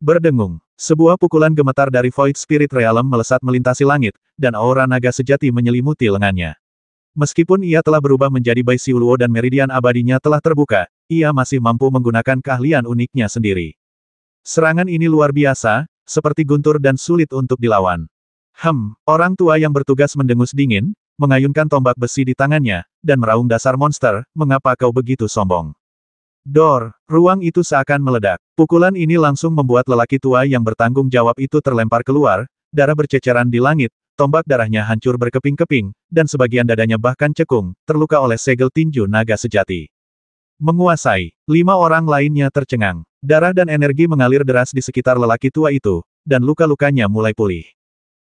Berdengung, sebuah pukulan gemetar dari Void Spirit Realm melesat melintasi langit, dan aura naga sejati menyelimuti lengannya. Meskipun ia telah berubah menjadi Bai Xiuluo dan meridian abadinya telah terbuka, ia masih mampu menggunakan keahlian uniknya sendiri. Serangan ini luar biasa, seperti guntur dan sulit untuk dilawan. Orang tua yang bertugas mendengus dingin, mengayunkan tombak besi di tangannya, dan meraung dasar monster, mengapa kau begitu sombong? Dor, ruang itu seakan meledak. Pukulan ini langsung membuat lelaki tua yang bertanggung jawab itu terlempar keluar, darah berceceran di langit, tombak darahnya hancur berkeping-keping, dan sebagian dadanya bahkan cekung, terluka oleh segel tinju naga sejati. Menguasai, 5 orang lainnya tercengang. Darah dan energi mengalir deras di sekitar lelaki tua itu, dan luka-lukanya mulai pulih.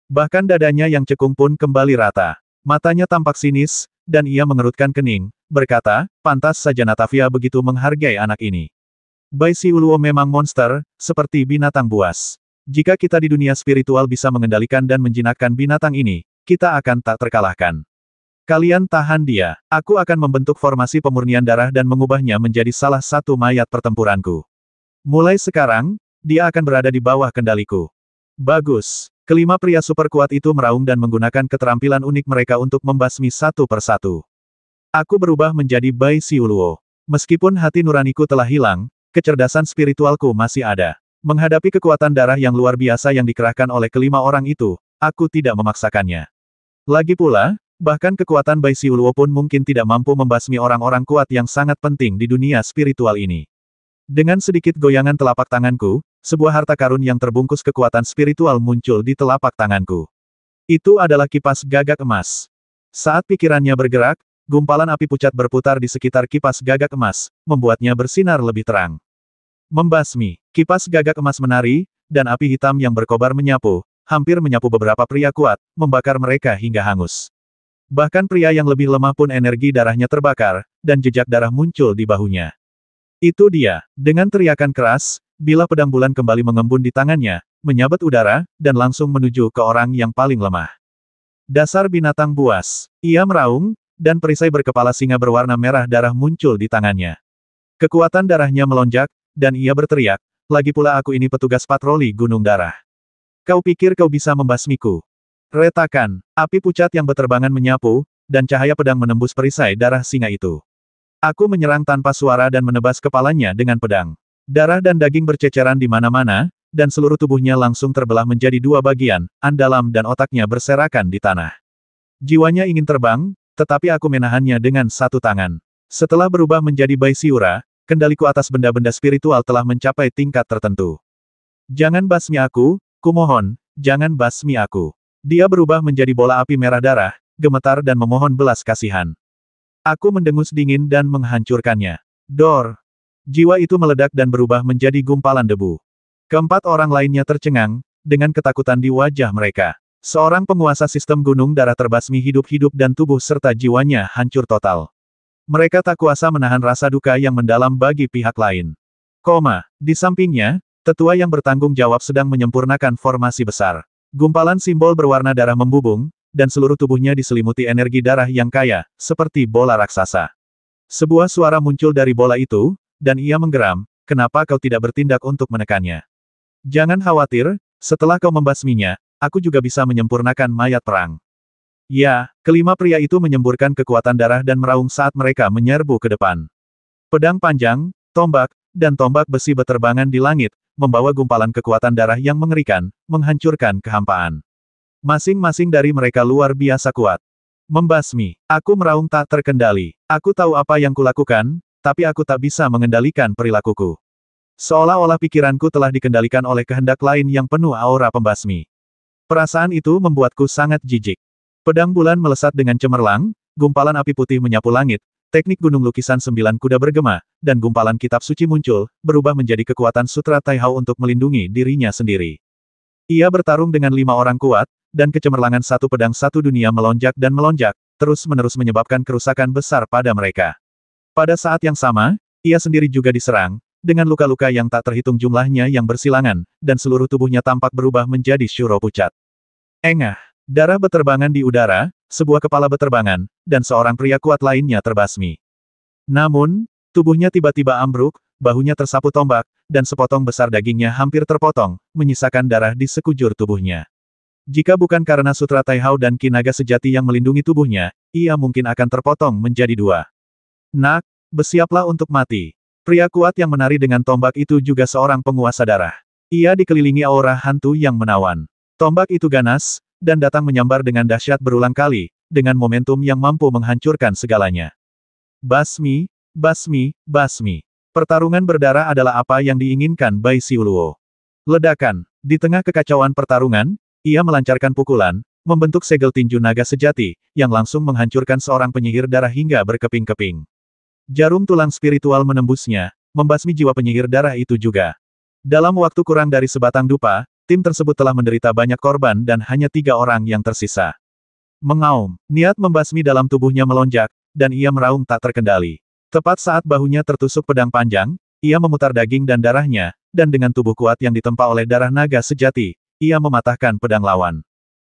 Bahkan dadanya yang cekung pun kembali rata. Matanya tampak sinis, dan ia mengerutkan kening, berkata, pantas saja Natavia begitu menghargai anak ini. Bai Xiuluo memang monster, seperti binatang buas. Jika kita di dunia spiritual bisa mengendalikan dan menjinakkan binatang ini, kita akan tak terkalahkan. Kalian tahan dia, aku akan membentuk formasi pemurnian darah dan mengubahnya menjadi salah satu mayat pertempuranku. Mulai sekarang, dia akan berada di bawah kendaliku. Bagus. Kelima pria super kuat itu meraung dan menggunakan keterampilan unik mereka untuk membasmi satu persatu. Aku berubah menjadi Bai Xiuluo. Meskipun hati nuraniku telah hilang, kecerdasan spiritualku masih ada. Menghadapi kekuatan darah yang luar biasa yang dikerahkan oleh kelima orang itu, aku tidak memaksakannya. Lagi pula, bahkan kekuatan Bai Xiuluo pun mungkin tidak mampu membasmi orang-orang kuat yang sangat penting di dunia spiritual ini. Dengan sedikit goyangan telapak tanganku, sebuah harta karun yang terbungkus kekuatan spiritual muncul di telapak tanganku. Itu adalah kipas gagak emas. Saat pikirannya bergerak, gumpalan api pucat berputar di sekitar kipas gagak emas, membuatnya bersinar lebih terang. Membasmi, kipas gagak emas menari, dan api hitam yang berkobar menyapu, hampir menyapu beberapa pria kuat, membakar mereka hingga hangus. Bahkan pria yang lebih lemah pun energi darahnya terbakar, dan jejak darah muncul di bahunya. Itu dia, dengan teriakan keras, bilah pedang bulan kembali mengembun di tangannya, menyabet udara, dan langsung menuju ke orang yang paling lemah. Dasar binatang buas. Ia meraung, dan perisai berkepala singa berwarna merah darah muncul di tangannya. Kekuatan darahnya melonjak, dan ia berteriak, lagi pula aku ini petugas patroli gunung darah. Kau pikir kau bisa membasmiku? Retakan, api pucat yang beterbangan menyapu, dan cahaya pedang menembus perisai darah singa itu. Aku menyerang tanpa suara dan menebas kepalanya dengan pedang. Darah dan daging berceceran di mana-mana, dan seluruh tubuhnya langsung terbelah menjadi 2 bagian, dalam dan otaknya berserakan di tanah. Jiwanya ingin terbang, tetapi aku menahannya dengan satu tangan. Setelah berubah menjadi Bai Xiura, kendaliku atas benda-benda spiritual telah mencapai tingkat tertentu. Jangan basmi aku, kumohon, jangan basmi aku. Dia berubah menjadi bola api merah darah, gemetar dan memohon belas kasihan. Aku mendengus dingin dan menghancurkannya. Dor! Jiwa itu meledak dan berubah menjadi gumpalan debu. Keempat orang lainnya tercengang, dengan ketakutan di wajah mereka. Seorang penguasa sistem gunung darah terbasmi hidup-hidup dan tubuh serta jiwanya hancur total. Mereka tak kuasa menahan rasa duka yang mendalam bagi pihak lain. Di sampingnya, tetua yang bertanggung jawab sedang menyempurnakan formasi besar. Gumpalan simbol berwarna darah membubung, dan seluruh tubuhnya diselimuti energi darah yang kaya, seperti bola raksasa. Sebuah suara muncul dari bola itu, dan ia menggeram, kenapa kau tidak bertindak untuk menekannya? Jangan khawatir, setelah kau membasminya, aku juga bisa menyempurnakan mayat perang. Ya, kelima pria itu menyemburkan kekuatan darah dan meraung saat mereka menyerbu ke depan. Pedang panjang, tombak, dan tombak besi beterbangan di langit, membawa gumpalan kekuatan darah yang mengerikan, menghancurkan kehampaan. Masing-masing dari mereka luar biasa kuat. Membasmi. Aku meraung tak terkendali. Aku tahu apa yang kulakukan, tapi aku tak bisa mengendalikan perilakuku. Seolah-olah pikiranku telah dikendalikan oleh kehendak lain yang penuh aura pembasmi. Perasaan itu membuatku sangat jijik. Pedang bulan melesat dengan cemerlang, gumpalan api putih menyapu langit, teknik gunung lukisan 9 kuda bergema, dan gumpalan kitab suci muncul, berubah menjadi kekuatan sutra Taihao untuk melindungi dirinya sendiri. Ia bertarung dengan 5 orang kuat, dan kecemerlangan satu pedang satu dunia melonjak dan melonjak, terus-menerus menyebabkan kerusakan besar pada mereka. Pada saat yang sama, ia sendiri juga diserang, dengan luka-luka yang tak terhitung jumlahnya yang bersilangan, dan seluruh tubuhnya tampak berubah menjadi syuro pucat. Engah, darah beterbangan di udara, sebuah kepala beterbangan, dan seorang pria kuat lainnya terbasmi. Namun, tubuhnya tiba-tiba ambruk, bahunya tersapu tombak, dan sepotong besar dagingnya hampir terpotong, menyisakan darah di sekujur tubuhnya. Jika bukan karena sutra Taihao dan ki naga sejati yang melindungi tubuhnya, ia mungkin akan terpotong menjadi dua. Nak, bersiaplah untuk mati. Pria kuat yang menari dengan tombak itu juga seorang penguasa darah. Ia dikelilingi aura hantu yang menawan. Tombak itu ganas, dan datang menyambar dengan dahsyat berulang kali, dengan momentum yang mampu menghancurkan segalanya. Basmi, basmi, basmi. Pertarungan berdarah adalah apa yang diinginkan Bai Xiuluo. Ledakan. Di tengah kekacauan pertarungan, ia melancarkan pukulan, membentuk segel tinju naga sejati, yang langsung menghancurkan seorang penyihir darah hingga berkeping-keping. Jarum tulang spiritual menembusnya, membasmi jiwa penyihir darah itu juga. Dalam waktu kurang dari sebatang dupa, tim tersebut telah menderita banyak korban dan hanya 3 orang yang tersisa. Mengaum, niat membasmi dalam tubuhnya melonjak, dan ia meraung tak terkendali. Tepat saat bahunya tertusuk pedang panjang, ia memutar daging dan darahnya, dan dengan tubuh kuat yang ditempa oleh darah naga sejati, ia mematahkan pedang lawan.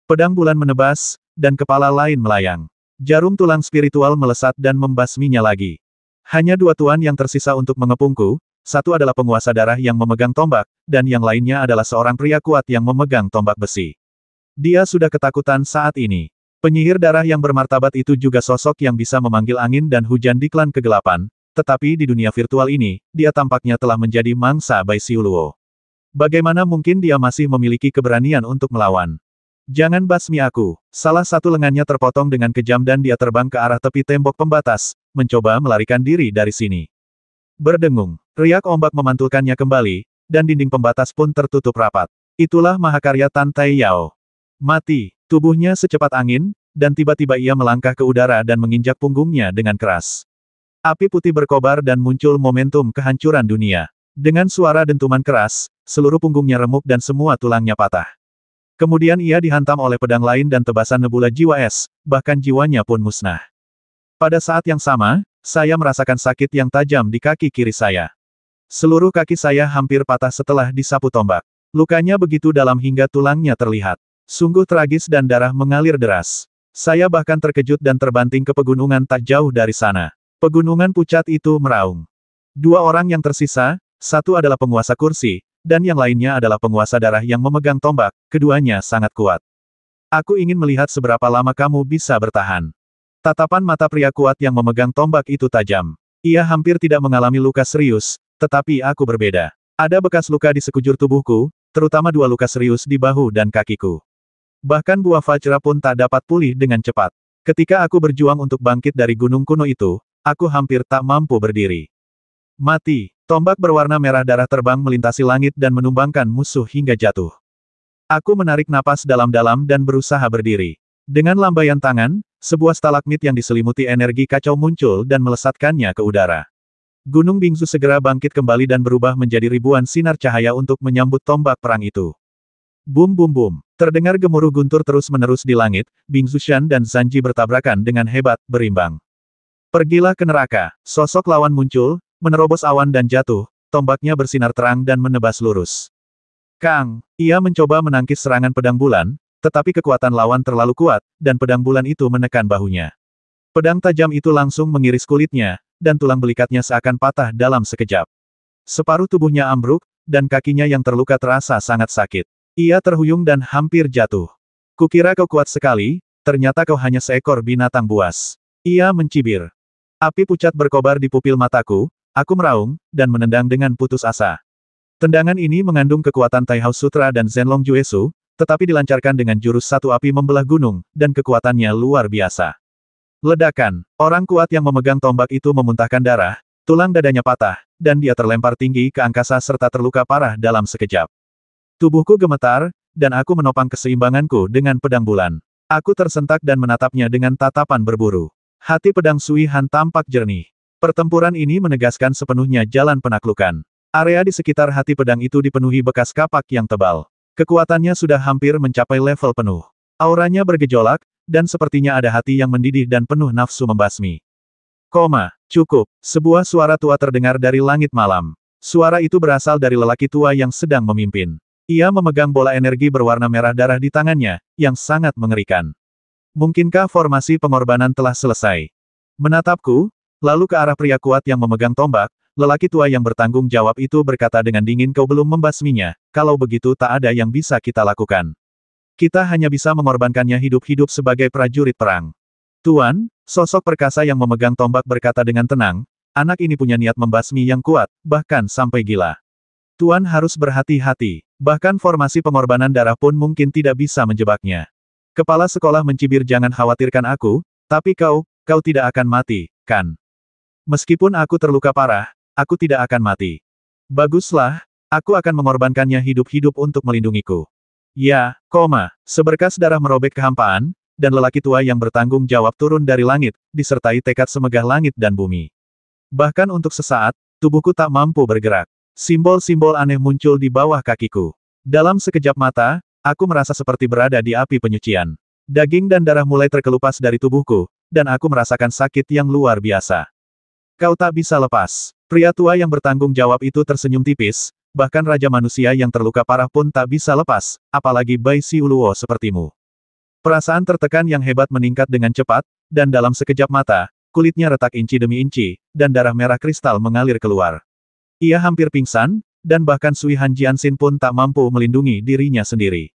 Pedang bulan menebas, dan kepala lain melayang. Jarum tulang spiritual melesat dan membasminya lagi. Hanya 2 tuan yang tersisa untuk mengepungku, satu adalah penguasa darah yang memegang tombak, dan yang lainnya adalah seorang pria kuat yang memegang tombak besi. Dia sudah ketakutan saat ini. Penyihir darah yang bermartabat itu juga sosok yang bisa memanggil angin dan hujan di klan kegelapan, tetapi di dunia virtual ini, dia tampaknya telah menjadi mangsa Bai Xiuluo. Bagaimana mungkin dia masih memiliki keberanian untuk melawan? Jangan basmi aku. Salah satu lengannya terpotong dengan kejam dan dia terbang ke arah tepi tembok pembatas, mencoba melarikan diri dari sini. Berdengung, riak ombak memantulkannya kembali, dan dinding pembatas pun tertutup rapat. Itulah mahakarya Tan Tai Yao. Mati, tubuhnya secepat angin, dan tiba-tiba ia melangkah ke udara dan menginjak punggungnya dengan keras. Api putih berkobar dan muncul momentum kehancuran dunia. Dengan suara dentuman keras, seluruh punggungnya remuk dan semua tulangnya patah. Kemudian ia dihantam oleh pedang lain dan tebasan nebula jiwa es, bahkan jiwanya pun musnah. Pada saat yang sama, saya merasakan sakit yang tajam di kaki kiri saya. Seluruh kaki saya hampir patah setelah disapu tombak. Lukanya begitu dalam hingga tulangnya terlihat. Sungguh tragis dan darah mengalir deras. Saya bahkan terkejut dan terbanting ke pegunungan tak jauh dari sana. Pegunungan pucat itu meraung. 2 orang yang tersisa, satu adalah penguasa kursi, dan yang lainnya adalah penguasa darah yang memegang tombak, keduanya sangat kuat. Aku ingin melihat seberapa lama kamu bisa bertahan. Tatapan mata pria kuat yang memegang tombak itu tajam. Ia hampir tidak mengalami luka serius, tetapi aku berbeda. Ada bekas luka di sekujur tubuhku, terutama 2 luka serius di bahu dan kakiku. Bahkan buah Vajra pun tak dapat pulih dengan cepat. Ketika aku berjuang untuk bangkit dari gunung kuno itu, aku hampir tak mampu berdiri. Mati. Tombak berwarna merah darah terbang melintasi langit dan menumbangkan musuh hingga jatuh. Aku menarik napas dalam-dalam dan berusaha berdiri. Dengan lambaian tangan, sebuah stalagmit yang diselimuti energi kacau muncul dan melesatkannya ke udara. Gunung Bingsu segera bangkit kembali dan berubah menjadi ribuan sinar cahaya untuk menyambut tombak perang itu. Bum bum bum. Terdengar gemuruh guntur terus-menerus di langit, Bingsu Shan dan Zanji bertabrakan dengan hebat, berimbang. Pergilah ke neraka. Sosok lawan muncul, menerobos awan dan jatuh, tombaknya bersinar terang dan menebas lurus. Kang, ia mencoba menangkis serangan pedang bulan, tetapi kekuatan lawan terlalu kuat, dan pedang bulan itu menekan bahunya. Pedang tajam itu langsung mengiris kulitnya, dan tulang belikatnya seakan patah dalam sekejap. Separuh tubuhnya ambruk, dan kakinya yang terluka terasa sangat sakit. Ia terhuyung dan hampir jatuh. Kukira kau kuat sekali, ternyata kau hanya seekor binatang buas. Ia mencibir. Api pucat berkobar di pupil mataku. Aku meraung, dan menendang dengan putus asa. Tendangan ini mengandung kekuatan Taihao Sutra dan Zenlong Juesu, tetapi dilancarkan dengan jurus satu api membelah gunung, dan kekuatannya luar biasa. Ledakan. Orang kuat yang memegang tombak itu memuntahkan darah, tulang dadanya patah, dan dia terlempar tinggi ke angkasa serta terluka parah dalam sekejap. Tubuhku gemetar, dan aku menopang keseimbanganku dengan pedang bulan. Aku tersentak dan menatapnya dengan tatapan berburu. Hati pedang Sui Han tampak jernih. Pertempuran ini menegaskan sepenuhnya jalan penaklukan. Area di sekitar hati pedang itu dipenuhi bekas kapak yang tebal. Kekuatannya sudah hampir mencapai level penuh. Auranya bergejolak, dan sepertinya ada hati yang mendidih dan penuh nafsu membasmi. Cukup. Sebuah suara tua terdengar dari langit malam. Suara itu berasal dari lelaki tua yang sedang memimpin. Ia memegang bola energi berwarna merah darah di tangannya, yang sangat mengerikan. Mungkinkah formasi pengorbanan telah selesai? Menatapku, lalu ke arah pria kuat yang memegang tombak, lelaki tua yang bertanggung jawab itu berkata dengan dingin, kau belum membasminya, kalau begitu tak ada yang bisa kita lakukan. Kita hanya bisa mengorbankannya hidup-hidup sebagai prajurit perang. Tuan, sosok perkasa yang memegang tombak berkata dengan tenang, anak ini punya niat membasmi yang kuat, bahkan sampai gila. Tuan harus berhati-hati, bahkan formasi pengorbanan darah pun mungkin tidak bisa menjebaknya. Kepala sekolah mencibir, jangan khawatirkan aku, tapi kau tidak akan mati, kan? Meskipun aku terluka parah, aku tidak akan mati. Baguslah, aku akan mengorbankannya hidup-hidup untuk melindungiku. Ya, seberkas darah merobek kehampaan, dan lelaki tua yang bertanggung jawab turun dari langit, disertai tekad semegah langit dan bumi. Bahkan untuk sesaat, tubuhku tak mampu bergerak. Simbol-simbol aneh muncul di bawah kakiku. Dalam sekejap mata, aku merasa seperti berada di api penyucian. Daging dan darah mulai terkelupas dari tubuhku, dan aku merasakan sakit yang luar biasa. Kau tak bisa lepas. Pria tua yang bertanggung jawab itu tersenyum tipis, bahkan Raja Manusia yang terluka parah pun tak bisa lepas, apalagi Bai Xiuluo sepertimu. Perasaan tertekan yang hebat meningkat dengan cepat, dan dalam sekejap mata, kulitnya retak inci demi inci, dan darah merah kristal mengalir keluar. Ia hampir pingsan, dan bahkan Sui Han Jianxin pun tak mampu melindungi dirinya sendiri.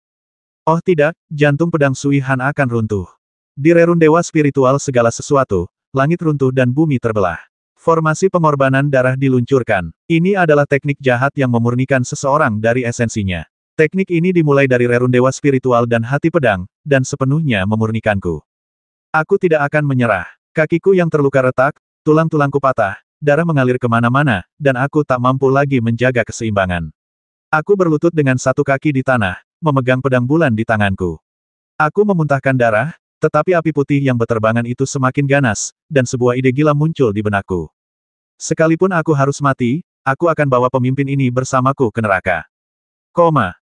Oh tidak, jantung pedang Sui Han akan runtuh. Di rerun dewa spiritual segala sesuatu, langit runtuh dan bumi terbelah. Formasi pengorbanan darah diluncurkan. Ini adalah teknik jahat yang memurnikan seseorang dari esensinya. Teknik ini dimulai dari rerun dewa spiritual dan hati pedang, dan sepenuhnya memurnikanku. Aku tidak akan menyerah. Kakiku yang terluka retak, tulang-tulangku patah, darah mengalir kemana-mana, dan aku tak mampu lagi menjaga keseimbangan. Aku berlutut dengan satu kaki di tanah, memegang pedang bulan di tanganku. Aku memuntahkan darah, tetapi api putih yang beterbangan itu semakin ganas, dan sebuah ide gila muncul di benakku. Sekalipun aku harus mati, aku akan bawa pemimpin ini bersamaku ke neraka.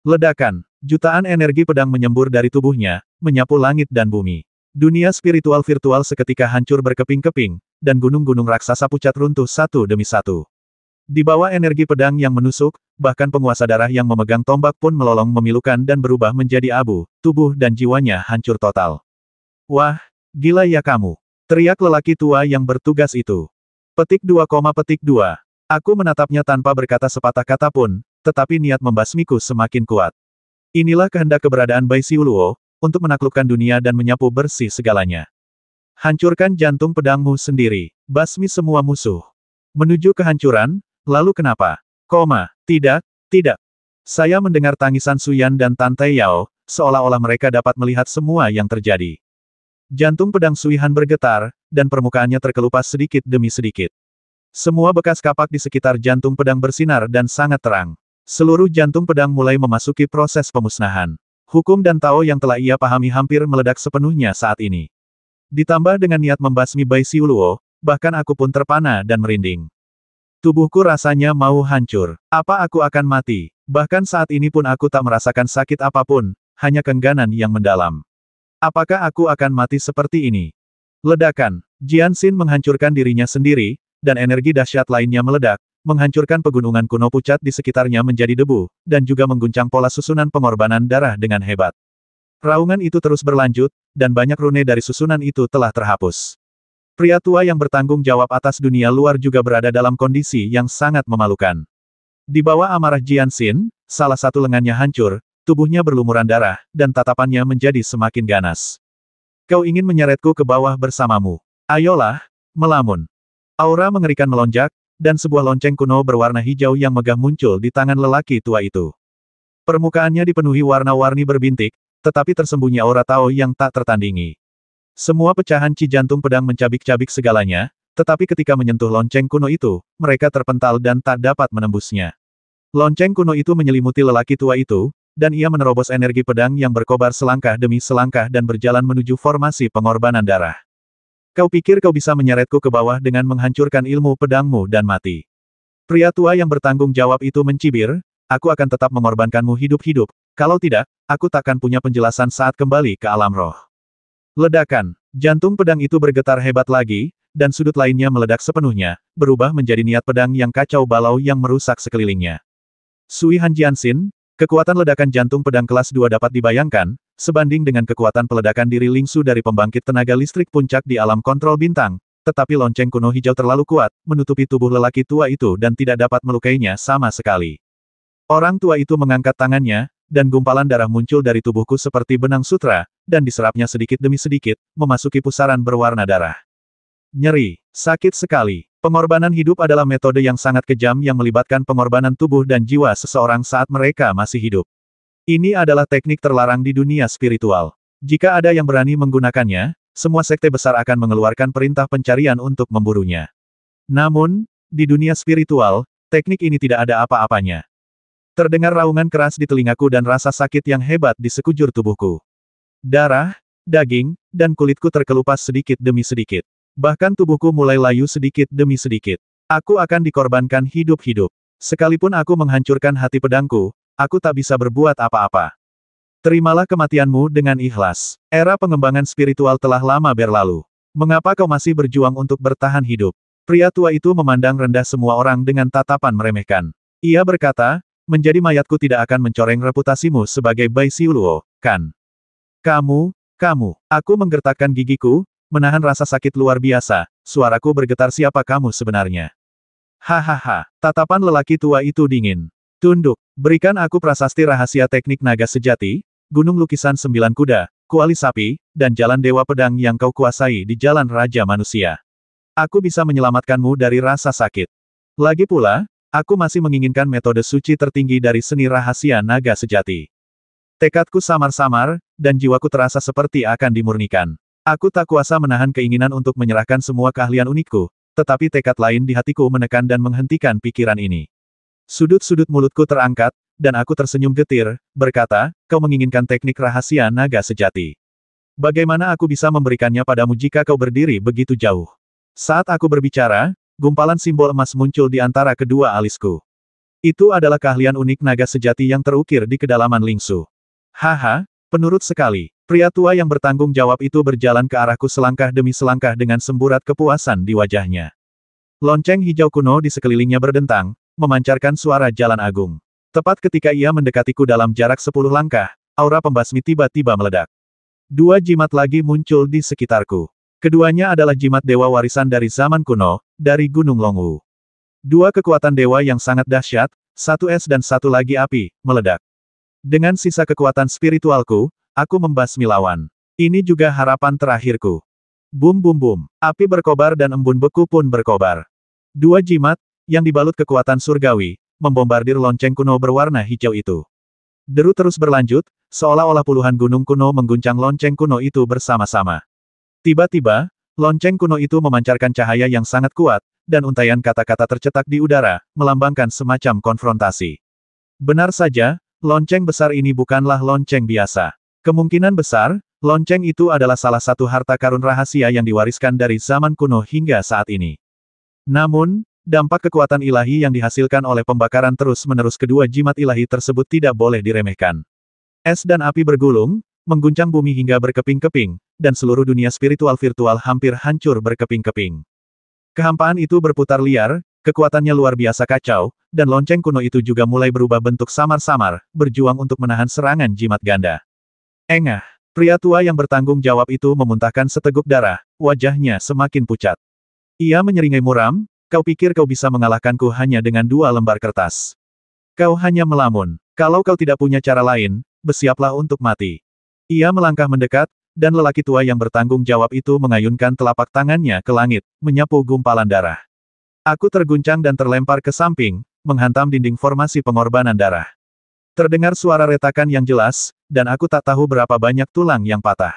Ledakan. Jutaan energi pedang menyembur dari tubuhnya, menyapu langit dan bumi. Dunia spiritual virtual seketika hancur berkeping-keping, dan gunung-gunung raksasa pucat runtuh satu demi satu. Di bawah energi pedang yang menusuk, bahkan penguasa darah yang memegang tombak pun melolong memilukan dan berubah menjadi abu, tubuh dan jiwanya hancur total. Wah, gila ya kamu! Teriak lelaki tua yang bertugas itu. Petik 2, petik 2. Aku menatapnya tanpa berkata sepatah kata pun, tetapi niat membasmiku semakin kuat. Inilah kehendak keberadaan Bai Xiuluo, untuk menaklukkan dunia dan menyapu bersih segalanya. Hancurkan jantung pedangmu sendiri, basmi semua musuh. Menuju kehancuran, lalu kenapa? Tidak. Saya mendengar tangisan Suyan dan Tante Yao, seolah-olah mereka dapat melihat semua yang terjadi. Jantung pedang Sui Han bergetar, dan permukaannya terkelupas sedikit demi sedikit. Semua bekas kapak di sekitar jantung pedang bersinar dan sangat terang. Seluruh jantung pedang mulai memasuki proses pemusnahan. Hukum dan Tao yang telah ia pahami hampir meledak sepenuhnya saat ini. Ditambah dengan niat membasmi Bai Xiuluo, bahkan aku pun terpana dan merinding. Tubuhku rasanya mau hancur. Apa aku akan mati? Bahkan saat ini pun aku tak merasakan sakit apapun, hanya kengganan yang mendalam. Apakah aku akan mati seperti ini? Ledakan. Jianxin menghancurkan dirinya sendiri, dan energi dahsyat lainnya meledak, menghancurkan pegunungan kuno pucat di sekitarnya menjadi debu, dan juga mengguncang pola susunan pengorbanan darah dengan hebat. Raungan itu terus berlanjut, dan banyak rune dari susunan itu telah terhapus. Pria tua yang bertanggung jawab atas dunia luar juga berada dalam kondisi yang sangat memalukan. Di bawah amarah Jianxin, salah satu lengannya hancur, tubuhnya berlumuran darah, dan tatapannya menjadi semakin ganas. Kau ingin menyeretku ke bawah bersamamu. Ayolah, melamun. Aura mengerikan melonjak, dan sebuah lonceng kuno berwarna hijau yang megah muncul di tangan lelaki tua itu. Permukaannya dipenuhi warna-warni berbintik, tetapi tersembunyi aura Tao yang tak tertandingi. Semua pecahan chi jantung pedang mencabik-cabik segalanya, tetapi ketika menyentuh lonceng kuno itu, mereka terpental dan tak dapat menembusnya. Lonceng kuno itu menyelimuti lelaki tua itu, dan ia menerobos energi pedang yang berkobar selangkah demi selangkah dan berjalan menuju formasi pengorbanan darah. Kau pikir kau bisa menyeretku ke bawah dengan menghancurkan ilmu pedangmu dan mati. Pria tua yang bertanggung jawab itu mencibir, aku akan tetap mengorbankanmu hidup-hidup, kalau tidak, aku takkan punya penjelasan saat kembali ke alam roh. Ledakan. Jantung pedang itu bergetar hebat lagi, dan sudut lainnya meledak sepenuhnya, berubah menjadi niat pedang yang kacau balau yang merusak sekelilingnya. Sui Han Jianxin, kekuatan ledakan jantung pedang kelas 2 dapat dibayangkan, sebanding dengan kekuatan peledakan diri Lingsu dari pembangkit tenaga listrik puncak di alam kontrol bintang, tetapi lonceng kuno hijau terlalu kuat, menutupi tubuh lelaki tua itu dan tidak dapat melukainya sama sekali. Orang tua itu mengangkat tangannya, dan gumpalan darah muncul dari tubuhku seperti benang sutra, dan diserapnya sedikit demi sedikit, memasuki pusaran berwarna darah. Nyeri, sakit sekali. Pengorbanan hidup adalah metode yang sangat kejam yang melibatkan pengorbanan tubuh dan jiwa seseorang saat mereka masih hidup. Ini adalah teknik terlarang di dunia spiritual. Jika ada yang berani menggunakannya, semua sekte besar akan mengeluarkan perintah pencarian untuk memburunya. Namun, di dunia spiritual, teknik ini tidak ada apa-apanya. Terdengar raungan keras di telingaku dan rasa sakit yang hebat di sekujur tubuhku. Darah, daging, dan kulitku terkelupas sedikit demi sedikit. Bahkan tubuhku mulai layu sedikit demi sedikit. Aku akan dikorbankan hidup-hidup. Sekalipun aku menghancurkan hati pedangku, aku tak bisa berbuat apa-apa. Terimalah kematianmu dengan ikhlas. Era pengembangan spiritual telah lama berlalu. Mengapa kau masih berjuang untuk bertahan hidup? Pria tua itu memandang rendah semua orang dengan tatapan meremehkan. Ia berkata, menjadi mayatku tidak akan mencoreng reputasimu sebagai Bai Xiuluo, kan? Kamu. Aku menggertakkan gigiku, menahan rasa sakit luar biasa, suaraku bergetar siapa kamu sebenarnya. Hahaha, tatapan lelaki tua itu dingin. Tunduk, berikan aku prasasti rahasia teknik naga sejati, gunung lukisan 9 kuda, kuali sapi, dan jalan dewa pedang yang kau kuasai di jalan Raja Manusia. Aku bisa menyelamatkanmu dari rasa sakit. Lagi pula, aku masih menginginkan metode suci tertinggi dari seni rahasia naga sejati. Tekadku samar-samar, dan jiwaku terasa seperti akan dimurnikan. Aku tak kuasa menahan keinginan untuk menyerahkan semua keahlian unikku, tetapi tekad lain di hatiku menekan dan menghentikan pikiran ini. Sudut-sudut mulutku terangkat, dan aku tersenyum getir, berkata, kau menginginkan teknik rahasia naga sejati. Bagaimana aku bisa memberikannya padamu jika kau berdiri begitu jauh? Saat aku berbicara, gumpalan simbol emas muncul di antara kedua alisku. Itu adalah keahlian unik naga sejati yang terukir di kedalaman Lingsu. Haha, penurut sekali. Pria tua yang bertanggung jawab itu berjalan ke arahku selangkah demi selangkah dengan semburat kepuasan di wajahnya. Lonceng hijau kuno di sekelilingnya berdentang, memancarkan suara jalan agung. Tepat ketika ia mendekatiku dalam jarak 10 langkah, aura pembasmi tiba-tiba meledak. 2 jimat lagi muncul di sekitarku. Keduanya adalah jimat dewa warisan dari zaman kuno, dari Gunung Longwu. 2 kekuatan dewa yang sangat dahsyat, satu es dan satu lagi api, meledak. Dengan sisa kekuatan spiritualku, aku membasmi lawan. Ini juga harapan terakhirku. Bum bum bum. Api berkobar dan embun beku pun berkobar. 2 jimat, yang dibalut kekuatan surgawi, membombardir lonceng kuno berwarna hijau itu. Deru terus berlanjut, seolah-olah puluhan gunung kuno mengguncang lonceng kuno itu bersama-sama. Tiba-tiba, lonceng kuno itu memancarkan cahaya yang sangat kuat, dan untaian kata-kata tercetak di udara, melambangkan semacam konfrontasi. Benar saja, lonceng besar ini bukanlah lonceng biasa. Kemungkinan besar, lonceng itu adalah salah satu harta karun rahasia yang diwariskan dari zaman kuno hingga saat ini. Namun, dampak kekuatan ilahi yang dihasilkan oleh pembakaran terus-menerus kedua jimat ilahi tersebut tidak boleh diremehkan. Es dan api bergulung, mengguncang bumi hingga berkeping-keping, dan seluruh dunia spiritual virtual hampir hancur berkeping-keping. Kehampaan itu berputar liar, kekuatannya luar biasa kacau, dan lonceng kuno itu juga mulai berubah bentuk samar-samar, berjuang untuk menahan serangan jimat ganda. Engah, pria tua yang bertanggung jawab itu memuntahkan seteguk darah, wajahnya semakin pucat. Ia menyeringai muram, kau pikir kau bisa mengalahkanku hanya dengan 2 lembar kertas. Kau hanya melamun. Kalau kau tidak punya cara lain, bersiaplah untuk mati. Ia melangkah mendekat, dan lelaki tua yang bertanggung jawab itu mengayunkan telapak tangannya ke langit, menyapu gumpalan darah. Aku terguncang dan terlempar ke samping, menghantam dinding formasi pengorbanan darah. Terdengar suara retakan yang jelas, dan aku tak tahu berapa banyak tulang yang patah.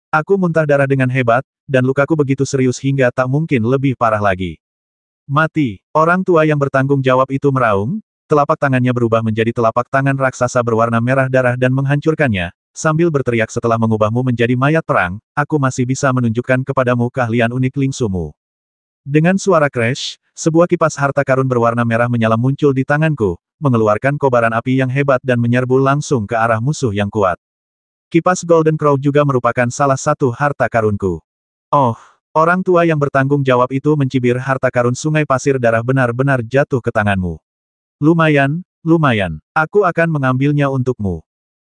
Aku muntah darah dengan hebat, dan lukaku begitu serius hingga tak mungkin lebih parah lagi. Mati, orang tua yang bertanggung jawab itu meraung, telapak tangannya berubah menjadi telapak tangan raksasa berwarna merah darah dan menghancurkannya, sambil berteriak setelah mengubahmu menjadi mayat perang, aku masih bisa menunjukkan kepadamu keahlian unik Lingsumu. Dengan suara crash, sebuah kipas harta karun berwarna merah menyala muncul di tanganku, mengeluarkan kobaran api yang hebat dan menyerbu langsung ke arah musuh yang kuat. Kipas Golden Crow juga merupakan salah satu harta karunku. Oh, orang tua yang bertanggung jawab itu mencibir harta karun sungai pasir darah benar-benar jatuh ke tanganmu. Lumayan, aku akan mengambilnya untukmu.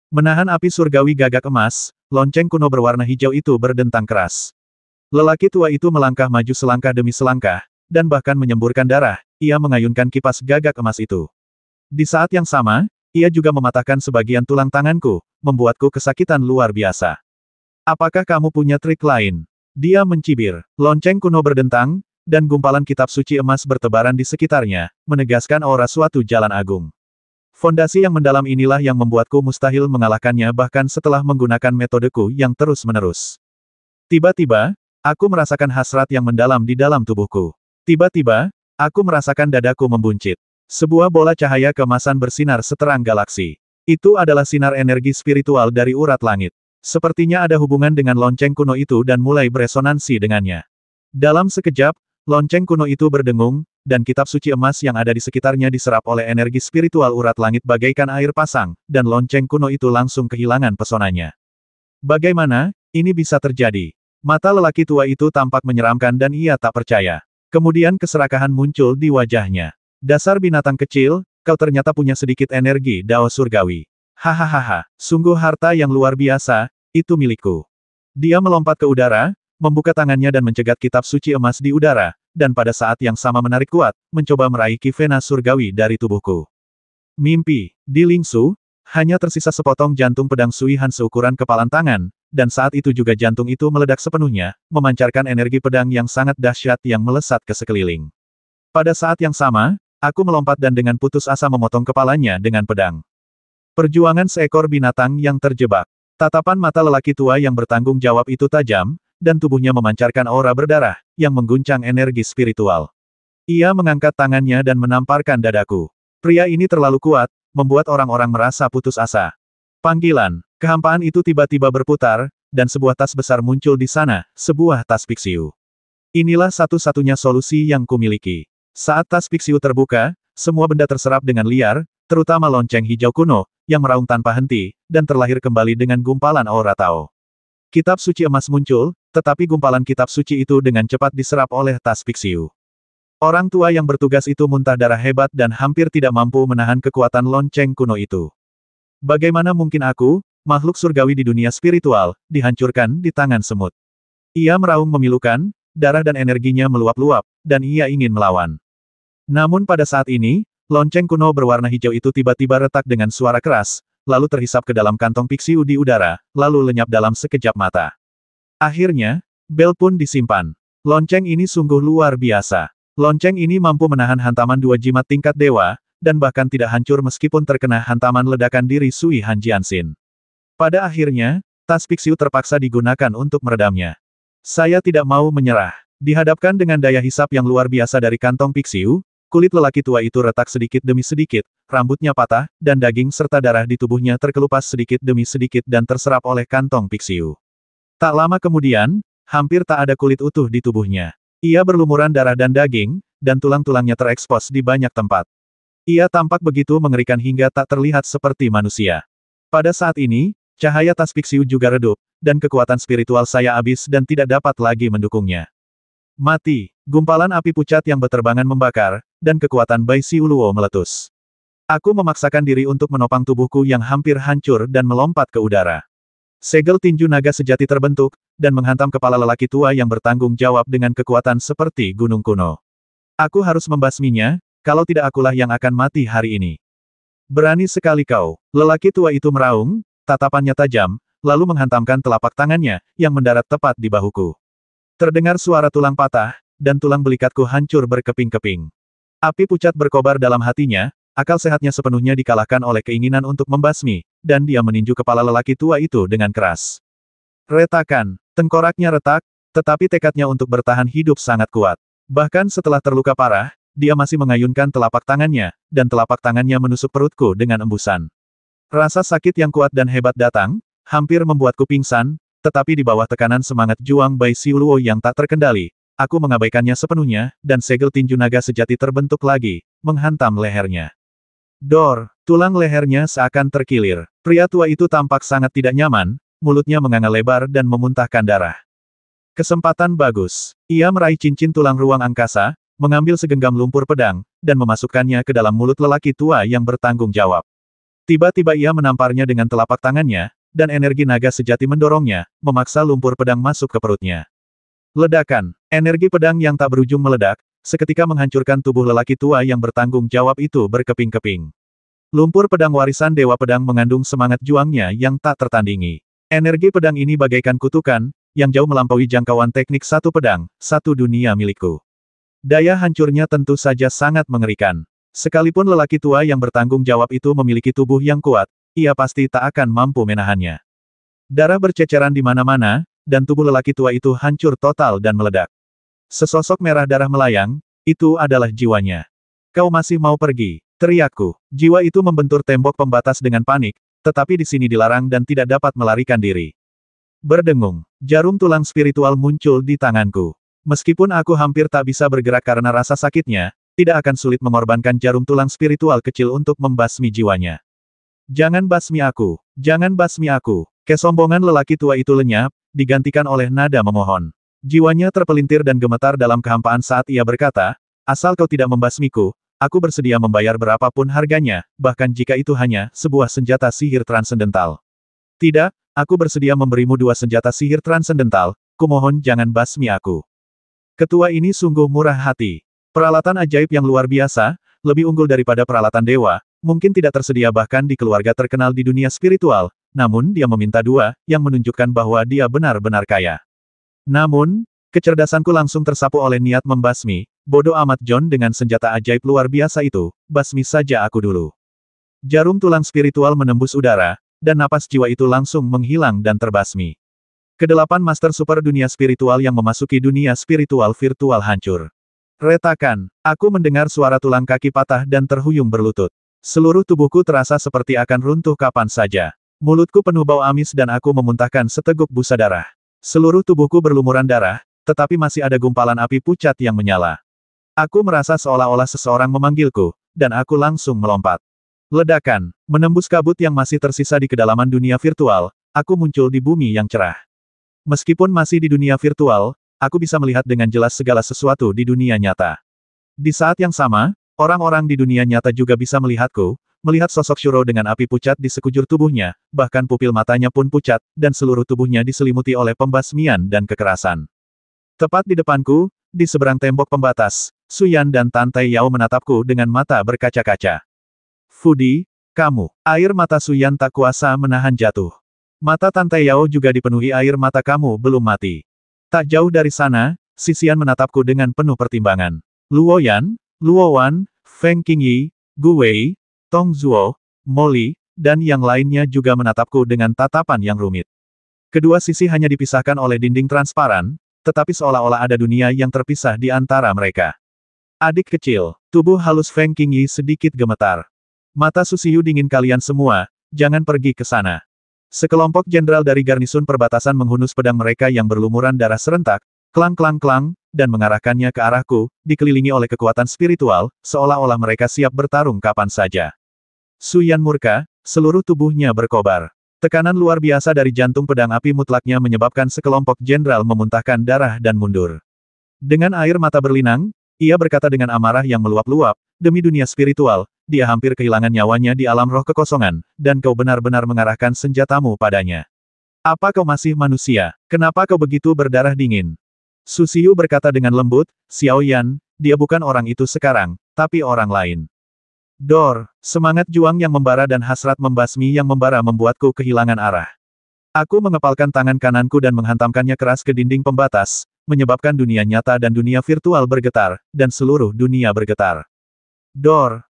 Menahan api surgawi gagak emas, lonceng kuno berwarna hijau itu berdentang keras. Lelaki tua itu melangkah maju selangkah demi selangkah, dan bahkan menyemburkan darah, ia mengayunkan kipas gagak emas itu. Di saat yang sama, ia juga mematahkan sebagian tulang tanganku, membuatku kesakitan luar biasa. Apakah kamu punya trik lain? Dia mencibir. Lonceng kuno berdentang, dan gumpalan kitab suci emas bertebaran di sekitarnya, menegaskan aura suatu jalan agung. Fondasi yang mendalam inilah yang membuatku mustahil mengalahkannya bahkan setelah menggunakan metodeku yang terus-menerus. Tiba-tiba, aku merasakan hasrat yang mendalam di dalam tubuhku. Tiba-tiba, aku merasakan dadaku membuncit. Sebuah bola cahaya keemasan bersinar seterang galaksi. Itu adalah sinar energi spiritual dari urat langit. Sepertinya ada hubungan dengan lonceng kuno itu dan mulai beresonansi dengannya. Dalam sekejap, lonceng kuno itu berdengung, dan kitab suci emas yang ada di sekitarnya diserap oleh energi spiritual urat langit bagaikan air pasang, dan lonceng kuno itu langsung kehilangan pesonanya. Bagaimana ini bisa terjadi? Mata lelaki tua itu tampak menyeramkan dan ia tak percaya. Kemudian keserakahan muncul di wajahnya. Dasar binatang kecil, kau ternyata punya sedikit energi Dao surgawi. Hahaha, sungguh harta yang luar biasa, itu milikku. Dia melompat ke udara, membuka tangannya dan mencegat kitab suci emas di udara, dan pada saat yang sama menarik kuat, mencoba meraih ki vena surgawi dari tubuhku. Mimpi, di Lingsu, hanya tersisa sepotong jantung pedang Sui Han seukuran kepalan tangan, dan saat itu juga jantung itu meledak sepenuhnya, memancarkan energi pedang yang sangat dahsyat yang melesat ke sekeliling. Pada saat yang sama, aku melompat dan dengan putus asa memotong kepalanya dengan pedang. Perjuangan seekor binatang yang terjebak. Tatapan mata lelaki tua yang bertanggung jawab itu tajam, dan tubuhnya memancarkan aura berdarah, yang mengguncang energi spiritual. Ia mengangkat tangannya dan menamparkan dadaku. Pria ini terlalu kuat, membuat orang-orang merasa putus asa. Panggilan, kehampaan itu tiba-tiba berputar, dan sebuah tas besar muncul di sana, sebuah tas piksiu. Inilah satu-satunya solusi yang kumiliki. Saat tas piksiu terbuka, semua benda terserap dengan liar, terutama lonceng hijau kuno, yang meraung tanpa henti, dan terlahir kembali dengan gumpalan aura Tao. Kitab suci emas muncul, tetapi gumpalan kitab suci itu dengan cepat diserap oleh tas piksiu. Orang tua yang bertugas itu muntah darah hebat dan hampir tidak mampu menahan kekuatan lonceng kuno itu. Bagaimana mungkin aku, makhluk surgawi di dunia spiritual, dihancurkan di tangan semut? Ia meraung memilukan, darah dan energinya meluap-luap, dan ia ingin melawan. Namun pada saat ini, lonceng kuno berwarna hijau itu tiba-tiba retak dengan suara keras, lalu terhisap ke dalam kantong piksiu di udara, lalu lenyap dalam sekejap mata. Akhirnya, bel pun disimpan. Lonceng ini sungguh luar biasa. Lonceng ini mampu menahan hantaman dua jimat tingkat dewa, dan bahkan tidak hancur meskipun terkena hantaman ledakan diri Sui Han Jianxin. Pada akhirnya, tas piksiu terpaksa digunakan untuk meredamnya. Saya tidak mau menyerah. Dihadapkan dengan daya hisap yang luar biasa dari kantong piksiu, kulit lelaki tua itu retak sedikit demi sedikit, rambutnya patah, dan daging serta darah di tubuhnya terkelupas sedikit demi sedikit dan terserap oleh kantong piksiu. Tak lama kemudian, hampir tak ada kulit utuh di tubuhnya. Ia berlumuran darah dan daging, dan tulang-tulangnya terekspos di banyak tempat. Ia tampak begitu mengerikan hingga tak terlihat seperti manusia. Pada saat ini, cahaya tas piksiu juga redup, dan kekuatan spiritual saya habis dan tidak dapat lagi mendukungnya. Mati, gumpalan api pucat yang beterbangan membakar, dan kekuatan Bai Xiuluo meletus. Aku memaksakan diri untuk menopang tubuhku yang hampir hancur dan melompat ke udara. Segel tinju naga sejati terbentuk, dan menghantam kepala lelaki tua yang bertanggung jawab dengan kekuatan seperti gunung kuno. Aku harus membasminya, kalau tidak akulah yang akan mati hari ini. Berani sekali kau, lelaki tua itu meraung, tatapannya tajam, lalu menghantamkan telapak tangannya, yang mendarat tepat di bahuku. Terdengar suara tulang patah, dan tulang belikatku hancur berkeping-keping. Api pucat berkobar dalam hatinya, akal sehatnya sepenuhnya dikalahkan oleh keinginan untuk membasmi, dan dia meninju kepala lelaki tua itu dengan keras. Retakan, tengkoraknya retak, tetapi tekadnya untuk bertahan hidup sangat kuat. Bahkan setelah terluka parah, dia masih mengayunkan telapak tangannya, dan telapak tangannya menusuk perutku dengan embusan. Rasa sakit yang kuat dan hebat datang, hampir membuatku pingsan, tetapi di bawah tekanan semangat juang Bai Xiuluo yang tak terkendali, aku mengabaikannya sepenuhnya, dan segel tinju naga sejati terbentuk lagi, menghantam lehernya. Dor, tulang lehernya seakan terkilir. Pria tua itu tampak sangat tidak nyaman, mulutnya menganga lebar dan memuntahkan darah. Kesempatan bagus. Ia meraih cincin tulang ruang angkasa, mengambil segenggam lumpur pedang, dan memasukkannya ke dalam mulut lelaki tua yang bertanggung jawab. Tiba-tiba ia menamparnya dengan telapak tangannya, dan energi naga sejati mendorongnya, memaksa lumpur pedang masuk ke perutnya. Ledakan. Energi pedang yang tak berujung meledak, seketika menghancurkan tubuh lelaki tua yang bertanggung jawab itu berkeping-keping. Lumpur pedang warisan Dewa Pedang mengandung semangat juangnya yang tak tertandingi. Energi pedang ini bagaikan kutukan, yang jauh melampaui jangkauan teknik satu pedang, satu dunia milikku. Daya hancurnya tentu saja sangat mengerikan. Sekalipun lelaki tua yang bertanggung jawab itu memiliki tubuh yang kuat, ia pasti tak akan mampu menahannya. Darah berceceran di mana-mana, dan tubuh lelaki tua itu hancur total dan meledak. Sesosok merah darah melayang, itu adalah jiwanya. Kau masih mau pergi? Teriakku. Jiwa itu membentur tembok pembatas dengan panik, tetapi di sini dilarang dan tidak dapat melarikan diri. Berdengung, jarum tulang spiritual muncul di tanganku. Meskipun aku hampir tak bisa bergerak karena rasa sakitnya, tidak akan sulit mengorbankan jarum tulang spiritual kecil untuk membasmi jiwanya. Jangan basmi aku, jangan basmi aku. Kesombongan lelaki tua itu lenyap, digantikan oleh nada memohon. Jiwanya terpelintir dan gemetar dalam kehampaan saat ia berkata, asal kau tidak membasmiku, aku bersedia membayar berapapun harganya, bahkan jika itu hanya sebuah senjata sihir transendental. Tidak, aku bersedia memberimu 2 senjata sihir transendental, kumohon jangan basmi aku. Ketua ini sungguh murah hati. Peralatan ajaib yang luar biasa, lebih unggul daripada peralatan dewa, mungkin tidak tersedia bahkan di keluarga terkenal di dunia spiritual, namun dia meminta 2, yang menunjukkan bahwa dia benar-benar kaya. Namun, kecerdasanku langsung tersapu oleh niat membasmi, bodoh amat John dengan senjata ajaib luar biasa itu, basmi saja aku dulu. Jarum tulang spiritual menembus udara, dan napas jiwa itu langsung menghilang dan terbasmi. Kedelapan master super dunia spiritual yang memasuki dunia spiritual virtual hancur. Retakan, aku mendengar suara tulang kaki patah dan terhuyung berlutut. Seluruh tubuhku terasa seperti akan runtuh kapan saja. Mulutku penuh bau amis dan aku memuntahkan seteguk busa darah. Seluruh tubuhku berlumuran darah, tetapi masih ada gumpalan api pucat yang menyala. Aku merasa seolah-olah seseorang memanggilku, dan aku langsung melompat. Ledakan, menembus kabut yang masih tersisa di kedalaman dunia virtual, aku muncul di bumi yang cerah. Meskipun masih di dunia virtual, aku bisa melihat dengan jelas segala sesuatu di dunia nyata. Di saat yang sama, orang-orang di dunia nyata juga bisa melihatku, melihat sosok Shuro dengan api pucat di sekujur tubuhnya, bahkan pupil matanya pun pucat, dan seluruh tubuhnya diselimuti oleh pembasmian dan kekerasan. Tepat di depanku, di seberang tembok pembatas, Suyan dan Tantai Yao menatapku dengan mata berkaca-kaca. Fudi, kamu. Air mata Suyan tak kuasa menahan jatuh. Mata Tantai Yao juga dipenuhi air mata kamu belum mati. Tak jauh dari sana, Sisian menatapku dengan penuh pertimbangan. Luoyan, Luowan, Feng Qingyi, Gu Wei, Tong Zuo, Molly, dan yang lainnya juga menatapku dengan tatapan yang rumit. Kedua sisi hanya dipisahkan oleh dinding transparan, tetapi seolah-olah ada dunia yang terpisah di antara mereka. Adik kecil, tubuh halus Feng Qingyi sedikit gemetar. Mata Susiyu dingin kalian semua, jangan pergi ke sana. Sekelompok jenderal dari garnisun perbatasan menghunus pedang mereka yang berlumuran darah serentak, klang-klang-klang, dan mengarahkannya ke arahku, dikelilingi oleh kekuatan spiritual, seolah-olah mereka siap bertarung kapan saja. Suyan murka, seluruh tubuhnya berkobar. Tekanan luar biasa dari jantung pedang api mutlaknya menyebabkan sekelompok jenderal memuntahkan darah dan mundur. Dengan air mata berlinang, ia berkata dengan amarah yang meluap-luap, demi dunia spiritual, dia hampir kehilangan nyawanya di alam roh kekosongan, dan kau benar-benar mengarahkan senjatamu padanya. Apa kau masih manusia? Kenapa kau begitu berdarah dingin? Susiyu berkata dengan lembut, Xiao Yan, dia bukan orang itu sekarang, tapi orang lain. Dor, semangat juang yang membara dan hasrat membasmi yang membara membuatku kehilangan arah. Aku mengepalkan tangan kananku dan menghantamkannya keras ke dinding pembatas, menyebabkan dunia nyata dan dunia virtual bergetar, dan seluruh dunia bergetar. Dor,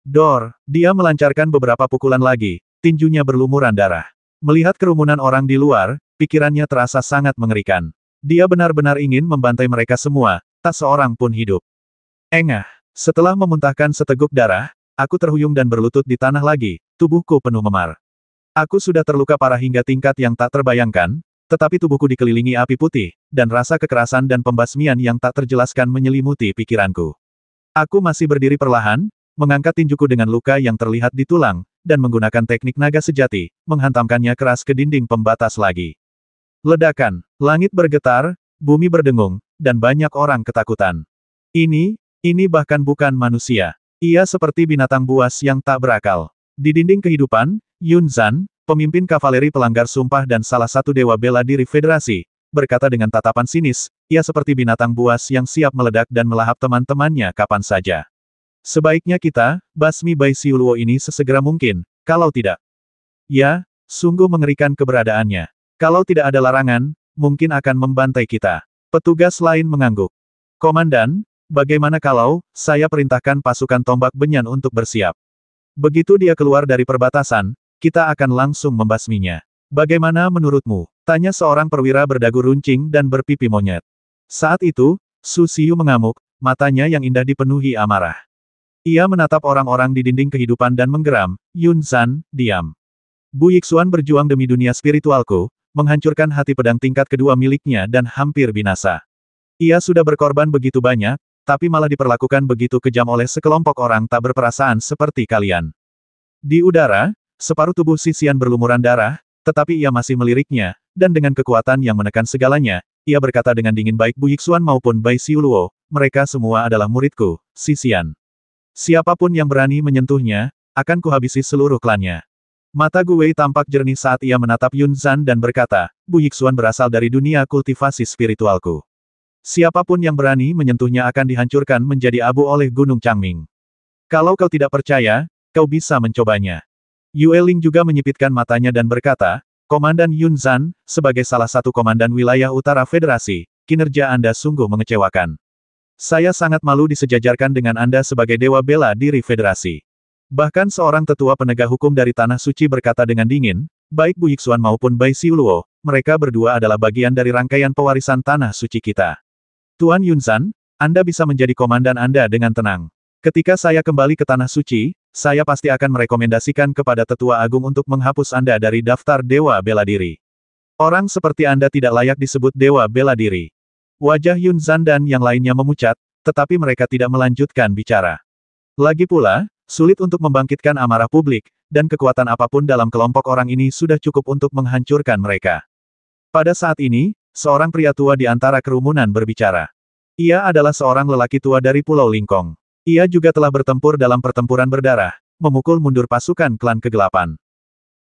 dia melancarkan beberapa pukulan lagi, tinjunya berlumuran darah. Melihat kerumunan orang di luar, pikirannya terasa sangat mengerikan. Dia benar-benar ingin membantai mereka semua, tak seorang pun hidup. Engah, setelah memuntahkan seteguk darah, aku terhuyung dan berlutut di tanah lagi, tubuhku penuh memar. Aku sudah terluka parah hingga tingkat yang tak terbayangkan, tetapi tubuhku dikelilingi api putih, dan rasa kekerasan dan pembasmian yang tak terjelaskan menyelimuti pikiranku. Aku masih berdiri perlahan, mengangkat tinjuku dengan luka yang terlihat di tulang, dan menggunakan teknik naga sejati, menghantamkannya keras ke dinding pembatas lagi. Ledakan, langit bergetar, bumi berdengung, dan banyak orang ketakutan. Ini bahkan bukan manusia. Ia seperti binatang buas yang tak berakal. Di dinding kehidupan, Yun Zan, pemimpin kavaleri pelanggar sumpah dan salah satu dewa bela diri federasi, berkata dengan tatapan sinis, ia seperti binatang buas yang siap meledak dan melahap teman-temannya kapan saja. Sebaiknya kita, basmi Bai Siuluo ini sesegera mungkin, kalau tidak. Ya, sungguh mengerikan keberadaannya. Kalau tidak ada larangan, mungkin akan membantai kita. Petugas lain mengangguk. Komandan, bagaimana kalau saya perintahkan pasukan tombak benyan untuk bersiap? Begitu dia keluar dari perbatasan, kita akan langsung membasminya. Bagaimana menurutmu? Tanya seorang perwira berdagu runcing dan berpipi monyet. Saat itu, Su Xiu mengamuk, matanya yang indah dipenuhi amarah. Ia menatap orang-orang di dinding kehidupan dan menggeram, Yun Zhan, diam. Bu Yixuan berjuang demi dunia spiritualku, menghancurkan hati pedang tingkat kedua miliknya dan hampir binasa. Ia sudah berkorban begitu banyak, tapi malah diperlakukan begitu kejam oleh sekelompok orang tak berperasaan seperti kalian. Di udara, separuh tubuh Sisian berlumuran darah, tetapi ia masih meliriknya, dan dengan kekuatan yang menekan segalanya, ia berkata dengan dingin baik Bu Yixuan maupun Bai Siuluo, mereka semua adalah muridku, Sisian. Siapapun yang berani menyentuhnya, akan kuhabisi seluruh klannya. Mata Gu Wei tampak jernih saat ia menatap Yun Zhan dan berkata, Bu Yixuan berasal dari dunia kultivasi spiritualku. Siapapun yang berani menyentuhnya akan dihancurkan menjadi abu oleh Gunung Changming. Kalau kau tidak percaya, kau bisa mencobanya. Yue Ling juga menyipitkan matanya dan berkata, Komandan Yun Zhan, sebagai salah satu komandan wilayah utara Federasi, kinerja Anda sungguh mengecewakan. Saya sangat malu disejajarkan dengan Anda sebagai dewa bela diri Federasi. Bahkan seorang tetua penegak hukum dari Tanah Suci berkata dengan dingin, baik Bu Yixuan maupun Bai Siuluo, mereka berdua adalah bagian dari rangkaian pewarisan Tanah Suci kita. Tuan Yun Zhan, Anda bisa menjadi komandan Anda dengan tenang. Ketika saya kembali ke Tanah Suci, saya pasti akan merekomendasikan kepada Tetua Agung untuk menghapus Anda dari daftar Dewa Bela Diri. Orang seperti Anda tidak layak disebut Dewa Bela Diri. Wajah Yun Zhan dan yang lainnya memucat, tetapi mereka tidak melanjutkan bicara. Lagi pula, sulit untuk membangkitkan amarah publik, dan kekuatan apapun dalam kelompok orang ini sudah cukup untuk menghancurkan mereka. Pada saat ini, seorang pria tua di antara kerumunan berbicara. Ia adalah seorang lelaki tua dari Pulau Lingkong. Ia juga telah bertempur dalam pertempuran berdarah, memukul mundur pasukan klan kegelapan.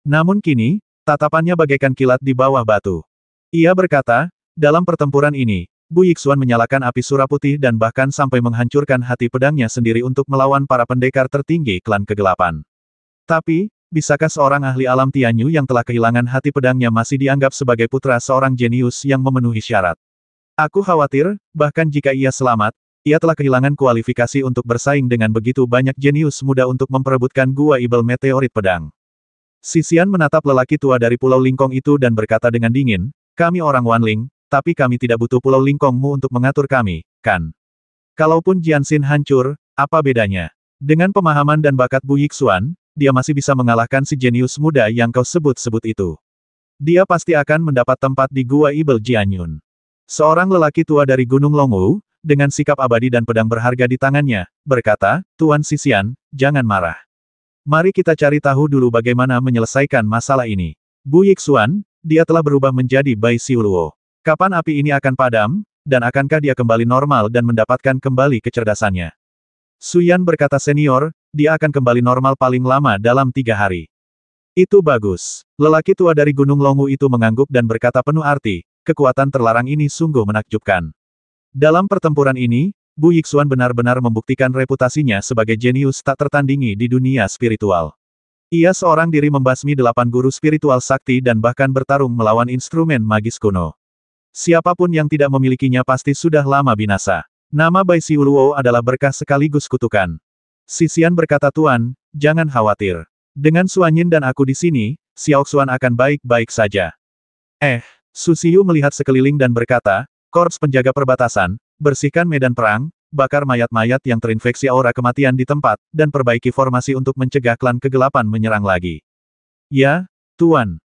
Namun kini, tatapannya bagaikan kilat di bawah batu. Ia berkata, dalam pertempuran ini, Bu Yixuan menyalakan api surah putih dan bahkan sampai menghancurkan hati pedangnya sendiri untuk melawan para pendekar tertinggi klan kegelapan. Tapi, bisakah seorang ahli alam Tianyu yang telah kehilangan hati pedangnya masih dianggap sebagai putra seorang jenius yang memenuhi syarat? Aku khawatir, bahkan jika ia selamat, ia telah kehilangan kualifikasi untuk bersaing dengan begitu banyak jenius muda untuk memperebutkan Gua Ibel Meteorit Pedang. Sisian menatap lelaki tua dari Pulau Lingkong itu dan berkata dengan dingin, kami orang Wanling, tapi kami tidak butuh Pulau Lingkongmu untuk mengatur kami, kan? Kalaupun Jianxin hancur, apa bedanya? Dengan pemahaman dan bakat Bu Yixuan, dia masih bisa mengalahkan si jenius muda yang kau sebut-sebut itu. Dia pasti akan mendapat tempat di Gua Ibel Jianyun. Seorang lelaki tua dari Gunung Longwu, dengan sikap abadi dan pedang berharga di tangannya, berkata, Tuan Sisian, jangan marah. Mari kita cari tahu dulu bagaimana menyelesaikan masalah ini. Bu Yixuan, dia telah berubah menjadi Bai Siuluo. Kapan api ini akan padam, dan akankah dia kembali normal dan mendapatkan kembali kecerdasannya? Suyan berkata senior, dia akan kembali normal paling lama dalam 3 hari. Itu bagus. Lelaki tua dari Gunung Longwu itu mengangguk dan berkata penuh arti, kekuatan terlarang ini sungguh menakjubkan. Dalam pertempuran ini, Bu Yixuan benar-benar membuktikan reputasinya sebagai jenius tak tertandingi di dunia spiritual. Ia seorang diri membasmi 8 guru spiritual sakti dan bahkan bertarung melawan instrumen magis kuno. Siapapun yang tidak memilikinya pasti sudah lama binasa. Nama Bai Siuluo adalah berkah sekaligus kutukan. Sisian berkata Tuan, jangan khawatir. Dengan Suanyin dan aku di sini, Xiaoxuan akan baik-baik saja. Su Xiu melihat sekeliling dan berkata, Korps penjaga perbatasan, bersihkan medan perang, bakar mayat-mayat yang terinfeksi aura kematian di tempat, dan perbaiki formasi untuk mencegah klan kegelapan menyerang lagi. Ya, Tuan,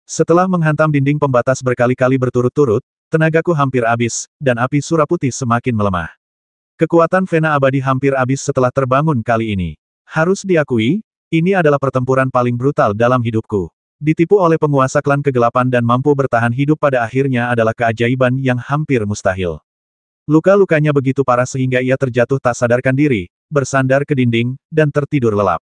setelah menghantam dinding pembatas berkali-kali berturut-turut, tenagaku hampir habis, dan api surah putih semakin melemah. Kekuatan Vena abadi hampir habis setelah terbangun kali ini. Harus diakui, ini adalah pertempuran paling brutal dalam hidupku. Ditipu oleh penguasa klan kegelapan dan mampu bertahan hidup pada akhirnya adalah keajaiban yang hampir mustahil. Luka-lukanya begitu parah sehingga ia terjatuh tak sadarkan diri, bersandar ke dinding, dan tertidur lelap.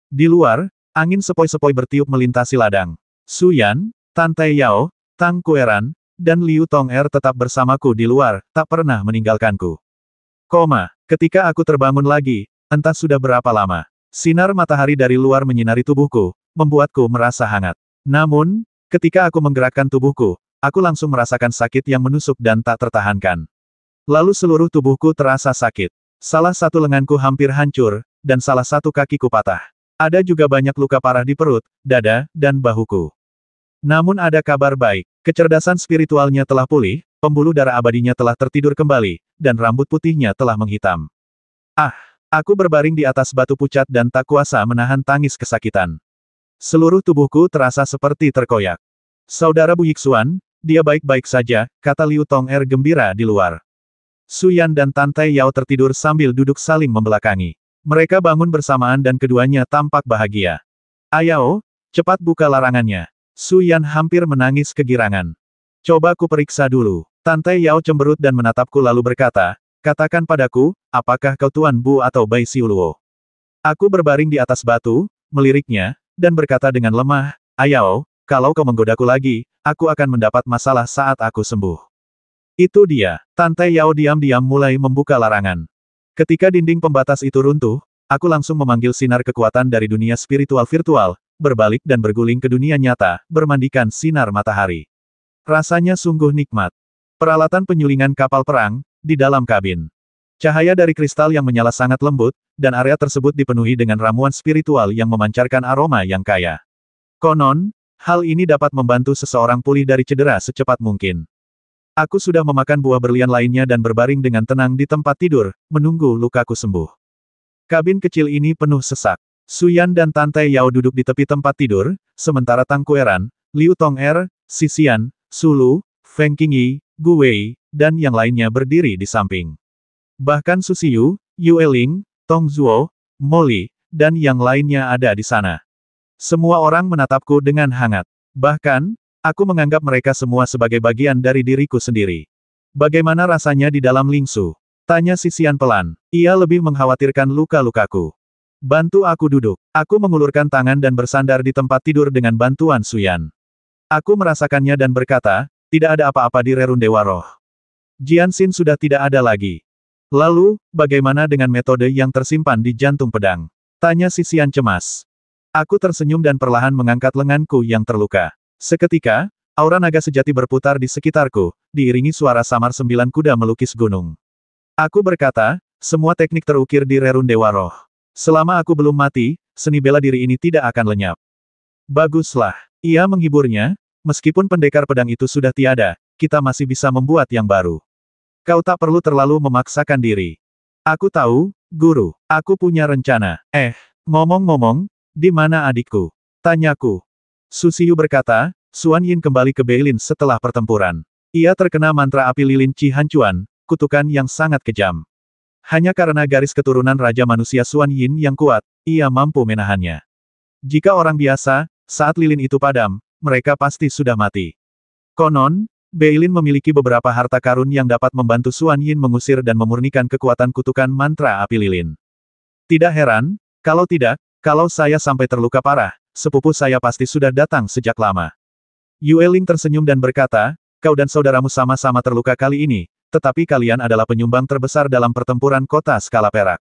Di luar, angin sepoi-sepoi bertiup melintasi ladang. Su Yan, Tan Tai Yao, Tang Kueran, dan Liu Tong'er tetap bersamaku di luar, tak pernah meninggalkanku. Ketika aku terbangun lagi, entah sudah berapa lama, sinar matahari dari luar menyinari tubuhku, membuatku merasa hangat. Namun, ketika aku menggerakkan tubuhku, aku langsung merasakan sakit yang menusuk dan tak tertahankan. Lalu seluruh tubuhku terasa sakit. Salah satu lenganku hampir hancur, dan salah satu kakiku patah. Ada juga banyak luka parah di perut, dada, dan bahuku. Namun ada kabar baik, kecerdasan spiritualnya telah pulih, pembuluh darah abadinya telah tertidur kembali, dan rambut putihnya telah menghitam. Aku berbaring di atas batu pucat dan tak kuasa menahan tangis kesakitan. Seluruh tubuhku terasa seperti terkoyak. Saudara Bu Yixuan, dia baik-baik saja, kata Liu Tong'er gembira di luar. Su Yan dan Tante Yao tertidur sambil duduk saling membelakangi. Mereka bangun bersamaan dan keduanya tampak bahagia. Ayao, cepat buka larangannya. Su Yan hampir menangis kegirangan. Coba ku periksa dulu. Tante Yao cemberut dan menatapku lalu berkata, katakan padaku, apakah kau Tuan Bu atau Bai Xiuluo? Aku berbaring di atas batu, meliriknya, dan berkata dengan lemah, Ayao, kalau kau menggodaku lagi, aku akan mendapat masalah saat aku sembuh. Itu dia. Tante Yao diam-diam mulai membuka larangan. Ketika dinding pembatas itu runtuh, aku langsung memanggil sinar kekuatan dari dunia spiritual virtual, berbalik dan berguling ke dunia nyata, bermandikan sinar matahari. Rasanya sungguh nikmat. Peralatan penyulingan kapal perang, di dalam kabin. Cahaya dari kristal yang menyala sangat lembut, dan area tersebut dipenuhi dengan ramuan spiritual yang memancarkan aroma yang kaya. Konon, hal ini dapat membantu seseorang pulih dari cedera secepat mungkin. Aku sudah memakan buah berlian lainnya dan berbaring dengan tenang di tempat tidur, menunggu lukaku sembuh. Kabin kecil ini penuh sesak. Su Yan dan Tante Yao duduk di tepi tempat tidur, sementara Tang Kueran, Liu Tong'er, Sisian, Su Lu, Feng Qingyi, Gu Wei, dan yang lainnya berdiri di samping. Bahkan Su Xiyu, Yue Ling, Tong Zuo, Molly, dan yang lainnya ada di sana. Semua orang menatapku dengan hangat. Bahkan, aku menganggap mereka semua sebagai bagian dari diriku sendiri. Bagaimana rasanya di dalam Lingsu? Tanya Sisian pelan. Ia lebih mengkhawatirkan luka-lukaku. Bantu aku duduk. Aku mengulurkan tangan dan bersandar di tempat tidur dengan bantuan Su Yan. Aku merasakannya dan berkata, tidak ada apa-apa di Rerun Dewa Roh. Jianxin sudah tidak ada lagi. Lalu, bagaimana dengan metode yang tersimpan di jantung pedang? Tanya Sisian cemas. Aku tersenyum dan perlahan mengangkat lenganku yang terluka. Seketika, aura naga sejati berputar di sekitarku, diiringi suara samar 9 kuda melukis gunung. Aku berkata, semua teknik terukir di Rerun Dewa Roh. Selama aku belum mati, seni bela diri ini tidak akan lenyap. Baguslah. Ia menghiburnya, meskipun pendekar pedang itu sudah tiada, kita masih bisa membuat yang baru. Kau tak perlu terlalu memaksakan diri. Aku tahu, Guru. Aku punya rencana. Ngomong-ngomong, di mana adikku? Tanyaku. Su Xiyu berkata, Xuan Yin kembali ke Beilin setelah pertempuran. Ia terkena mantra api lilin Qi Hancuan, kutukan yang sangat kejam. Hanya karena garis keturunan Raja Manusia Xuan Yin yang kuat, ia mampu menahannya. Jika orang biasa, saat lilin itu padam, mereka pasti sudah mati. Konon, Beilin memiliki beberapa harta karun yang dapat membantu Xuan Yin mengusir dan memurnikan kekuatan kutukan mantra api lilin. Tidak heran, kalau saya sampai terluka parah, sepupu saya pasti sudah datang sejak lama. Yue Ling tersenyum dan berkata, kau dan saudaramu sama-sama terluka kali ini, tetapi kalian adalah penyumbang terbesar dalam pertempuran kota skala perak.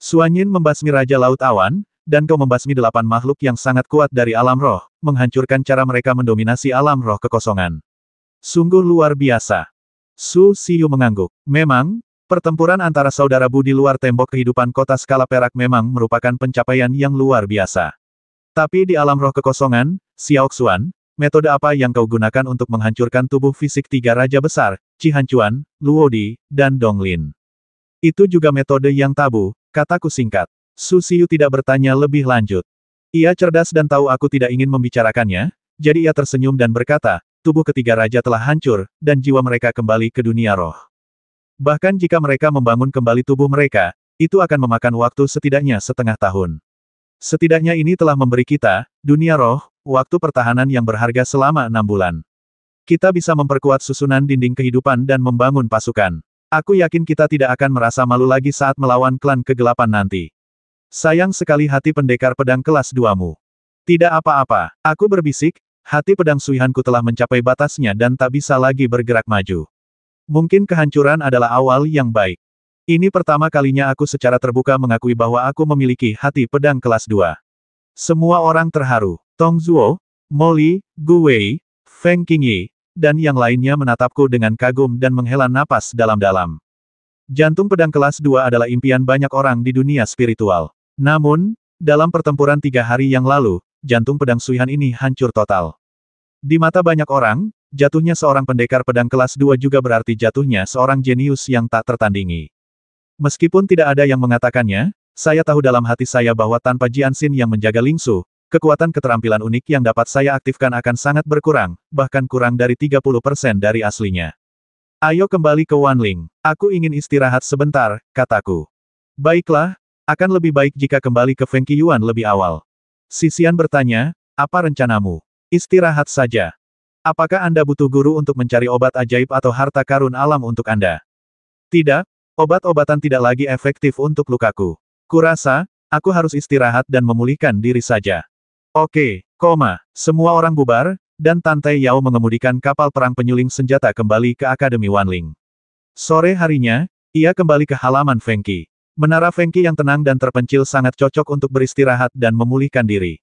Xuan Yin membasmi Raja Laut Awan, dan kau membasmi 8 makhluk yang sangat kuat dari alam roh, menghancurkan cara mereka mendominasi alam roh kekosongan. Sungguh luar biasa. Su Xiyu mengangguk. Memang, pertempuran antara saudara Bu di luar tembok kehidupan kota skala perak memang merupakan pencapaian yang luar biasa. Tapi di alam roh kekosongan, Xiao Xuan, metode apa yang kau gunakan untuk menghancurkan tubuh fisik 3 raja besar, Qi Hancuan, Luodi, dan Donglin? Itu juga metode yang tabu, kataku singkat. Su Xiyu tidak bertanya lebih lanjut. Ia cerdas dan tahu aku tidak ingin membicarakannya, jadi ia tersenyum dan berkata, tubuh ketiga raja telah hancur, dan jiwa mereka kembali ke dunia roh. Bahkan jika mereka membangun kembali tubuh mereka, itu akan memakan waktu setidaknya setengah tahun. Setidaknya ini telah memberi kita, dunia roh, waktu pertahanan yang berharga selama 6 bulan. Kita bisa memperkuat susunan dinding kehidupan dan membangun pasukan. Aku yakin kita tidak akan merasa malu lagi saat melawan klan kegelapan nanti. Sayang sekali hati pendekar pedang kelas 2-mu. Tidak apa-apa, aku berbisik, Hati pedang Suihanku telah mencapai batasnya dan tak bisa lagi bergerak maju. Mungkin kehancuran adalah awal yang baik. Ini pertama kalinya aku secara terbuka mengakui bahwa aku memiliki hati pedang kelas 2. Semua orang terharu. Tong Zuo, Molly, Gu Wei, Feng Qingyi, dan yang lainnya menatapku dengan kagum dan menghela napas dalam-dalam. Jantung pedang kelas 2 adalah impian banyak orang di dunia spiritual. Namun, dalam pertempuran 3 hari yang lalu, jantung pedang Suihan ini hancur total. Di mata banyak orang, jatuhnya seorang pendekar pedang kelas 2 juga berarti jatuhnya seorang jenius yang tak tertandingi. Meskipun tidak ada yang mengatakannya, saya tahu dalam hati saya bahwa tanpa Jianxin yang menjaga Lingsu, kekuatan keterampilan unik yang dapat saya aktifkan akan sangat berkurang, bahkan kurang dari 30% dari aslinya. Ayo kembali ke Wanling. Aku ingin istirahat sebentar, kataku. Baiklah, akan lebih baik jika kembali ke Feng Qiyuan lebih awal. Sisian bertanya, apa rencanamu? Istirahat saja. Apakah Anda butuh guru untuk mencari obat ajaib atau harta karun alam untuk Anda? Tidak, obat-obatan tidak lagi efektif untuk lukaku. Kurasa, aku harus istirahat dan memulihkan diri saja. Oke, semua orang bubar, dan Tante Yao mengemudikan kapal perang penyuling senjata kembali ke Akademi Wanling. Sore harinya, ia kembali ke halaman Fengqi. Menara Fengqi yang tenang dan terpencil sangat cocok untuk beristirahat dan memulihkan diri.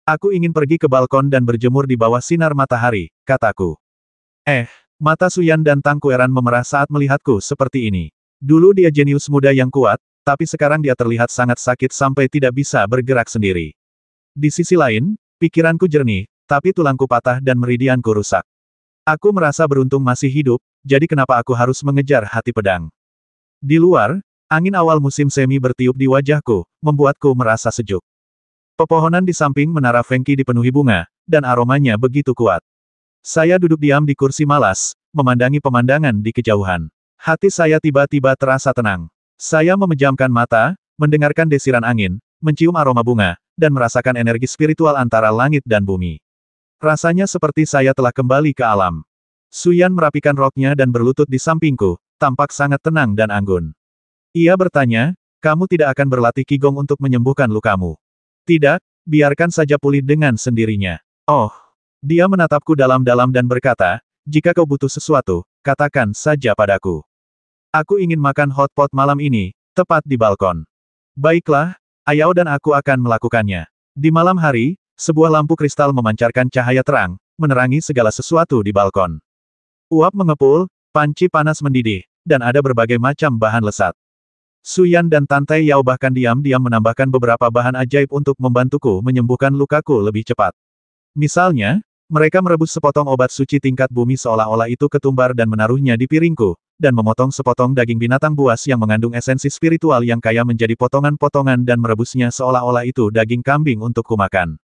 Aku ingin pergi ke balkon dan berjemur di bawah sinar matahari, kataku. Mata Suyan dan Tang Kueran memerah saat melihatku seperti ini. Dulu dia jenius muda yang kuat, tapi sekarang dia terlihat sangat sakit sampai tidak bisa bergerak sendiri. Di sisi lain, pikiranku jernih, tapi tulangku patah dan meridianku rusak. Aku merasa beruntung masih hidup, jadi kenapa aku harus mengejar hati pedang? Di luar, angin awal musim semi bertiup di wajahku, membuatku merasa sejuk. Pepohonan di samping menara Fengqi dipenuhi bunga, dan aromanya begitu kuat. Saya duduk diam di kursi malas, memandangi pemandangan di kejauhan. Hati saya tiba-tiba terasa tenang. Saya memejamkan mata, mendengarkan desiran angin, mencium aroma bunga, dan merasakan energi spiritual antara langit dan bumi. Rasanya seperti saya telah kembali ke alam. Suyan merapikan roknya dan berlutut di sampingku, tampak sangat tenang dan anggun. Ia bertanya, kamu tidak akan berlatih Qigong untuk menyembuhkan lukamu. Tidak, biarkan saja pulih dengan sendirinya. Oh, dia menatapku dalam-dalam dan berkata, jika kau butuh sesuatu, katakan saja padaku. Aku ingin makan hotpot malam ini, tepat di balkon. Baiklah, Ayao dan aku akan melakukannya. Di malam hari, sebuah lampu kristal memancarkan cahaya terang, menerangi segala sesuatu di balkon. Uap mengepul, panci panas mendidih, dan ada berbagai macam bahan lesat. Suyan dan Tante Yao bahkan diam-diam menambahkan beberapa bahan ajaib untuk membantuku menyembuhkan lukaku lebih cepat. Misalnya, mereka merebus sepotong obat suci tingkat bumi seolah-olah itu ketumbar dan menaruhnya di piringku, dan memotong sepotong daging binatang buas yang mengandung esensi spiritual yang kaya menjadi potongan-potongan dan merebusnya seolah-olah itu daging kambing untuk kumakan.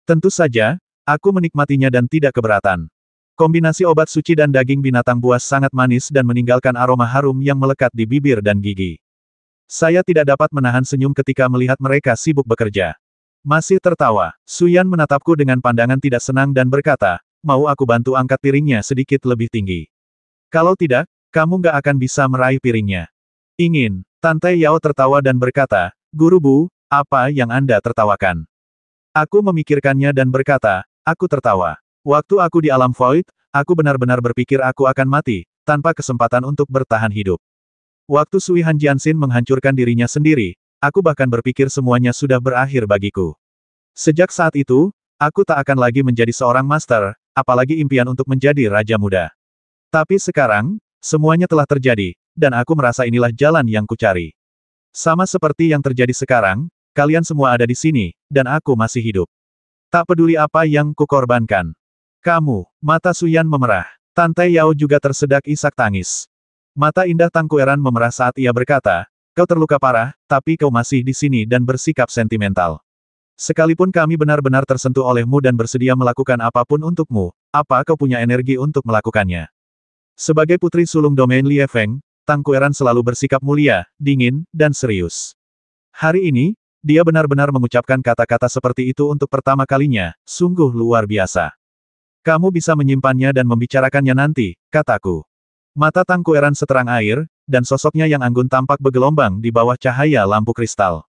Tentu saja, aku menikmatinya dan tidak keberatan. Kombinasi obat suci dan daging binatang buas sangat manis dan meninggalkan aroma harum yang melekat di bibir dan gigi. Saya tidak dapat menahan senyum ketika melihat mereka sibuk bekerja. Masih tertawa, Suyan menatapku dengan pandangan tidak senang dan berkata, mau aku bantu angkat piringnya sedikit lebih tinggi. Kalau tidak, kamu gak akan bisa meraih piringnya. Ingin. Tante Yao tertawa dan berkata, Guru Bu, apa yang Anda tertawakan? Aku memikirkannya dan berkata, aku tertawa. Waktu aku di alam void, aku benar-benar berpikir aku akan mati, tanpa kesempatan untuk bertahan hidup. Waktu Sui Han Jianxin menghancurkan dirinya sendiri, aku bahkan berpikir semuanya sudah berakhir bagiku. Sejak saat itu, aku tak akan lagi menjadi seorang master, apalagi impian untuk menjadi Raja Muda. Tapi sekarang, semuanya telah terjadi, dan aku merasa inilah jalan yang kucari. Sama seperti yang terjadi sekarang, kalian semua ada di sini, dan aku masih hidup. Tak peduli apa yang kukorbankan. Kamu, mata Suyan memerah. Tante Yao juga tersedak isak tangis. Mata indah Tang Kueran memerah saat ia berkata, kau terluka parah, tapi kau masih di sini dan bersikap sentimental. Sekalipun kami benar-benar tersentuh olehmu dan bersedia melakukan apapun untukmu, apa kau punya energi untuk melakukannya? Sebagai putri sulung domain Lie Feng, Tang Kueran selalu bersikap mulia, dingin, dan serius. Hari ini, dia benar-benar mengucapkan kata-kata seperti itu untuk pertama kalinya, sungguh luar biasa. Kamu bisa menyimpannya dan membicarakannya nanti, kataku. Mata Tang Kueran seterang air, dan sosoknya yang anggun tampak bergelombang di bawah cahaya lampu kristal.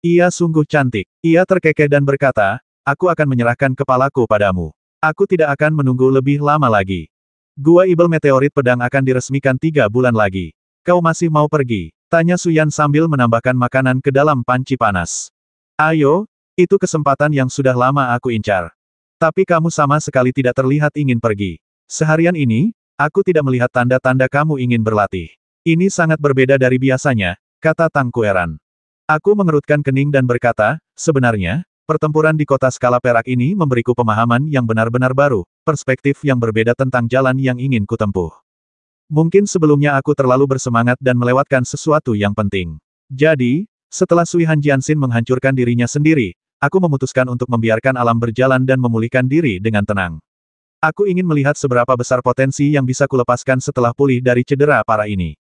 Ia sungguh cantik. Ia terkekeh dan berkata, aku akan menyerahkan kepalaku padamu. Aku tidak akan menunggu lebih lama lagi. Gua Ibel Meteorit Pedang akan diresmikan 3 bulan lagi. Kau masih mau pergi? Tanya Suyan sambil menambahkan makanan ke dalam panci panas. Ayo, itu kesempatan yang sudah lama aku incar. Tapi kamu sama sekali tidak terlihat ingin pergi. Seharian ini, aku tidak melihat tanda-tanda kamu ingin berlatih. Ini sangat berbeda dari biasanya, kata Tang Kueran. Aku mengerutkan kening dan berkata, sebenarnya, pertempuran di kota skala perak ini memberiku pemahaman yang benar-benar baru, perspektif yang berbeda tentang jalan yang ingin kutempuh. Mungkin sebelumnya aku terlalu bersemangat dan melewatkan sesuatu yang penting. Jadi, setelah Sui Han Jianxin menghancurkan dirinya sendiri, aku memutuskan untuk membiarkan alam berjalan dan memulihkan diri dengan tenang. Aku ingin melihat seberapa besar potensi yang bisa kulepaskan setelah pulih dari cedera parah ini.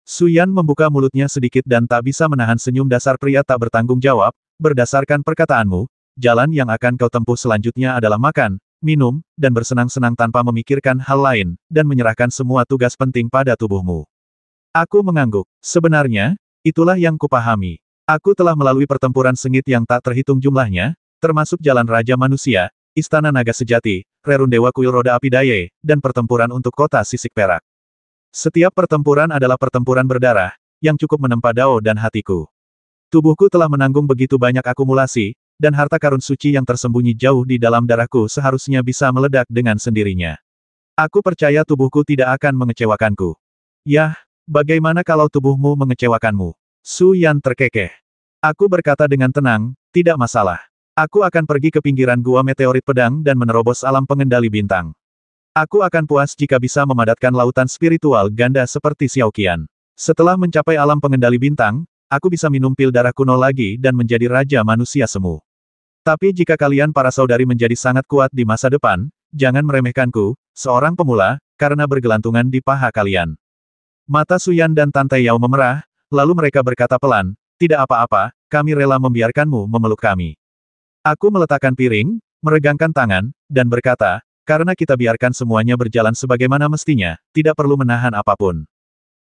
Suyan membuka mulutnya sedikit dan tak bisa menahan senyum dasar pria tak bertanggung jawab. Berdasarkan perkataanmu, jalan yang akan kau tempuh selanjutnya adalah makan, minum, dan bersenang-senang tanpa memikirkan hal lain, dan menyerahkan semua tugas penting pada tubuhmu. Aku mengangguk. Sebenarnya, itulah yang kupahami. Aku telah melalui pertempuran sengit yang tak terhitung jumlahnya, termasuk Jalan Raja Manusia, Istana Naga Sejati, Rerun Dewa Kuil Roda Api Daya, dan pertempuran untuk kota Sisik Perak. Setiap pertempuran adalah pertempuran berdarah, yang cukup menempa dao dan hatiku. Tubuhku telah menanggung begitu banyak akumulasi, dan harta karun suci yang tersembunyi jauh di dalam darahku seharusnya bisa meledak dengan sendirinya. Aku percaya tubuhku tidak akan mengecewakanku. Yah, bagaimana kalau tubuhmu mengecewakanmu? Su Yan terkekeh. Aku berkata dengan tenang, tidak masalah. Aku akan pergi ke pinggiran gua meteorit pedang dan menerobos alam pengendali bintang. Aku akan puas jika bisa memadatkan lautan spiritual ganda seperti Xiaoqian. Setelah mencapai alam pengendali bintang, aku bisa minum pil darah kuno lagi dan menjadi raja manusia semu. Tapi jika kalian para saudari menjadi sangat kuat di masa depan, jangan meremehkanku, seorang pemula, karena bergelantungan di paha kalian. Mata Suyan dan Tante Yao memerah, lalu mereka berkata pelan, tidak apa-apa, kami rela membiarkanmu memeluk kami. Aku meletakkan piring, meregangkan tangan, dan berkata, karena kita biarkan semuanya berjalan sebagaimana mestinya, tidak perlu menahan apapun.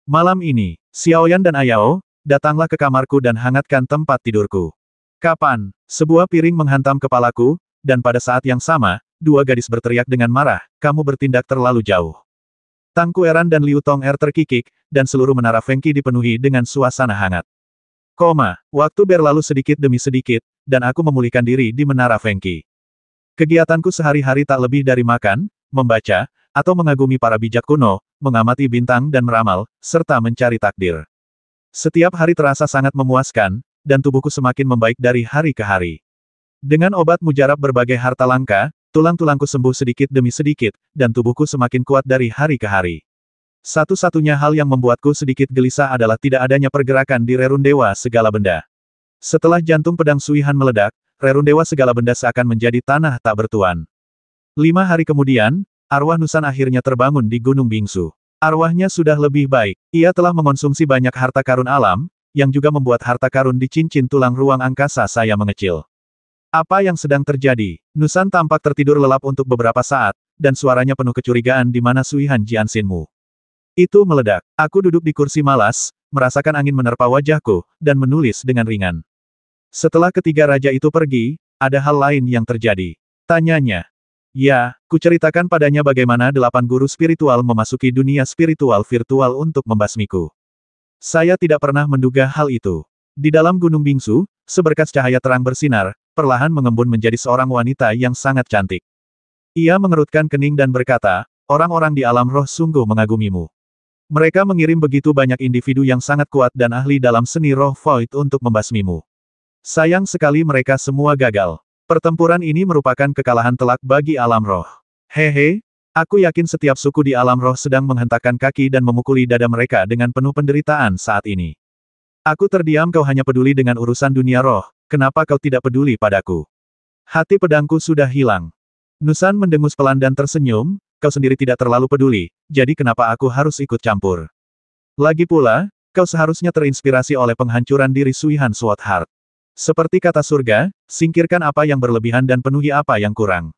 Malam ini, Xiaoyan dan Ayao, datanglah ke kamarku dan hangatkan tempat tidurku. Kapan? Sebuah piring menghantam kepalaku, dan pada saat yang sama, dua gadis berteriak dengan marah, kamu bertindak terlalu jauh. Tang Kueran dan Liu Tong'er terkikik, dan seluruh menara Fengqi dipenuhi dengan suasana hangat. Waktu berlalu sedikit demi sedikit, dan aku memulihkan diri di menara Fengqi. Kegiatanku sehari-hari tak lebih dari makan, membaca, atau mengagumi para bijak kuno, mengamati bintang dan meramal, serta mencari takdir. Setiap hari terasa sangat memuaskan, dan tubuhku semakin membaik dari hari ke hari. Dengan obat mujarab berbagai harta langka, tulang-tulangku sembuh sedikit demi sedikit, dan tubuhku semakin kuat dari hari ke hari. Satu-satunya hal yang membuatku sedikit gelisah adalah tidak adanya pergerakan di Rerun Dewa Segala Benda. Setelah jantung pedang Sui Han meledak, Rerun Dewa Segala Benda seakan menjadi tanah tak bertuan. 5 hari kemudian, arwah Nusan akhirnya terbangun di Gunung Bingsu. Arwahnya sudah lebih baik. Ia telah mengonsumsi banyak harta karun alam, yang juga membuat harta karun di cincin tulang ruang angkasa saya mengecil. Apa yang sedang terjadi? Nusan tampak tertidur lelap untuk beberapa saat, dan suaranya penuh kecurigaan di mana Sui Han Jianxinmu. Itu meledak. Aku duduk di kursi malas, merasakan angin menerpa wajahku, dan menulis dengan ringan. Setelah ketiga raja itu pergi, ada hal lain yang terjadi. Tanyanya. Ya, kuceritakan padanya bagaimana 8 guru spiritual memasuki dunia spiritual virtual untuk membasmiku. Saya tidak pernah menduga hal itu. Di dalam Gunung Bingsu, seberkas cahaya terang bersinar, perlahan mengembun menjadi seorang wanita yang sangat cantik. Ia mengerutkan kening dan berkata, orang-orang di alam roh sungguh mengagumimu. Mereka mengirim begitu banyak individu yang sangat kuat dan ahli dalam seni roh void untuk membasmimu. Sayang sekali mereka semua gagal. Pertempuran ini merupakan kekalahan telak bagi alam roh. Hehe, aku yakin setiap suku di alam roh sedang menghentakkan kaki dan memukuli dada mereka dengan penuh penderitaan saat ini. Aku terdiam, kau hanya peduli dengan urusan dunia roh, kenapa kau tidak peduli padaku? Hati pedangku sudah hilang. Nusan mendengus pelan dan tersenyum, kau sendiri tidak terlalu peduli, jadi kenapa aku harus ikut campur? Lagi pula, kau seharusnya terinspirasi oleh penghancuran diri Sui Han Sword Heart. Seperti kata surga, singkirkan apa yang berlebihan dan penuhi apa yang kurang.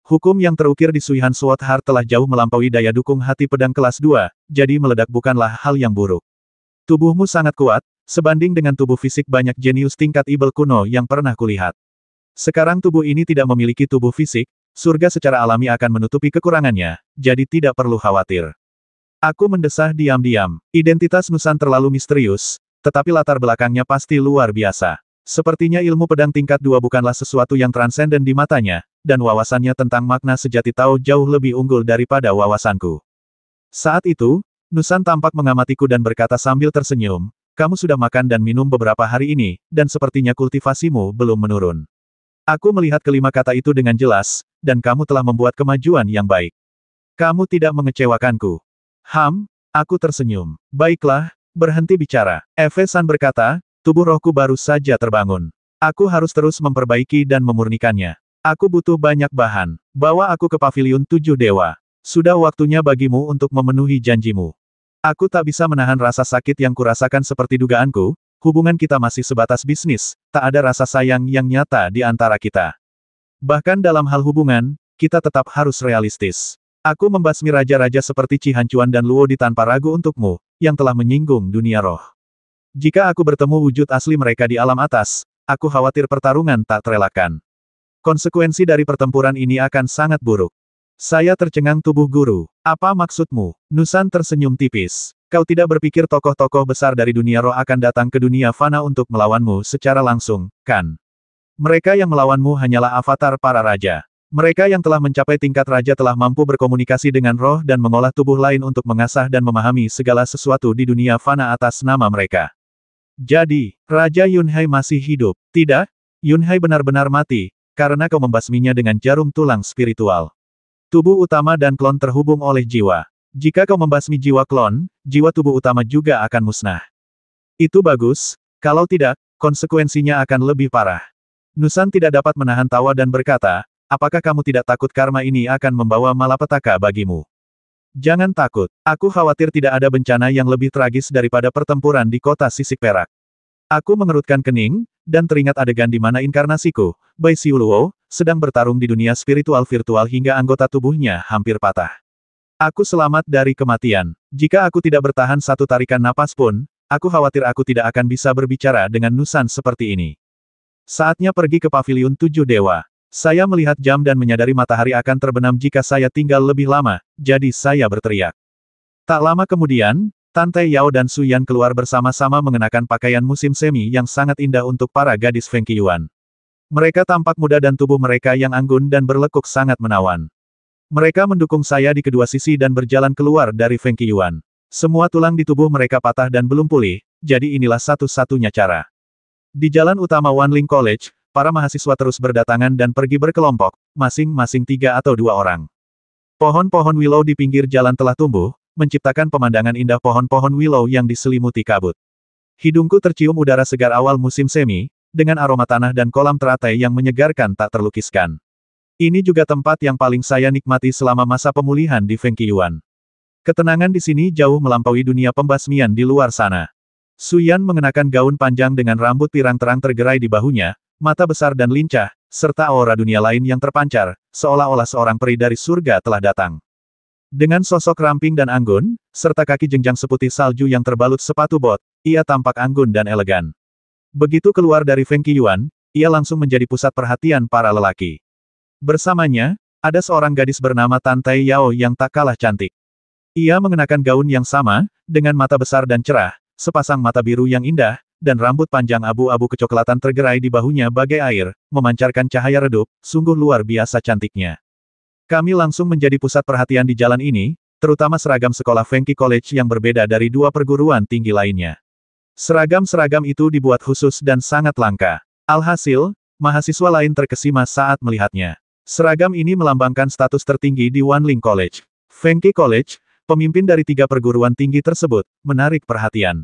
Hukum yang terukir di Sui Han Sword Heart telah jauh melampaui daya dukung hati pedang kelas 2, jadi meledak bukanlah hal yang buruk. Tubuhmu sangat kuat, sebanding dengan tubuh fisik banyak jenius tingkat ibel kuno yang pernah kulihat. Sekarang tubuh ini tidak memiliki tubuh fisik, surga secara alami akan menutupi kekurangannya, jadi tidak perlu khawatir. Aku mendesah diam-diam. Identitas Nusan terlalu misterius, tetapi latar belakangnya pasti luar biasa. Sepertinya ilmu pedang tingkat 2 bukanlah sesuatu yang transenden di matanya, dan wawasannya tentang makna sejati Tao jauh lebih unggul daripada wawasanku. Saat itu, Nusan tampak mengamatiku dan berkata sambil tersenyum, kamu sudah makan dan minum beberapa hari ini, dan sepertinya kultivasimu belum menurun. Aku melihat kelima kata itu dengan jelas, dan kamu telah membuat kemajuan yang baik. Kamu tidak mengecewakanku. Aku tersenyum. Baiklah, berhenti bicara. Eve-san berkata, tubuh rohku baru saja terbangun. Aku harus terus memperbaiki dan memurnikannya. Aku butuh banyak bahan. Bawa aku ke paviliun 7 dewa. Sudah waktunya bagimu untuk memenuhi janjimu. Aku tak bisa menahan rasa sakit yang kurasakan seperti dugaanku, hubungan kita masih sebatas bisnis, tak ada rasa sayang yang nyata di antara kita. Bahkan dalam hal hubungan, kita tetap harus realistis. Aku membasmi raja-raja seperti Chi Hancuan dan Luo Di tanpa ragu untukmu, yang telah menyinggung dunia roh. Jika aku bertemu wujud asli mereka di alam atas, aku khawatir pertarungan tak terelakkan. Konsekuensi dari pertempuran ini akan sangat buruk. Saya tercengang tubuh guru. Apa maksudmu? Nusan tersenyum tipis. Kau tidak berpikir tokoh-tokoh besar dari dunia roh akan datang ke dunia fana untuk melawanmu secara langsung, kan? Mereka yang melawanmu hanyalah avatar para raja. Mereka yang telah mencapai tingkat raja telah mampu berkomunikasi dengan roh dan mengolah tubuh lain untuk mengasah dan memahami segala sesuatu di dunia fana atas nama mereka. Jadi, Raja Yunhai masih hidup. Tidak, Yunhai benar-benar mati, karena kau membasminya dengan jarum tulang spiritual. Tubuh utama dan klon terhubung oleh jiwa. Jika kau membasmi jiwa klon, jiwa tubuh utama juga akan musnah. Itu bagus, kalau tidak, konsekuensinya akan lebih parah. Nusan tidak dapat menahan tawa dan berkata, apakah kamu tidak takut karma ini akan membawa malapetaka bagimu? Jangan takut, aku khawatir tidak ada bencana yang lebih tragis daripada pertempuran di kota sisik perak. Aku mengerutkan kening, dan teringat adegan di mana inkarnasiku, Bai Xiuluo, sedang bertarung di dunia spiritual virtual hingga anggota tubuhnya hampir patah. Aku selamat dari kematian. Jika aku tidak bertahan satu tarikan napas pun, aku khawatir aku tidak akan bisa berbicara dengan Nusan seperti ini. Saatnya pergi ke paviliun 7 dewa. Saya melihat jam dan menyadari matahari akan terbenam jika saya tinggal lebih lama, jadi saya berteriak. Tak lama kemudian, Tante Yao dan Su Yan keluar bersama-sama mengenakan pakaian musim semi yang sangat indah untuk para gadis Feng Qiyuan. Mereka tampak muda dan tubuh mereka yang anggun dan berlekuk sangat menawan. Mereka mendukung saya di kedua sisi dan berjalan keluar dari Feng Qiyuan. Semua tulang di tubuh mereka patah dan belum pulih, jadi inilah satu-satunya cara. Di jalan utama Wanling College, para mahasiswa terus berdatangan dan pergi berkelompok, masing-masing 3 atau 2 orang. Pohon-pohon willow di pinggir jalan telah tumbuh, menciptakan pemandangan indah pohon-pohon willow yang diselimuti kabut. Hidungku tercium udara segar awal musim semi, dengan aroma tanah dan kolam teratai yang menyegarkan tak terlukiskan. Ini juga tempat yang paling saya nikmati selama masa pemulihan di Feng Qiyuan. Ketenangan di sini jauh melampaui dunia pembasmian di luar sana. Su Yan mengenakan gaun panjang dengan rambut pirang terang tergerai di bahunya, mata besar dan lincah, serta aura dunia lain yang terpancar, seolah-olah seorang peri dari surga telah datang. Dengan sosok ramping dan anggun, serta kaki jenjang seputih salju yang terbalut sepatu bot, ia tampak anggun dan elegan. Begitu keluar dari Feng Qiyuan, ia langsung menjadi pusat perhatian para lelaki. Bersamanya, ada seorang gadis bernama Tante Yao yang tak kalah cantik. Ia mengenakan gaun yang sama, dengan mata besar dan cerah, sepasang mata biru yang indah, dan rambut panjang abu-abu kecoklatan tergerai di bahunya bagai air, memancarkan cahaya redup, sungguh luar biasa cantiknya. Kami langsung menjadi pusat perhatian di jalan ini, terutama seragam sekolah Feng Qi College yang berbeda dari 2 perguruan tinggi lainnya. Seragam-seragam itu dibuat khusus dan sangat langka. Alhasil, mahasiswa lain terkesima saat melihatnya. Seragam ini melambangkan status tertinggi di Wanling College. Feng Qi College, pemimpin dari 3 perguruan tinggi tersebut, menarik perhatian.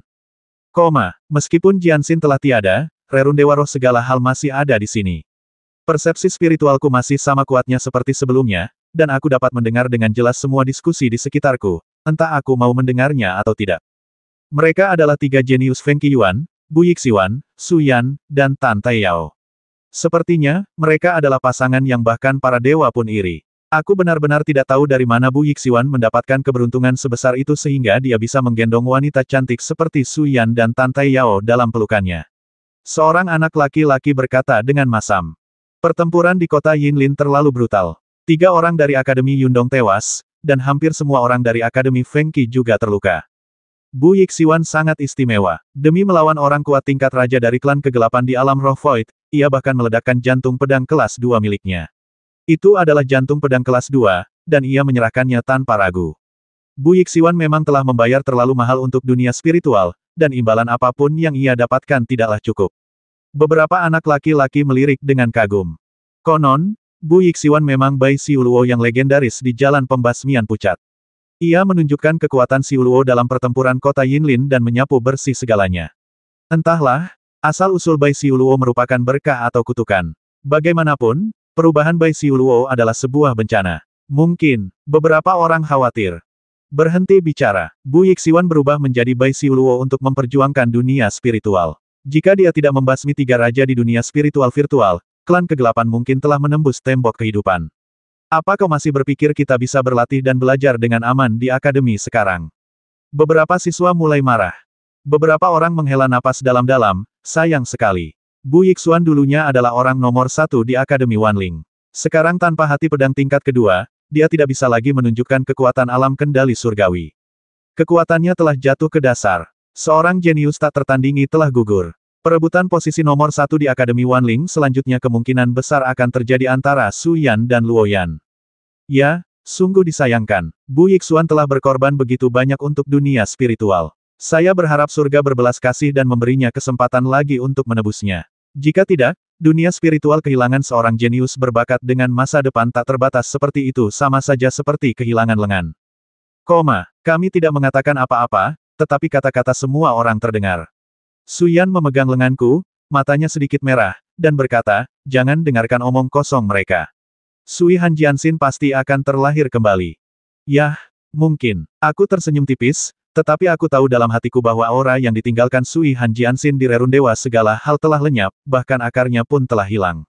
Meskipun Jianxin telah tiada, Rerun Dewa Roh segala hal masih ada di sini. Persepsi spiritualku masih sama kuatnya seperti sebelumnya, dan aku dapat mendengar dengan jelas semua diskusi di sekitarku, entah aku mau mendengarnya atau tidak. Mereka adalah 3 jenius Feng Qiyuan, Bu Yixian, Su Yan, dan Tante Yao. Sepertinya, mereka adalah pasangan yang bahkan para dewa pun iri. Aku benar-benar tidak tahu dari mana Bu Yixian mendapatkan keberuntungan sebesar itu sehingga dia bisa menggendong wanita cantik seperti Su Yan dan Tante Yao dalam pelukannya. Seorang anak laki-laki berkata dengan masam. Pertempuran di kota Yinlin terlalu brutal. 3 orang dari Akademi Yundong tewas, dan hampir semua orang dari Akademi Feng Qi juga terluka. Bu Yixiwan sangat istimewa. Demi melawan orang kuat tingkat raja dari klan kegelapan di alam roh Void, ia bahkan meledakkan jantung pedang kelas 2 miliknya. Itu adalah jantung pedang kelas 2, dan ia menyerahkannya tanpa ragu. Bu Yixiwan memang telah membayar terlalu mahal untuk dunia spiritual, dan imbalan apapun yang ia dapatkan tidaklah cukup. Beberapa anak laki-laki melirik dengan kagum. Konon, Bu Yixiwan memang Bai Xiuluo yang legendaris di jalan pembasmian pucat. Ia menunjukkan kekuatan Xiuluo dalam pertempuran kota Yinlin dan menyapu bersih segalanya. Entahlah, asal-usul Bai Xiuluo merupakan berkah atau kutukan. Bagaimanapun, perubahan Bai Xiuluo adalah sebuah bencana. Mungkin, beberapa orang khawatir. Berhenti bicara, Bu Yixiwan berubah menjadi Bai Xiuluo untuk memperjuangkan dunia spiritual. Jika dia tidak membasmi 3 raja di dunia spiritual virtual, klan kegelapan mungkin telah menembus tembok kehidupan. Apa kau masih berpikir kita bisa berlatih dan belajar dengan aman di akademi sekarang? Beberapa siswa mulai marah. Beberapa orang menghela napas dalam-dalam, sayang sekali. Bu Yixiwan dulunya adalah orang nomor 1 di Akademi Wanling. Sekarang tanpa hati pedang tingkat kedua, dia tidak bisa lagi menunjukkan kekuatan alam kendali surgawi. Kekuatannya telah jatuh ke dasar. Seorang jenius tak tertandingi telah gugur. Perebutan posisi nomor 1 di Akademi Wanling selanjutnya kemungkinan besar akan terjadi antara Su Yan dan Luo Yan. Ya, sungguh disayangkan. Bu Yixiwan telah berkorban begitu banyak untuk dunia spiritual. Saya berharap surga berbelas kasih dan memberinya kesempatan lagi untuk menebusnya. Jika tidak, dunia spiritual kehilangan seorang jenius berbakat dengan masa depan tak terbatas seperti itu sama saja seperti kehilangan lengan. Kami tidak mengatakan apa-apa, tetapi kata-kata semua orang terdengar. Su Yan memegang lenganku, matanya sedikit merah, dan berkata, jangan dengarkan omong kosong mereka. Sui Han Jianxin pasti akan terlahir kembali. Yah, mungkin. Aku tersenyum tipis, tetapi aku tahu dalam hatiku bahwa aura yang ditinggalkan Sui Han Jianxin di Rerun Dewa segala hal telah lenyap, bahkan akarnya pun telah hilang.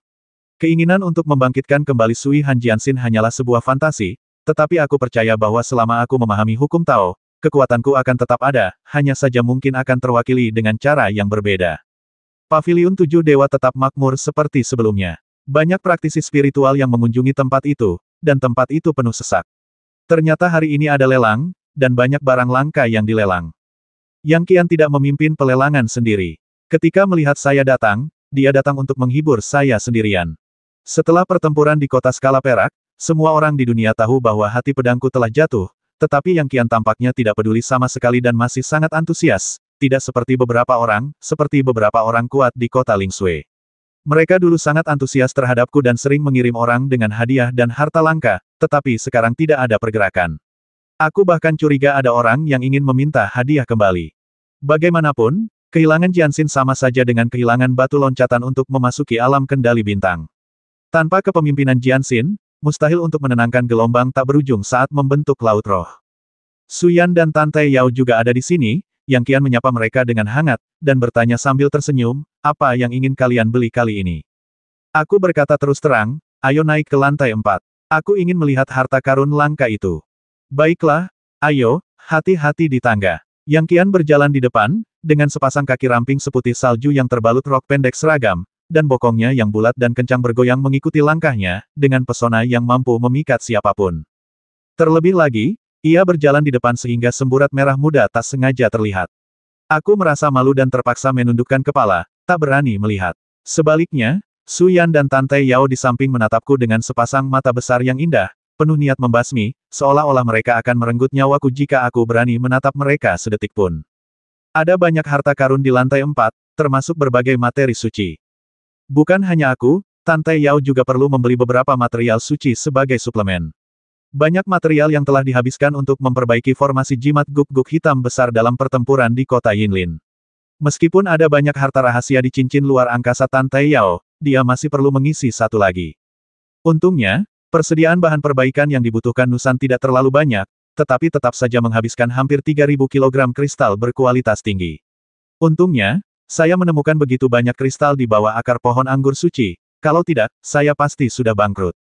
Keinginan untuk membangkitkan kembali Sui Han Jianxin hanyalah sebuah fantasi, tetapi aku percaya bahwa selama aku memahami hukum Tao, kekuatanku akan tetap ada, hanya saja mungkin akan terwakili dengan cara yang berbeda. Paviliun 7 Dewa tetap makmur seperti sebelumnya. Banyak praktisi spiritual yang mengunjungi tempat itu, dan tempat itu penuh sesak. Ternyata hari ini ada lelang, dan banyak barang langka yang dilelang. Yang Qian tidak memimpin pelelangan sendiri. Ketika melihat saya datang, dia datang untuk menghibur saya sendirian. Setelah pertempuran di kota skala perak, semua orang di dunia tahu bahwa hati pedangku telah jatuh, tetapi Yang Qian tampaknya tidak peduli sama sekali dan masih sangat antusias, tidak seperti beberapa orang kuat di kota Lingshui. Mereka dulu sangat antusias terhadapku dan sering mengirim orang dengan hadiah dan harta langka, tetapi sekarang tidak ada pergerakan. Aku bahkan curiga ada orang yang ingin meminta hadiah kembali. Bagaimanapun, kehilangan Jianxin sama saja dengan kehilangan batu loncatan untuk memasuki alam kendali bintang. Tanpa kepemimpinan Jianxin, mustahil untuk menenangkan gelombang tak berujung saat membentuk laut roh. Su Yan dan Tante Yao juga ada di sini, Yang Qian menyapa mereka dengan hangat, dan bertanya sambil tersenyum, apa yang ingin kalian beli kali ini? Aku berkata terus terang, ayo naik ke lantai 4. Aku ingin melihat harta karun langka itu. Baiklah, ayo, hati-hati di tangga. Yang Qian berjalan di depan, dengan sepasang kaki ramping seputih salju yang terbalut rok pendek seragam, dan bokongnya yang bulat dan kencang bergoyang mengikuti langkahnya, dengan pesona yang mampu memikat siapapun. Terlebih lagi, ia berjalan di depan sehingga semburat merah muda tak sengaja terlihat. Aku merasa malu dan terpaksa menundukkan kepala, tak berani melihat. Sebaliknya, Su Yan dan Tante Yao di samping menatapku dengan sepasang mata besar yang indah, penuh niat membasmi, seolah-olah mereka akan merenggut nyawaku jika aku berani menatap mereka sedetik pun. Ada banyak harta karun di lantai 4, termasuk berbagai materi suci. Bukan hanya aku, Tante Yao juga perlu membeli beberapa material suci sebagai suplemen. Banyak material yang telah dihabiskan untuk memperbaiki formasi jimat guk-guk hitam besar dalam pertempuran di kota Yinlin. Meskipun ada banyak harta rahasia di cincin luar angkasa Tante Yao, dia masih perlu mengisi satu lagi. Untungnya, persediaan bahan perbaikan yang dibutuhkan Nusan tidak terlalu banyak, tetapi tetap saja menghabiskan hampir 3.000 kg kristal berkualitas tinggi. Untungnya, saya menemukan begitu banyak kristal di bawah akar pohon anggur suci, kalau tidak, saya pasti sudah bangkrut.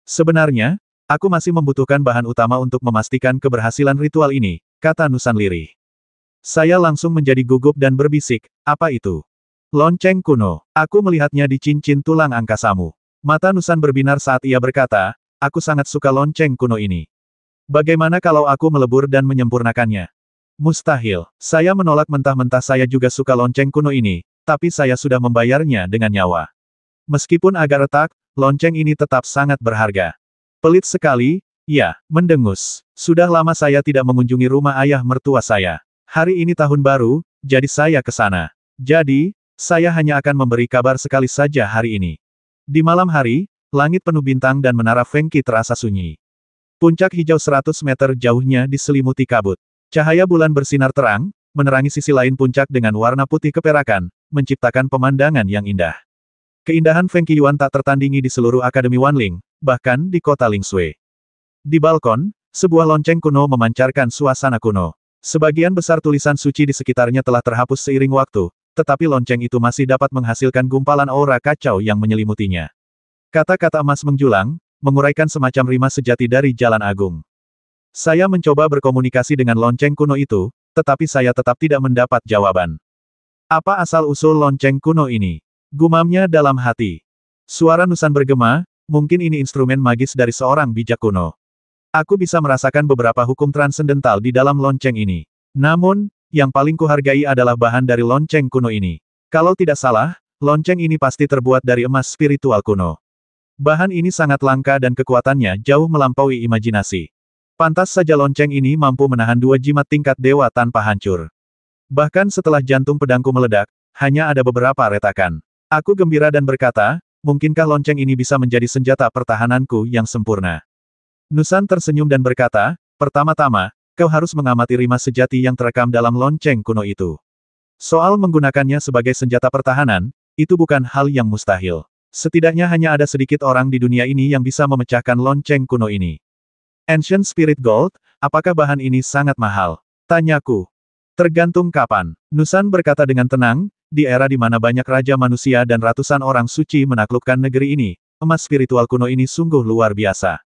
Sebenarnya, aku masih membutuhkan bahan utama untuk memastikan keberhasilan ritual ini, kata Nusan lirih. Saya langsung menjadi gugup dan berbisik, apa itu? Lonceng kuno. Aku melihatnya di cincin tulang angkasamu. Mata Nusan berbinar saat ia berkata, aku sangat suka lonceng kuno ini. Bagaimana kalau aku melebur dan menyempurnakannya? Mustahil. Saya menolak mentah-mentah saya juga suka lonceng kuno ini, tapi saya sudah membayarnya dengan nyawa. Meskipun agak retak, lonceng ini tetap sangat berharga. Pelit sekali, ya, mendengus. Sudah lama saya tidak mengunjungi rumah ayah mertua saya. Hari ini tahun baru, jadi saya ke sana. Jadi, saya hanya akan memberi kabar sekali saja hari ini. Di malam hari, langit penuh bintang dan menara Fengqi terasa sunyi. Puncak hijau 100 meter jauhnya diselimuti kabut. Cahaya bulan bersinar terang, menerangi sisi lain puncak dengan warna putih keperakan, menciptakan pemandangan yang indah. Keindahan Feng Qiyuan tak tertandingi di seluruh Akademi Wanling, bahkan di kota Lingshui. Di balkon, sebuah lonceng kuno memancarkan suasana kuno. Sebagian besar tulisan suci di sekitarnya telah terhapus seiring waktu, tetapi lonceng itu masih dapat menghasilkan gumpalan aura kacau yang menyelimutinya. Kata-kata emas menjulang, menguraikan semacam rima sejati dari Jalan Agung. Saya mencoba berkomunikasi dengan lonceng kuno itu, tetapi saya tetap tidak mendapat jawaban. Apa asal-usul lonceng kuno ini? Gumamnya dalam hati. Suara Nusan bergema, mungkin ini instrumen magis dari seorang bijak kuno. Aku bisa merasakan beberapa hukum transendental di dalam lonceng ini. Namun, yang paling kuhargai adalah bahan dari lonceng kuno ini. Kalau tidak salah, lonceng ini pasti terbuat dari emas spiritual kuno. Bahan ini sangat langka dan kekuatannya jauh melampaui imajinasi. Pantas saja lonceng ini mampu menahan 2 jimat tingkat dewa tanpa hancur. Bahkan setelah jantung pedangku meledak, hanya ada beberapa retakan. Aku gembira dan berkata, mungkinkah lonceng ini bisa menjadi senjata pertahananku yang sempurna? Nusan tersenyum dan berkata, pertama-tama, kau harus mengamati rima sejati yang terekam dalam lonceng kuno itu. Soal menggunakannya sebagai senjata pertahanan, itu bukan hal yang mustahil. Setidaknya hanya ada sedikit orang di dunia ini yang bisa memecahkan lonceng kuno ini. Ancient Spirit Gold, apakah bahan ini sangat mahal? Tanyaku. Tergantung kapan. Nusan berkata dengan tenang, di era di mana banyak raja manusia dan ratusan orang suci menaklukkan negeri ini, emas spiritual kuno ini sungguh luar biasa.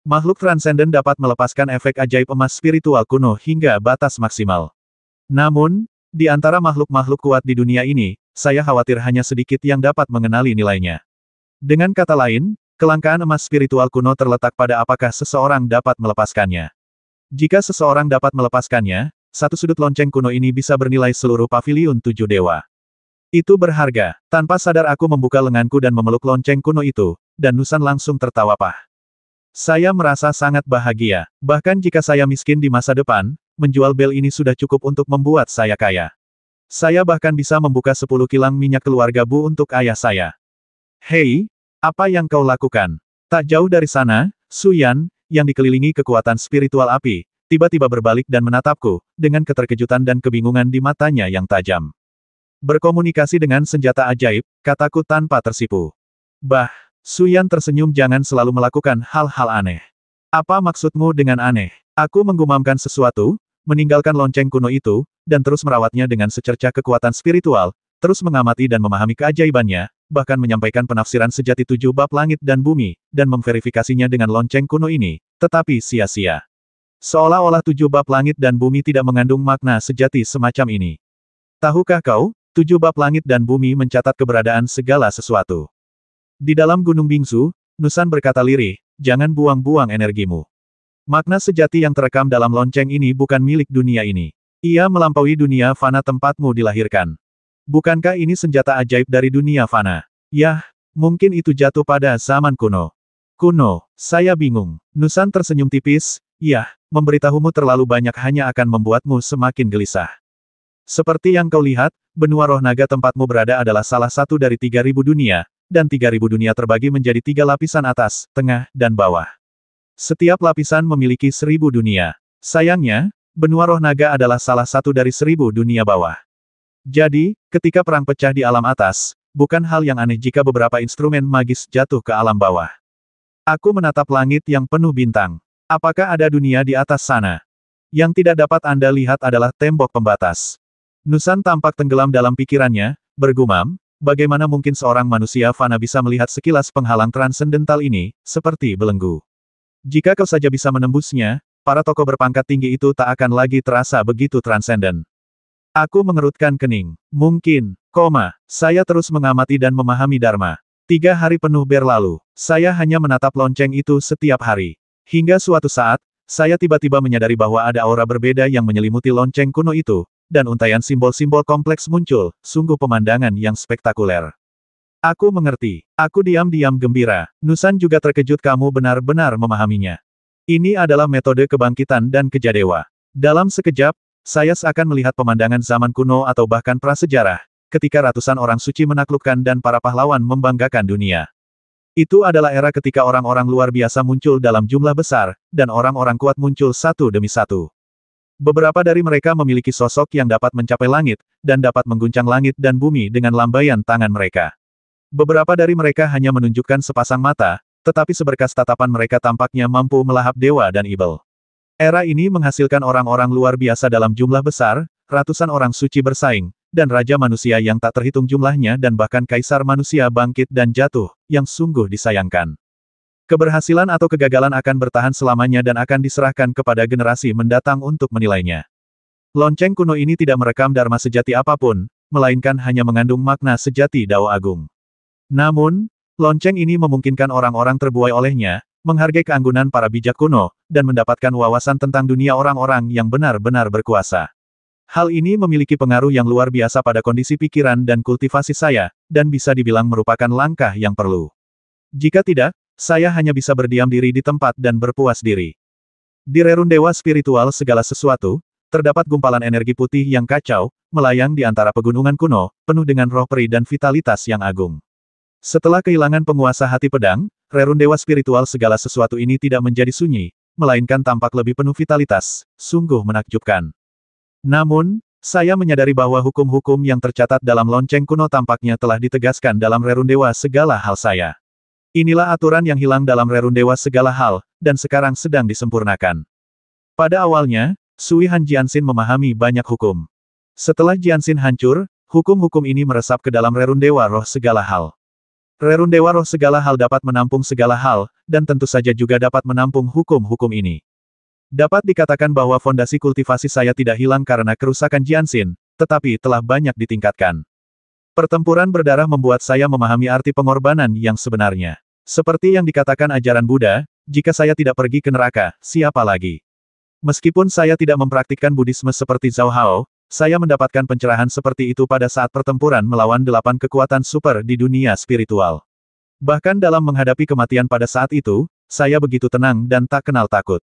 Makhluk transenden dapat melepaskan efek ajaib emas spiritual kuno hingga batas maksimal. Namun, di antara makhluk-makhluk kuat di dunia ini, saya khawatir hanya sedikit yang dapat mengenali nilainya. Dengan kata lain, kelangkaan emas spiritual kuno terletak pada apakah seseorang dapat melepaskannya. Jika seseorang dapat melepaskannya, satu sudut lonceng kuno ini bisa bernilai seluruh paviliun 7 dewa. Itu berharga. Tanpa sadar aku membuka lenganku dan memeluk lonceng kuno itu, dan Nusan langsung tertawa pah. Saya merasa sangat bahagia. Bahkan jika saya miskin di masa depan, menjual bel ini sudah cukup untuk membuat saya kaya. Saya bahkan bisa membuka 10 kilang minyak keluarga Bu untuk ayah saya. Hei, apa yang kau lakukan? Tak jauh dari sana, Su Yan, yang dikelilingi kekuatan spiritual api, tiba-tiba berbalik dan menatapku, dengan keterkejutan dan kebingungan di matanya yang tajam. Berkomunikasi dengan senjata ajaib, kataku tanpa tersipu. Bah, Su Yan tersenyum, jangan selalu melakukan hal-hal aneh. Apa maksudmu dengan aneh? Aku menggumamkan sesuatu, meninggalkan lonceng kuno itu, dan terus merawatnya dengan secercah kekuatan spiritual, terus mengamati dan memahami keajaibannya, bahkan menyampaikan penafsiran sejati 7 bab langit dan bumi, dan memverifikasinya dengan lonceng kuno ini, tetapi sia-sia. Seolah-olah 7 bab langit dan bumi tidak mengandung makna sejati semacam ini. Tahukah kau, 7 bab langit dan bumi mencatat keberadaan segala sesuatu. Di dalam Gunung Bingsu, Nusan berkata lirih, jangan buang-buang energimu. Makna sejati yang terekam dalam lonceng ini bukan milik dunia ini. Ia melampaui dunia fana tempatmu dilahirkan. Bukankah ini senjata ajaib dari dunia fana? Yah, mungkin itu jatuh pada zaman kuno. Kuno, saya bingung. Nusan tersenyum tipis, yah, memberitahumu terlalu banyak hanya akan membuatmu semakin gelisah. Seperti yang kau lihat, benua roh naga tempatmu berada adalah salah satu dari 3.000 dunia, dan 3.000 dunia terbagi menjadi 3 lapisan atas, tengah, dan bawah. Setiap lapisan memiliki 1.000 dunia. Sayangnya, benua roh naga adalah salah satu dari 1.000 dunia bawah. Jadi, ketika perang pecah di alam atas, bukan hal yang aneh jika beberapa instrumen magis jatuh ke alam bawah. Aku menatap langit yang penuh bintang. Apakah ada dunia di atas sana? Yang tidak dapat Anda lihat adalah tembok pembatas. Nusan tampak tenggelam dalam pikirannya, bergumam, bagaimana mungkin seorang manusia fana bisa melihat sekilas penghalang transendental ini, seperti belenggu. Jika kau saja bisa menembusnya, para tokoh berpangkat tinggi itu tak akan lagi terasa begitu transenden. Aku mengerutkan kening. Mungkin, saya terus mengamati dan memahami Dharma. 3 hari penuh berlalu. Saya hanya menatap lonceng itu setiap hari. Hingga suatu saat, saya tiba-tiba menyadari bahwa ada aura berbeda yang menyelimuti lonceng kuno itu, dan untayan simbol-simbol kompleks muncul, sungguh pemandangan yang spektakuler. Aku mengerti. Aku diam-diam gembira. Nusan juga terkejut, kamu benar-benar memahaminya. Ini adalah metode kebangkitan dan kejadewa. Dalam sekejap, saya seakan melihat pemandangan zaman kuno atau bahkan prasejarah, ketika ratusan orang suci menaklukkan dan para pahlawan membanggakan dunia. Itu adalah era ketika orang-orang luar biasa muncul dalam jumlah besar, dan orang-orang kuat muncul satu demi satu. Beberapa dari mereka memiliki sosok yang dapat mencapai langit, dan dapat mengguncang langit dan bumi dengan lambaian tangan mereka. Beberapa dari mereka hanya menunjukkan sepasang mata, tetapi seberkas tatapan mereka tampaknya mampu melahap dewa dan iblis. Era ini menghasilkan orang-orang luar biasa dalam jumlah besar, ratusan orang suci bersaing, dan raja manusia yang tak terhitung jumlahnya dan bahkan kaisar manusia bangkit dan jatuh, yang sungguh disayangkan. Keberhasilan atau kegagalan akan bertahan selamanya dan akan diserahkan kepada generasi mendatang untuk menilainya. Lonceng kuno ini tidak merekam dharma sejati apapun, melainkan hanya mengandung makna sejati Dao Agung. Namun, lonceng ini memungkinkan orang-orang terbuai olehnya, menghargai keanggunan para bijak kuno, dan mendapatkan wawasan tentang dunia orang-orang yang benar-benar berkuasa. Hal ini memiliki pengaruh yang luar biasa pada kondisi pikiran dan kultivasi saya, dan bisa dibilang merupakan langkah yang perlu. Jika tidak, saya hanya bisa berdiam diri di tempat dan berpuas diri. Di rerun dewa spiritual segala sesuatu, terdapat gumpalan energi putih yang kacau, melayang di antara pegunungan kuno, penuh dengan roh peri dan vitalitas yang agung. Setelah kehilangan penguasa hati pedang, rerun dewa spiritual segala sesuatu ini tidak menjadi sunyi, melainkan tampak lebih penuh vitalitas, sungguh menakjubkan. Namun, saya menyadari bahwa hukum-hukum yang tercatat dalam lonceng kuno tampaknya telah ditegaskan dalam rerun dewa segala hal saya. Inilah aturan yang hilang dalam rerun dewa segala hal, dan sekarang sedang disempurnakan. Pada awalnya, Sui Han Jianxin memahami banyak hukum. Setelah Jianxin hancur, hukum-hukum ini meresap ke dalam rerun dewa roh segala hal. Rerun dewa roh segala hal dapat menampung segala hal, dan tentu saja juga dapat menampung hukum-hukum ini. Dapat dikatakan bahwa fondasi kultivasi saya tidak hilang karena kerusakan Jianxin, tetapi telah banyak ditingkatkan. Pertempuran berdarah membuat saya memahami arti pengorbanan yang sebenarnya. Seperti yang dikatakan ajaran Buddha, jika saya tidak pergi ke neraka, siapa lagi? Meskipun saya tidak mempraktikkan Buddhisme seperti Zhao Hao, saya mendapatkan pencerahan seperti itu pada saat pertempuran melawan 8 kekuatan super di dunia spiritual. Bahkan dalam menghadapi kematian pada saat itu, saya begitu tenang dan tak kenal takut.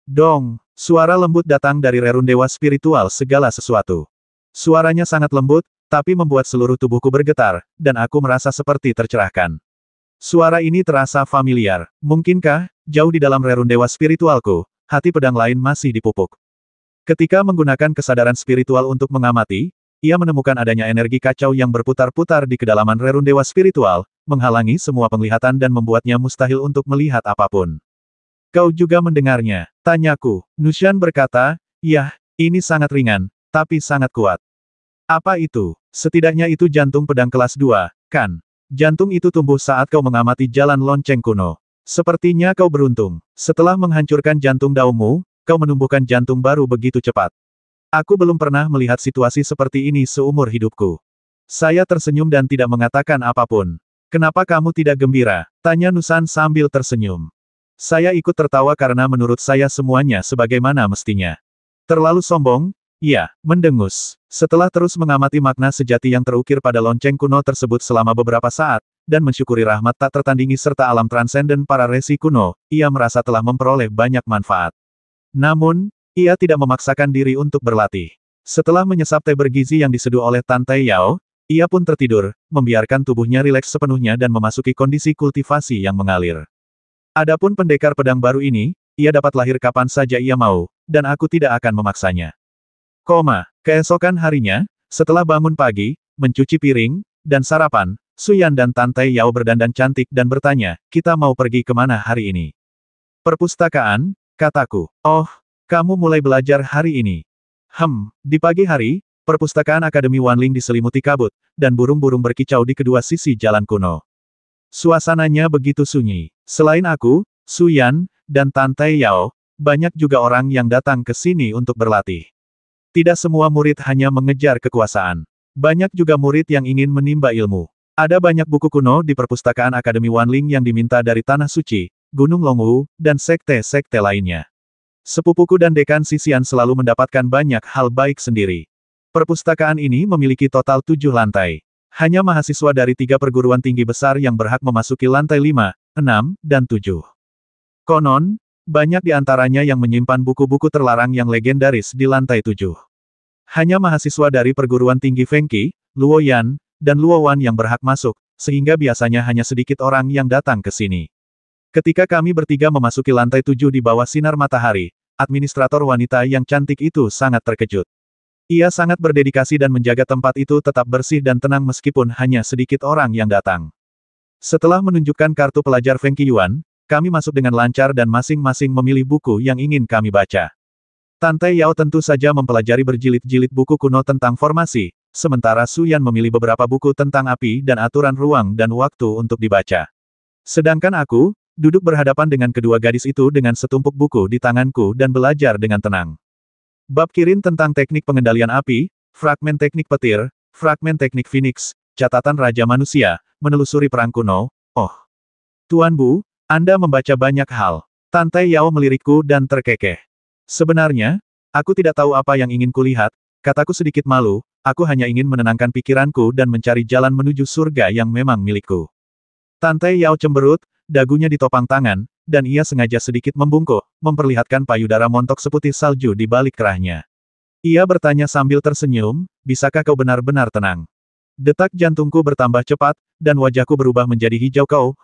Dong, suara lembut datang dari rerun dewa spiritual segala sesuatu. Suaranya sangat lembut, tapi membuat seluruh tubuhku bergetar, dan aku merasa seperti tercerahkan. Suara ini terasa familiar. Mungkinkah, jauh di dalam rerun dewa spiritualku, hati pedang lain masih dipupuk. Ketika menggunakan kesadaran spiritual untuk mengamati, ia menemukan adanya energi kacau yang berputar-putar di kedalaman rerun dewa spiritual, menghalangi semua penglihatan dan membuatnya mustahil untuk melihat apapun. Kau juga mendengarnya? Tanyaku. Nushan berkata, yah, ini sangat ringan, tapi sangat kuat. Apa itu? Setidaknya itu jantung pedang kelas 2, kan? Jantung itu tumbuh saat kau mengamati jalan lonceng kuno. Sepertinya kau beruntung. Setelah menghancurkan jantung Daomu, kau menumbuhkan jantung baru begitu cepat. Aku belum pernah melihat situasi seperti ini seumur hidupku. Saya tersenyum dan tidak mengatakan apapun. Kenapa kamu tidak gembira? Tanya Nusan sambil tersenyum. Saya ikut tertawa karena menurut saya semuanya sebagaimana mestinya. Terlalu sombong? Ya, mendengus. Setelah terus mengamati makna sejati yang terukir pada lonceng kuno tersebut selama beberapa saat, dan mensyukuri rahmat tak tertandingi serta alam transenden para resi kuno, ia merasa telah memperoleh banyak manfaat. Namun, ia tidak memaksakan diri untuk berlatih. Setelah menyesap teh bergizi yang diseduh oleh Tante Yao, ia pun tertidur, membiarkan tubuhnya rileks sepenuhnya dan memasuki kondisi kultivasi yang mengalir. Adapun pendekar pedang baru ini, ia dapat lahir kapan saja ia mau, dan aku tidak akan memaksanya. Keesokan harinya, setelah bangun pagi, mencuci piring, dan sarapan, Suyan dan Tante Yao berdandan cantik dan bertanya, kita mau pergi kemana hari ini? Perpustakaan, kataku. Oh, kamu mulai belajar hari ini. Di pagi hari, perpustakaan Akademi Wanling diselimuti kabut, dan burung-burung berkicau di kedua sisi jalan kuno. Suasananya begitu sunyi. Selain aku, Suyan, dan Tante Yao, banyak juga orang yang datang ke sini untuk berlatih. Tidak semua murid hanya mengejar kekuasaan. Banyak juga murid yang ingin menimba ilmu. Ada banyak buku kuno di perpustakaan Akademi Wanling yang diminta dari Tanah Suci, Gunung Longwu, dan sekte-sekte lainnya. Sepupuku dan dekan Sisian selalu mendapatkan banyak hal baik sendiri. Perpustakaan ini memiliki total 7 lantai. Hanya mahasiswa dari 3 perguruan tinggi besar yang berhak memasuki lantai 5, 6, dan 7. Konon, banyak di antaranya yang menyimpan buku-buku terlarang yang legendaris di lantai 7. Hanya mahasiswa dari perguruan tinggi Fengqi, Luoyan, dan Luowan yang berhak masuk, sehingga biasanya hanya sedikit orang yang datang ke sini. Ketika kami bertiga memasuki lantai 7 di bawah sinar matahari, administrator wanita yang cantik itu sangat terkejut. Ia sangat berdedikasi dan menjaga tempat itu tetap bersih dan tenang meskipun hanya sedikit orang yang datang. Setelah menunjukkan kartu pelajar Fengqi Yuan, kami masuk dengan lancar dan masing-masing memilih buku yang ingin kami baca. Tante Yao tentu saja mempelajari berjilid-jilid buku kuno tentang formasi, sementara Su Yan memilih beberapa buku tentang api dan aturan ruang dan waktu untuk dibaca. Sedangkan aku, duduk berhadapan dengan kedua gadis itu dengan setumpuk buku di tanganku dan belajar dengan tenang. Bab Kirin tentang teknik pengendalian api, fragmen teknik petir, fragmen teknik Phoenix, catatan Raja Manusia, menelusuri perang kuno. Oh, Tuan Bu, Anda membaca banyak hal. Tante Yao melirikku dan terkekeh. Sebenarnya, aku tidak tahu apa yang ingin kulihat, kataku sedikit malu, aku hanya ingin menenangkan pikiranku dan mencari jalan menuju surga yang memang milikku. Tante Yao cemberut, dagunya ditopang tangan, dan ia sengaja sedikit membungkuk, memperlihatkan payudara montok seputih salju di balik kerahnya. Ia bertanya sambil tersenyum, bisakah kau benar-benar tenang? Detak jantungku bertambah cepat, dan wajahku berubah menjadi hijau. Kau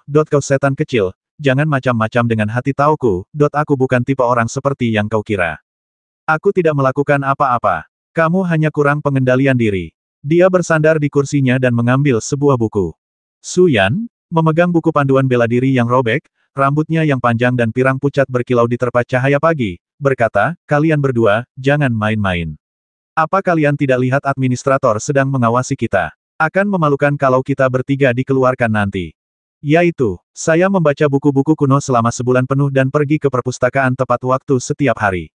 setan kecil, jangan macam-macam dengan hati tauku, aku bukan tipe orang seperti yang kau kira. Aku tidak melakukan apa-apa. Kamu hanya kurang pengendalian diri. Dia bersandar di kursinya dan mengambil sebuah buku. Su Yan, memegang buku panduan bela diri yang robek, rambutnya yang panjang dan pirang pucat berkilau diterpa cahaya pagi, berkata, kalian berdua, jangan main-main. Apa kalian tidak lihat administrator sedang mengawasi kita? Akan memalukan kalau kita bertiga dikeluarkan nanti. Yaitu, saya membaca buku-buku kuno selama sebulan penuh dan pergi ke perpustakaan tepat waktu setiap hari.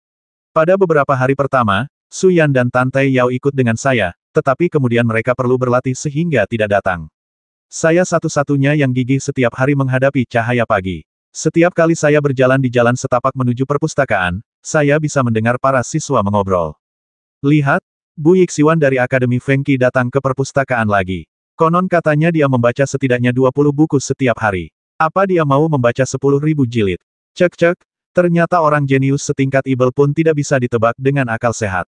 Pada beberapa hari pertama, Su Yan dan Tante Yao ikut dengan saya, tetapi kemudian mereka perlu berlatih sehingga tidak datang. Saya satu-satunya yang gigih setiap hari menghadapi cahaya pagi. Setiap kali saya berjalan di jalan setapak menuju perpustakaan, saya bisa mendengar para siswa mengobrol. Lihat, Bu Yixiwan dari Akademi Fengqi datang ke perpustakaan lagi. Konon katanya dia membaca setidaknya 20 buku setiap hari. Apa dia mau membaca 10.000 jilid? Cek-cek, ternyata orang jenius setingkat Ibel pun tidak bisa ditebak dengan akal sehat.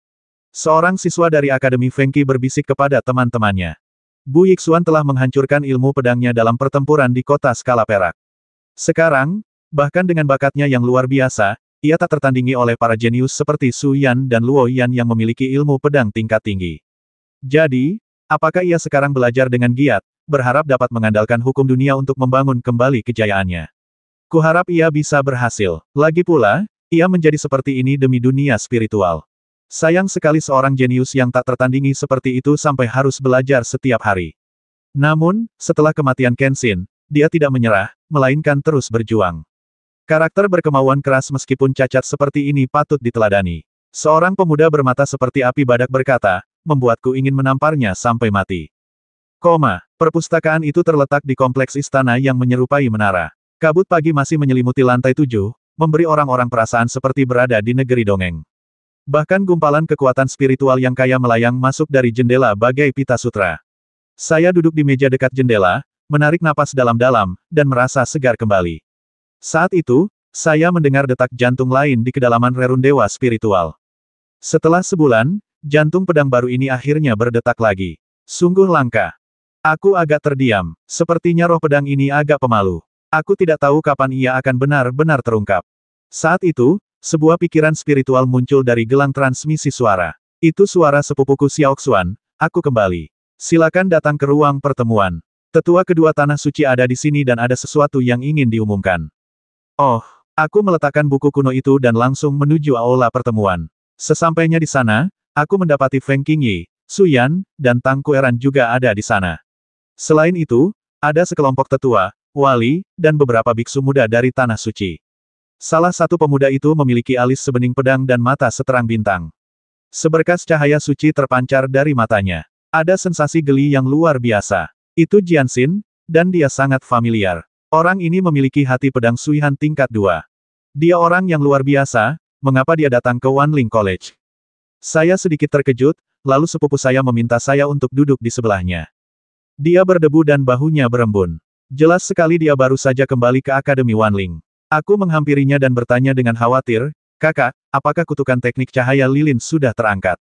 Seorang siswa dari Akademi Fengqi berbisik kepada teman-temannya. Bu Yixiwan telah menghancurkan ilmu pedangnya dalam pertempuran di kota skala perak. Sekarang, bahkan dengan bakatnya yang luar biasa, ia tak tertandingi oleh para jenius seperti Su Yan dan Luo Yan yang memiliki ilmu pedang tingkat tinggi. Jadi, apakah ia sekarang belajar dengan giat, berharap dapat mengandalkan hukum dunia untuk membangun kembali kejayaannya? Kuharap ia bisa berhasil. Lagi pula, ia menjadi seperti ini demi dunia spiritual. Sayang sekali seorang jenius yang tak tertandingi seperti itu sampai harus belajar setiap hari. Namun, setelah kematian Kenshin, dia tidak menyerah, melainkan terus berjuang. Karakter berkemauan keras meskipun cacat seperti ini patut diteladani. Seorang pemuda bermata seperti api badak berkata, membuatku ingin menamparnya sampai mati. Perpustakaan itu terletak di kompleks istana yang menyerupai menara. Kabut pagi masih menyelimuti lantai 7, memberi orang-orang perasaan seperti berada di negeri dongeng. Bahkan gumpalan kekuatan spiritual yang kaya melayang masuk dari jendela bagai pita sutra. Saya duduk di meja dekat jendela, menarik napas dalam-dalam, dan merasa segar kembali. Saat itu, saya mendengar detak jantung lain di kedalaman rerun dewa spiritual. Setelah sebulan, jantung pedang baru ini akhirnya berdetak lagi. Sungguh langka. Aku agak terdiam, sepertinya roh pedang ini agak pemalu. Aku tidak tahu kapan ia akan benar-benar terungkap. Saat itu, sebuah pikiran spiritual muncul dari gelang transmisi suara. Itu suara sepupuku Xiaoxuan, aku kembali. Silakan datang ke ruang pertemuan. Tetua kedua Tanah Suci ada di sini dan ada sesuatu yang ingin diumumkan. Oh, aku meletakkan buku kuno itu dan langsung menuju aula pertemuan. Sesampainya di sana, aku mendapati Feng Qingyi, Su Yan, dan Tang Kueran juga ada di sana. Selain itu, ada sekelompok tetua, wali, dan beberapa biksu muda dari Tanah Suci. Salah satu pemuda itu memiliki alis sebening pedang dan mata seterang bintang. Seberkas cahaya suci terpancar dari matanya. Ada sensasi geli yang luar biasa. Itu Jianxin, dan dia sangat familiar. Orang ini memiliki hati pedang Suihan tingkat 2. Dia orang yang luar biasa, mengapa dia datang ke Wanling College? Saya sedikit terkejut, lalu sepupu saya meminta saya untuk duduk di sebelahnya. Dia berdebu dan bahunya berembun. Jelas sekali dia baru saja kembali ke Akademi Wanling. Aku menghampirinya dan bertanya dengan khawatir, "Kakak, apakah kutukan teknik cahaya lilin sudah terangkat?"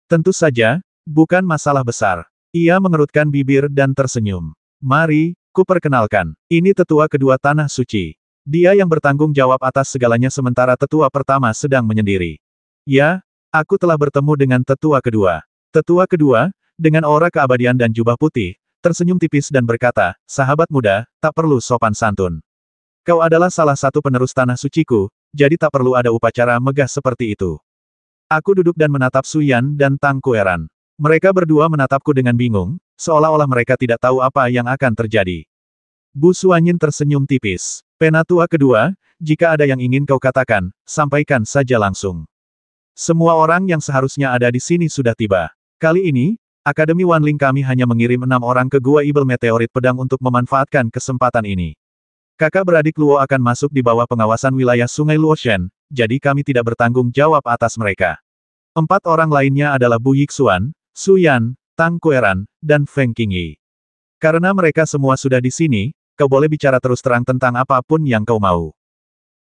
"Tentu saja, bukan masalah besar." Ia mengerutkan bibir dan tersenyum. "Mari, kuperkenalkan. Ini tetua kedua Tanah Suci. Dia yang bertanggung jawab atas segalanya sementara tetua pertama sedang menyendiri." "Ya, aku telah bertemu dengan tetua kedua." Tetua kedua, dengan aura keabadian dan jubah putih, tersenyum tipis dan berkata, "Sahabat muda, tak perlu sopan santun. Kau adalah salah satu penerus Tanah Suciku, jadi tak perlu ada upacara megah seperti itu." Aku duduk dan menatap Suyan dan Tang Kueran. Mereka berdua menatapku dengan bingung, seolah-olah mereka tidak tahu apa yang akan terjadi. Bu Suanyin tersenyum tipis. "Penatua kedua, jika ada yang ingin kau katakan, sampaikan saja langsung. Semua orang yang seharusnya ada di sini sudah tiba. Kali ini, Akademi Wanling kami hanya mengirim 6 orang ke Gua Ibel Meteorit Pedang untuk memanfaatkan kesempatan ini. Kakak beradik Luo akan masuk di bawah pengawasan wilayah Sungai Luoshen, jadi kami tidak bertanggung jawab atas mereka. 4 orang lainnya adalah Bu Yixuan, Su Yan, Tang Kueran, dan Feng Qingyi. Karena mereka semua sudah di sini, kau boleh bicara terus terang tentang apapun yang kau mau."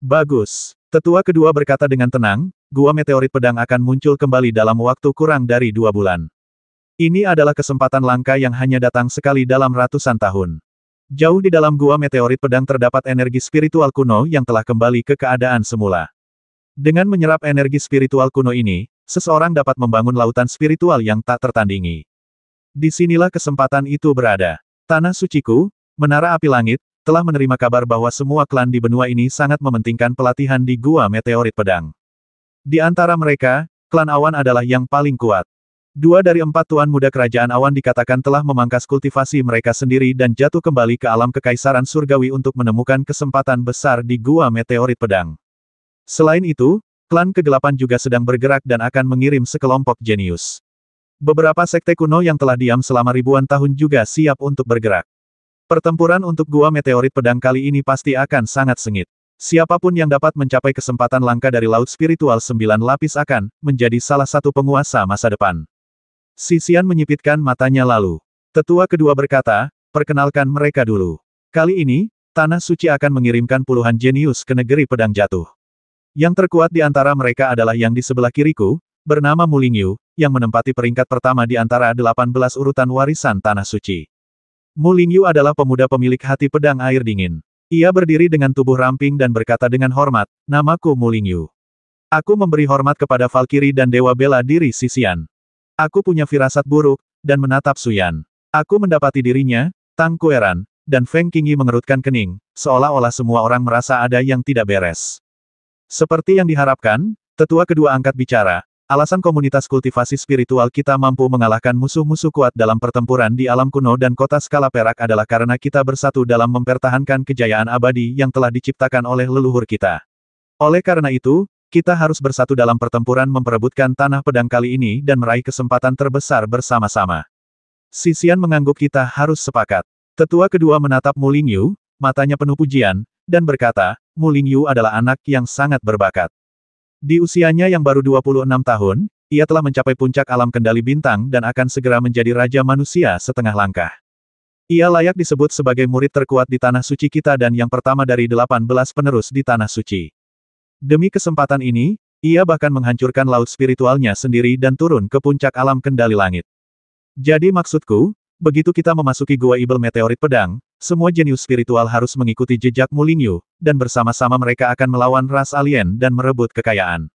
"Bagus." Tetua kedua berkata dengan tenang, "Gua Meteorit Pedang akan muncul kembali dalam waktu kurang dari 2 bulan. Ini adalah kesempatan langka yang hanya datang sekali dalam ratusan tahun. Jauh di dalam Gua Meteorit Pedang terdapat energi spiritual kuno yang telah kembali ke keadaan semula. Dengan menyerap energi spiritual kuno ini, seseorang dapat membangun lautan spiritual yang tak tertandingi. Disinilah kesempatan itu berada. Tanah Suciku, Menara Api Langit, telah menerima kabar bahwa semua klan di benua ini sangat mementingkan pelatihan di Gua Meteorit Pedang. Di antara mereka, klan Awan adalah yang paling kuat. 2 dari 4 tuan muda kerajaan Awan dikatakan telah memangkas kultivasi mereka sendiri dan jatuh kembali ke alam kekaisaran surgawi untuk menemukan kesempatan besar di Gua Meteorit Pedang. Selain itu, klan kegelapan juga sedang bergerak dan akan mengirim sekelompok jenius. Beberapa sekte kuno yang telah diam selama ribuan tahun juga siap untuk bergerak. Pertempuran untuk Gua Meteorit Pedang kali ini pasti akan sangat sengit. Siapapun yang dapat mencapai kesempatan langka dari Laut Spiritual 9 lapis akan menjadi salah satu penguasa masa depan. Sisian menyipitkan matanya lalu. Tetua kedua berkata, "Perkenalkan mereka dulu. Kali ini, Tanah Suci akan mengirimkan puluhan jenius ke negeri pedang jatuh. Yang terkuat di antara mereka adalah yang di sebelah kiriku, bernama Mu Lingyu, yang menempati peringkat pertama di antara 18 urutan warisan Tanah Suci. Mu Lingyu adalah pemuda pemilik hati pedang air dingin. Ia berdiri dengan tubuh ramping dan berkata dengan hormat, 'Namaku Mu Lingyu. Aku memberi hormat kepada Valkyrie dan Dewa Bela Diri Sisian. Aku punya firasat buruk,' dan menatap Suyan. Aku mendapati dirinya, Tang Kueran, dan Feng Qingyi mengerutkan kening, seolah-olah semua orang merasa ada yang tidak beres. Seperti yang diharapkan, tetua kedua angkat bicara, alasan komunitas kultivasi spiritual kita mampu mengalahkan musuh-musuh kuat dalam pertempuran di alam kuno dan kota skala perak adalah karena kita bersatu dalam mempertahankan kejayaan abadi yang telah diciptakan oleh leluhur kita. Oleh karena itu, kita harus bersatu dalam pertempuran memperebutkan tanah pedang kali ini dan meraih kesempatan terbesar bersama-sama. Sisian mengangguk kita harus sepakat." Tetua kedua menatap Mu Lingyu, matanya penuh pujian, dan berkata, "Mu Lingyu adalah anak yang sangat berbakat. Di usianya yang baru 26 tahun, ia telah mencapai puncak alam kendali bintang dan akan segera menjadi Raja Manusia setengah langkah. Ia layak disebut sebagai murid terkuat di Tanah Suci kita dan yang pertama dari 18 penerus di Tanah Suci. Demi kesempatan ini, ia bahkan menghancurkan laut spiritualnya sendiri dan turun ke puncak alam kendali langit. Jadi maksudku, begitu kita memasuki Gua Ibel Meteorit Pedang, semua jenius spiritual harus mengikuti jejak Mu Lingyu, dan bersama-sama mereka akan melawan ras alien dan merebut kekayaan.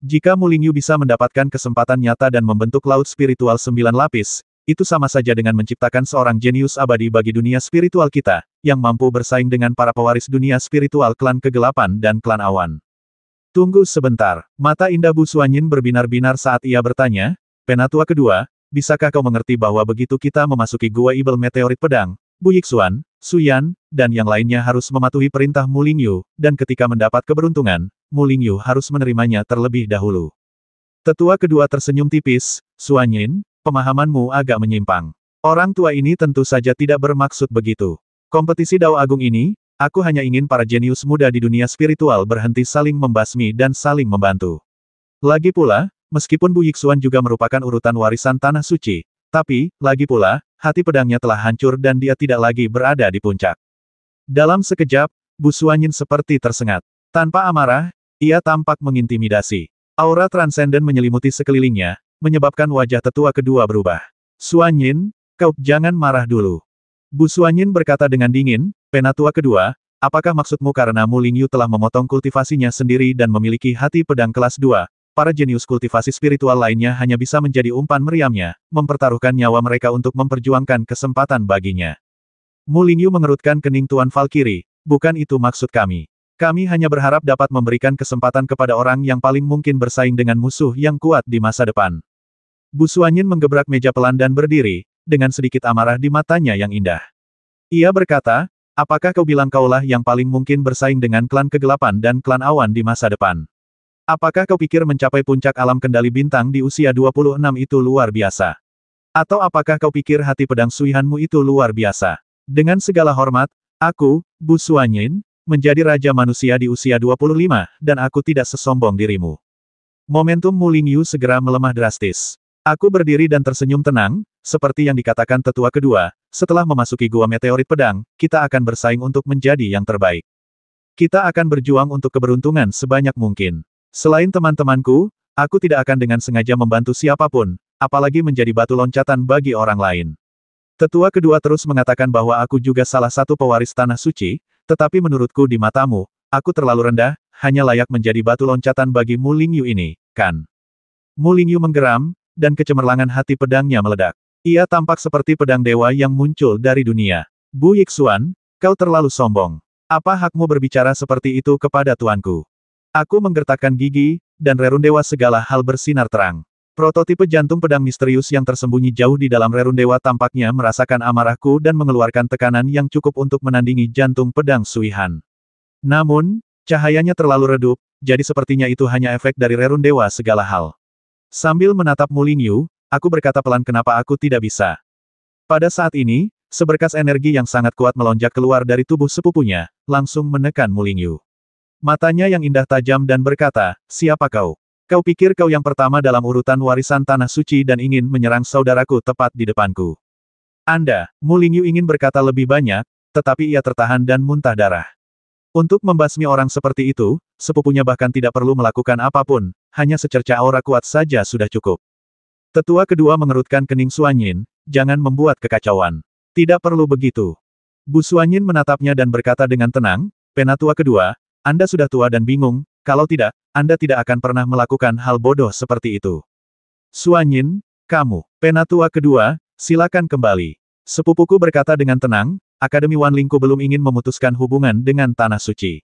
Jika Mu Lingyu bisa mendapatkan kesempatan nyata dan membentuk laut spiritual 9 lapis, itu sama saja dengan menciptakan seorang jenius abadi bagi dunia spiritual kita, yang mampu bersaing dengan para pewaris dunia spiritual klan kegelapan dan klan awan." "Tunggu sebentar." Mata indah Bu Suanyin berbinar-binar saat ia bertanya, "Penatua kedua, bisakah kau mengerti bahwa begitu kita memasuki Gua Ibel Meteorit Pedang, Bu Yixuan, Su Yan, dan yang lainnya harus mematuhi perintah Mu Lingyu, dan ketika mendapat keberuntungan, Mu Lingyu harus menerimanya terlebih dahulu." Tetua kedua tersenyum tipis, "Suanyin, pemahamanmu agak menyimpang. Orang tua ini tentu saja tidak bermaksud begitu. Kompetisi Dao Agung ini, aku hanya ingin para jenius muda di dunia spiritual berhenti saling membasmi dan saling membantu. Lagi pula, meskipun Bu Yixuan juga merupakan urutan warisan Tanah Suci, tapi, lagi pula, hati pedangnya telah hancur dan dia tidak lagi berada di puncak. Dalam sekejap, Bu Xuanyin seperti tersengat. Tanpa amarah, ia tampak mengintimidasi. Aura transenden menyelimuti sekelilingnya, menyebabkan wajah tetua kedua berubah. Xuanyin, kau jangan marah dulu. Bu Xuanyin berkata dengan dingin, penatua kedua, apakah maksudmu karena Mu Lingyu telah memotong kultivasinya sendiri dan memiliki hati pedang kelas 2, para jenius kultivasi spiritual lainnya hanya bisa menjadi umpan meriamnya, mempertaruhkan nyawa mereka untuk memperjuangkan kesempatan baginya. Mu Lingyu mengerutkan kening Tuan Valkyrie, bukan itu maksud kami. Kami hanya berharap dapat memberikan kesempatan kepada orang yang paling mungkin bersaing dengan musuh yang kuat di masa depan. Bu Xuanyin menggebrak meja pelan dan berdiri, dengan sedikit amarah di matanya yang indah. Ia berkata, apakah kau bilang kaulah yang paling mungkin bersaing dengan klan kegelapan dan klan awan di masa depan? Apakah kau pikir mencapai puncak alam kendali bintang di usia 26 itu luar biasa? Atau apakah kau pikir hati pedang Suihanmu itu luar biasa? Dengan segala hormat, aku, Bu Xuanyin, menjadi raja manusia di usia 25, dan aku tidak sesombong dirimu. Momentum Mu Lingyu segera melemah drastis. Aku berdiri dan tersenyum tenang, seperti yang dikatakan tetua kedua, setelah memasuki gua meteorit pedang, kita akan bersaing untuk menjadi yang terbaik. Kita akan berjuang untuk keberuntungan sebanyak mungkin. Selain teman-temanku, aku tidak akan dengan sengaja membantu siapapun, apalagi menjadi batu loncatan bagi orang lain. Tetua kedua terus mengatakan bahwa aku juga salah satu pewaris Tanah Suci, tetapi menurutku di matamu, aku terlalu rendah, hanya layak menjadi batu loncatan bagi Mu Lingyu ini, kan? Mu Lingyu menggeram, dan kecemerlangan hati pedangnya meledak. Ia tampak seperti pedang dewa yang muncul dari dunia. Bu Yixuan, kau terlalu sombong. Apa hakmu berbicara seperti itu kepada tuanku? Aku menggertakkan gigi, dan rerun dewa segala hal bersinar terang. Prototipe jantung pedang misterius yang tersembunyi jauh di dalam rerun dewa tampaknya merasakan amarahku dan mengeluarkan tekanan yang cukup untuk menandingi jantung pedang Suihan. Namun, cahayanya terlalu redup, jadi sepertinya itu hanya efek dari rerun dewa segala hal. Sambil menatap Mu Lingyu, aku berkata pelan kenapa aku tidak bisa. Pada saat ini, seberkas energi yang sangat kuat melonjak keluar dari tubuh sepupunya, langsung menekan Mu Lingyu. Matanya yang indah tajam dan berkata, siapa kau? Kau pikir kau yang pertama dalam urutan warisan Tanah Suci dan ingin menyerang saudaraku tepat di depanku. Anda, Mu Lingyu ingin berkata lebih banyak, tetapi ia tertahan dan muntah darah. Untuk membasmi orang seperti itu, sepupunya bahkan tidak perlu melakukan apapun, hanya secerca aura kuat saja sudah cukup. Tetua kedua mengerutkan kening Xuanyin, jangan membuat kekacauan. Tidak perlu begitu. Bu Xuanyin menatapnya dan berkata dengan tenang, penatua kedua, Anda sudah tua dan bingung, kalau tidak, Anda tidak akan pernah melakukan hal bodoh seperti itu. Xuanyin, kamu, penatua kedua, silakan kembali. Sepupuku berkata dengan tenang, Akademi Wanlingku belum ingin memutuskan hubungan dengan Tanah Suci.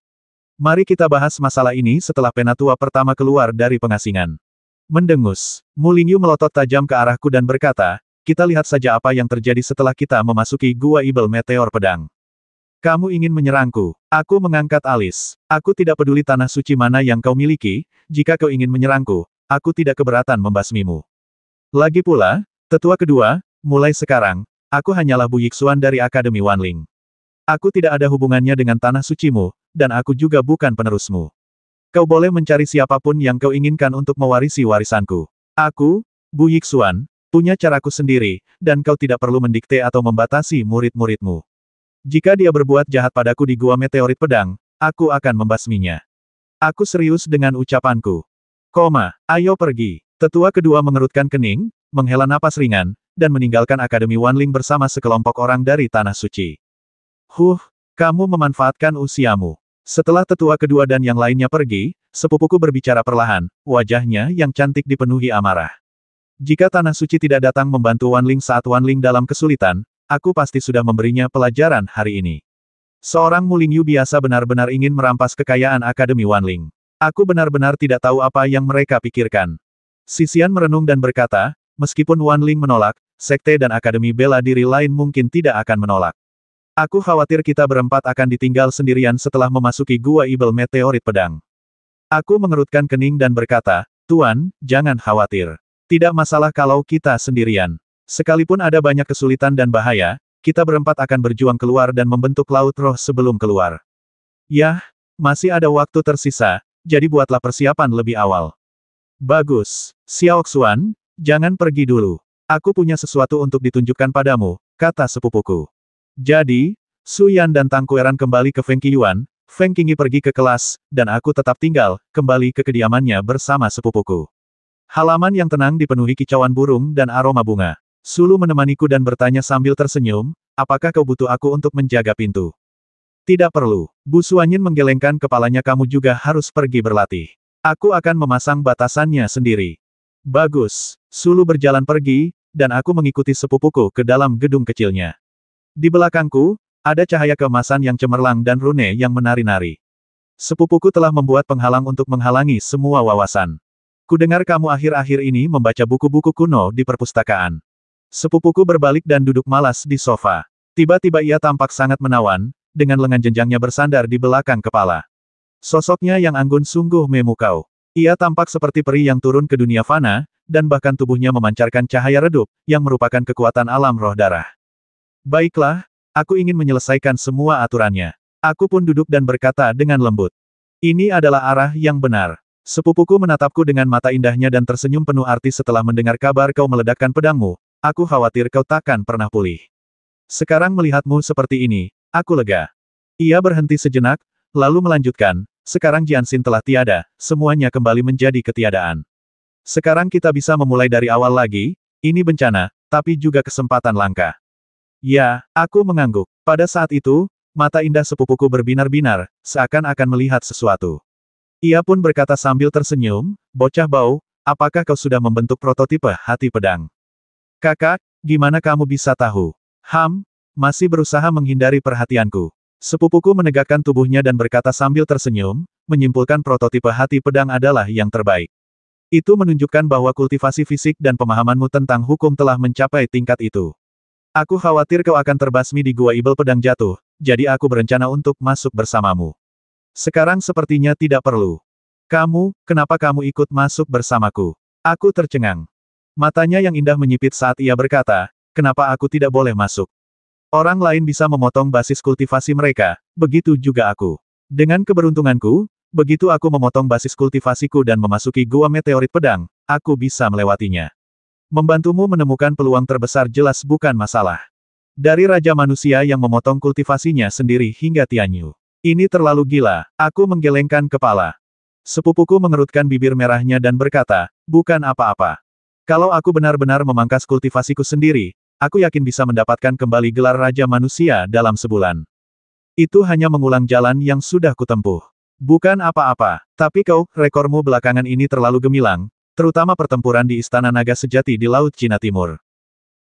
Mari kita bahas masalah ini setelah penatua pertama keluar dari pengasingan. Mendengus, Mu Lingyu melotot tajam ke arahku dan berkata, kita lihat saja apa yang terjadi setelah kita memasuki Gua Ibel Meteor Pedang. Kamu ingin menyerangku. Aku mengangkat alis. Aku tidak peduli Tanah Suci mana yang kau miliki, jika kau ingin menyerangku, aku tidak keberatan membasmimu. Lagi pula, tetua kedua, mulai sekarang, aku hanyalah Bu Yixuan dari Akademi Wanling. Aku tidak ada hubungannya dengan Tanah Sucimu, dan aku juga bukan penerusmu. Kau boleh mencari siapapun yang kau inginkan untuk mewarisi warisanku. Aku, Bu Yixuan, punya caraku sendiri, dan kau tidak perlu mendikte atau membatasi murid-muridmu. Jika dia berbuat jahat padaku di Gua Meteorit Pedang, aku akan membasminya. Aku serius dengan ucapanku. Ayo pergi. Tetua kedua mengerutkan kening, menghela napas ringan, dan meninggalkan Akademi Wanling bersama sekelompok orang dari Tanah Suci. Kamu memanfaatkan usiamu. Setelah tetua kedua dan yang lainnya pergi, sepupuku berbicara perlahan, wajahnya yang cantik dipenuhi amarah. Jika Tanah Suci tidak datang membantu Wanling saat Wanling dalam kesulitan, aku pasti sudah memberinya pelajaran hari ini. Seorang Mu Lingyu biasa benar-benar ingin merampas kekayaan Akademi Wanling. Aku benar-benar tidak tahu apa yang mereka pikirkan. Sisian merenung dan berkata, meskipun Wanling menolak, sekte dan Akademi bela diri lain mungkin tidak akan menolak. Aku khawatir kita berempat akan ditinggal sendirian setelah memasuki Gua Ibel Meteorit Pedang. Aku mengerutkan kening dan berkata, Tuan, jangan khawatir. Tidak masalah kalau kita sendirian. Sekalipun ada banyak kesulitan dan bahaya, kita berempat akan berjuang keluar dan membentuk laut roh sebelum keluar. Yah, masih ada waktu tersisa, jadi buatlah persiapan lebih awal. Bagus, Xiao Xuan, jangan pergi dulu. Aku punya sesuatu untuk ditunjukkan padamu, kata sepupuku. Jadi, Su Yan dan Tang Kueran kembali ke Feng Qiyuan, Feng Qingyi pergi ke kelas, dan aku tetap tinggal, kembali ke kediamannya bersama sepupuku. Halaman yang tenang dipenuhi kicauan burung dan aroma bunga. Sulu menemaniku dan bertanya sambil tersenyum, apakah kau butuh aku untuk menjaga pintu? Tidak perlu. Bu Suanyin menggelengkan kepalanya, kamu juga harus pergi berlatih. Aku akan memasang batasannya sendiri. Bagus. Sulu berjalan pergi, dan aku mengikuti sepupuku ke dalam gedung kecilnya. Di belakangku, ada cahaya keemasan yang cemerlang dan rune yang menari-nari. Sepupuku telah membuat penghalang untuk menghalangi semua wawasan. Kudengar kamu akhir-akhir ini membaca buku-buku kuno di perpustakaan. Sepupuku berbalik dan duduk malas di sofa. Tiba-tiba ia tampak sangat menawan, dengan lengan jenjangnya bersandar di belakang kepala. Sosoknya yang anggun sungguh memukau. Ia tampak seperti peri yang turun ke dunia fana, dan bahkan tubuhnya memancarkan cahaya redup, yang merupakan kekuatan alam roh darah. Baiklah, aku ingin menyelesaikan semua aturannya. Aku pun duduk dan berkata dengan lembut. Ini adalah arah yang benar. Sepupuku menatapku dengan mata indahnya dan tersenyum penuh arti setelah mendengar kabar kau meledakkan pedangmu. Aku khawatir kau takkan pernah pulih. Sekarang melihatmu seperti ini, aku lega. Ia berhenti sejenak, lalu melanjutkan, sekarang Jianxin telah tiada, semuanya kembali menjadi ketiadaan. Sekarang kita bisa memulai dari awal lagi, ini bencana, tapi juga kesempatan langka. Ya, aku mengangguk. Pada saat itu, mata indah sepupuku berbinar-binar, seakan-akan melihat sesuatu. Ia pun berkata sambil tersenyum, bocah bau, apakah kau sudah membentuk prototipe hati pedang? Kakak, gimana kamu bisa tahu? Masih berusaha menghindari perhatianku. Sepupuku menegakkan tubuhnya dan berkata sambil tersenyum, menyimpulkan prototipe hati pedang adalah yang terbaik. Itu menunjukkan bahwa kultivasi fisik dan pemahamanmu tentang hukum telah mencapai tingkat itu. Aku khawatir kau akan terbasmi di gua Ibel Pedang Jatuh, jadi aku berencana untuk masuk bersamamu. Sekarang sepertinya tidak perlu. Kenapa kamu ikut masuk bersamaku? Aku tercengang. Matanya yang indah menyipit saat ia berkata, kenapa aku tidak boleh masuk? Orang lain bisa memotong basis kultivasi mereka, begitu juga aku. Dengan keberuntunganku, begitu aku memotong basis kultivasiku dan memasuki gua meteorit pedang, aku bisa melewatinya. Membantumu menemukan peluang terbesar jelas bukan masalah. Dari Raja Manusia yang memotong kultivasinya sendiri hingga Tianyu. Ini terlalu gila, aku menggelengkan kepala. Sepupuku mengerutkan bibir merahnya dan berkata, bukan apa-apa. Kalau aku benar-benar memangkas kultivasiku sendiri, aku yakin bisa mendapatkan kembali gelar Raja Manusia dalam sebulan. Itu hanya mengulang jalan yang sudah kutempuh. Bukan apa-apa, tapi rekormu belakangan ini terlalu gemilang, terutama pertempuran di Istana Naga Sejati di Laut Cina Timur.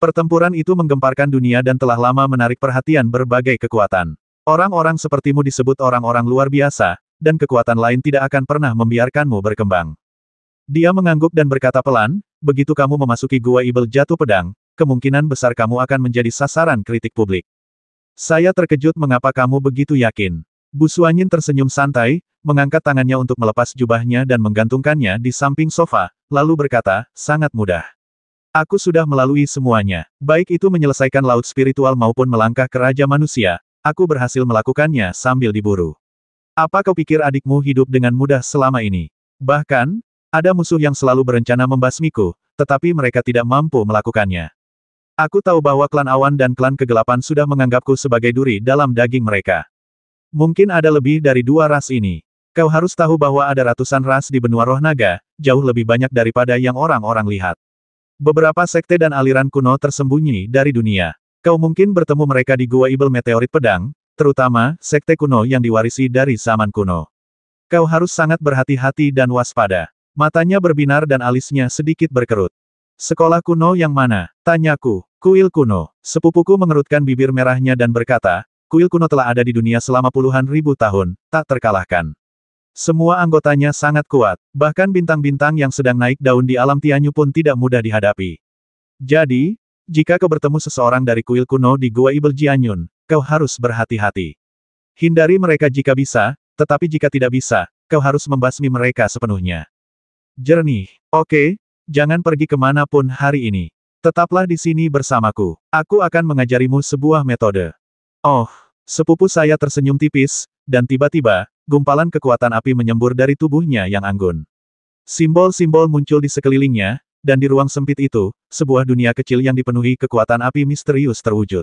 Pertempuran itu menggemparkan dunia dan telah lama menarik perhatian berbagai kekuatan. Orang-orang sepertimu disebut orang-orang luar biasa, dan kekuatan lain tidak akan pernah membiarkanmu berkembang. Dia mengangguk dan berkata pelan, begitu kamu memasuki gua Ibel Jatuh Pedang, kemungkinan besar kamu akan menjadi sasaran kritik publik. Saya terkejut mengapa kamu begitu yakin. Bu Suanyin tersenyum santai, mengangkat tangannya untuk melepas jubahnya dan menggantungkannya di samping sofa, lalu berkata, sangat mudah. Aku sudah melalui semuanya, baik itu menyelesaikan laut spiritual maupun melangkah ke Raja Manusia, aku berhasil melakukannya sambil diburu. Apa kau pikir adikmu hidup dengan mudah selama ini? Bahkan, ada musuh yang selalu berencana membasmiku, tetapi mereka tidak mampu melakukannya. Aku tahu bahwa klan awan dan klan kegelapan sudah menganggapku sebagai duri dalam daging mereka. Mungkin ada lebih dari 2 ras ini. Kau harus tahu bahwa ada ratusan ras di benua roh naga, jauh lebih banyak daripada yang orang-orang lihat. Beberapa sekte dan aliran kuno tersembunyi dari dunia. Kau mungkin bertemu mereka di gua Ibel Meteorit Pedang, terutama sekte kuno yang diwarisi dari zaman kuno. Kau harus sangat berhati-hati dan waspada. Matanya berbinar dan alisnya sedikit berkerut. Sekolah kuno yang mana? Tanyaku. Kuil kuno. Sepupuku mengerutkan bibir merahnya dan berkata, kuil kuno telah ada di dunia selama puluhan ribu tahun, tak terkalahkan. Semua anggotanya sangat kuat, bahkan bintang-bintang yang sedang naik daun di alam Tianyu pun tidak mudah dihadapi. Jadi, jika kau bertemu seseorang dari kuil kuno di Gua Ibel Jianyun, kau harus berhati-hati. Hindari mereka jika bisa, tetapi jika tidak bisa, kau harus membasmi mereka sepenuhnya. Jernih. Oke, jangan pergi kemanapun hari ini. Tetaplah di sini bersamaku. Aku akan mengajarimu sebuah metode. Oh, sepupu saya tersenyum tipis, dan tiba-tiba, gumpalan kekuatan api menyembur dari tubuhnya yang anggun. Simbol-simbol muncul di sekelilingnya, dan di ruang sempit itu, sebuah dunia kecil yang dipenuhi kekuatan api misterius terwujud.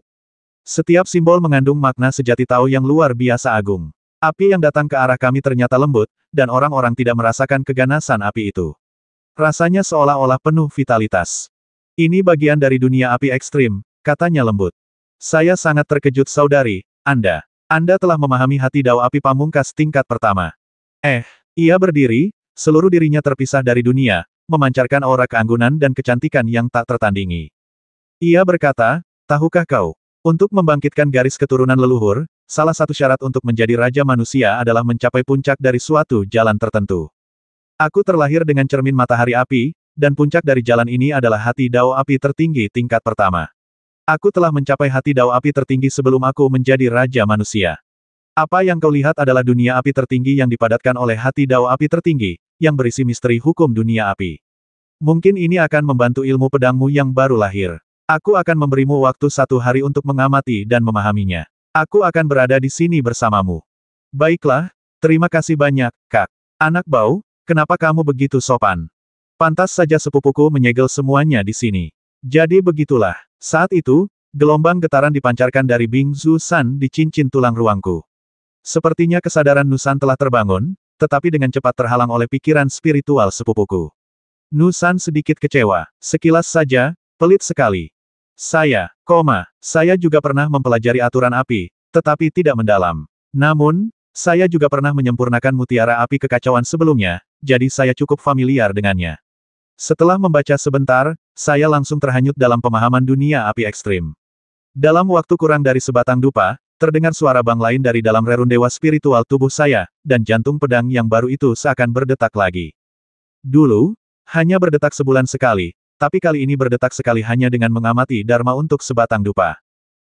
Setiap simbol mengandung makna sejati Tao yang luar biasa agung. Api yang datang ke arah kami ternyata lembut, dan orang-orang tidak merasakan keganasan api itu. Rasanya seolah-olah penuh vitalitas. Ini bagian dari dunia api ekstrim, katanya lembut. Saya sangat terkejut saudari, Anda. Anda telah memahami hati Dao api pamungkas tingkat pertama. Ia berdiri, seluruh dirinya terpisah dari dunia, memancarkan aura keanggunan dan kecantikan yang tak tertandingi. Ia berkata, tahukah kau? Untuk membangkitkan garis keturunan leluhur, salah satu syarat untuk menjadi raja manusia adalah mencapai puncak dari suatu jalan tertentu. Aku terlahir dengan cermin matahari api, dan puncak dari jalan ini adalah hati Dao api tertinggi tingkat pertama. Aku telah mencapai hati Dao api tertinggi sebelum aku menjadi raja manusia. Apa yang kau lihat adalah dunia api tertinggi yang dipadatkan oleh hati Dao api tertinggi, yang berisi misteri hukum dunia api. Mungkin ini akan membantu ilmu pedangmu yang baru lahir. Aku akan memberimu waktu 1 hari untuk mengamati dan memahaminya. Aku akan berada di sini bersamamu. Baiklah, terima kasih banyak, Kak. Anak bau, kenapa kamu begitu sopan? Pantas saja sepupuku menyegel semuanya di sini. Jadi begitulah. Saat itu, gelombang getaran dipancarkan dari Bing Zu San di cincin tulang ruangku. Sepertinya kesadaran Nusan telah terbangun, tetapi dengan cepat terhalang oleh pikiran spiritual sepupuku. Nusan sedikit kecewa. Sekilas saja, pelit sekali. Saya juga pernah mempelajari aturan api, tetapi tidak mendalam. Namun, saya juga pernah menyempurnakan mutiara api kekacauan sebelumnya, jadi saya cukup familiar dengannya. Setelah membaca sebentar, saya langsung terhanyut dalam pemahaman dunia api ekstrim. Dalam waktu kurang dari sebatang dupa, terdengar suara bang lain dari dalam rerun dewa spiritual tubuh saya, dan jantung pedang yang baru itu seakan berdetak lagi. Dulu, hanya berdetak sebulan sekali, tapi kali ini berdetak sekali hanya dengan mengamati Dharma untuk sebatang dupa.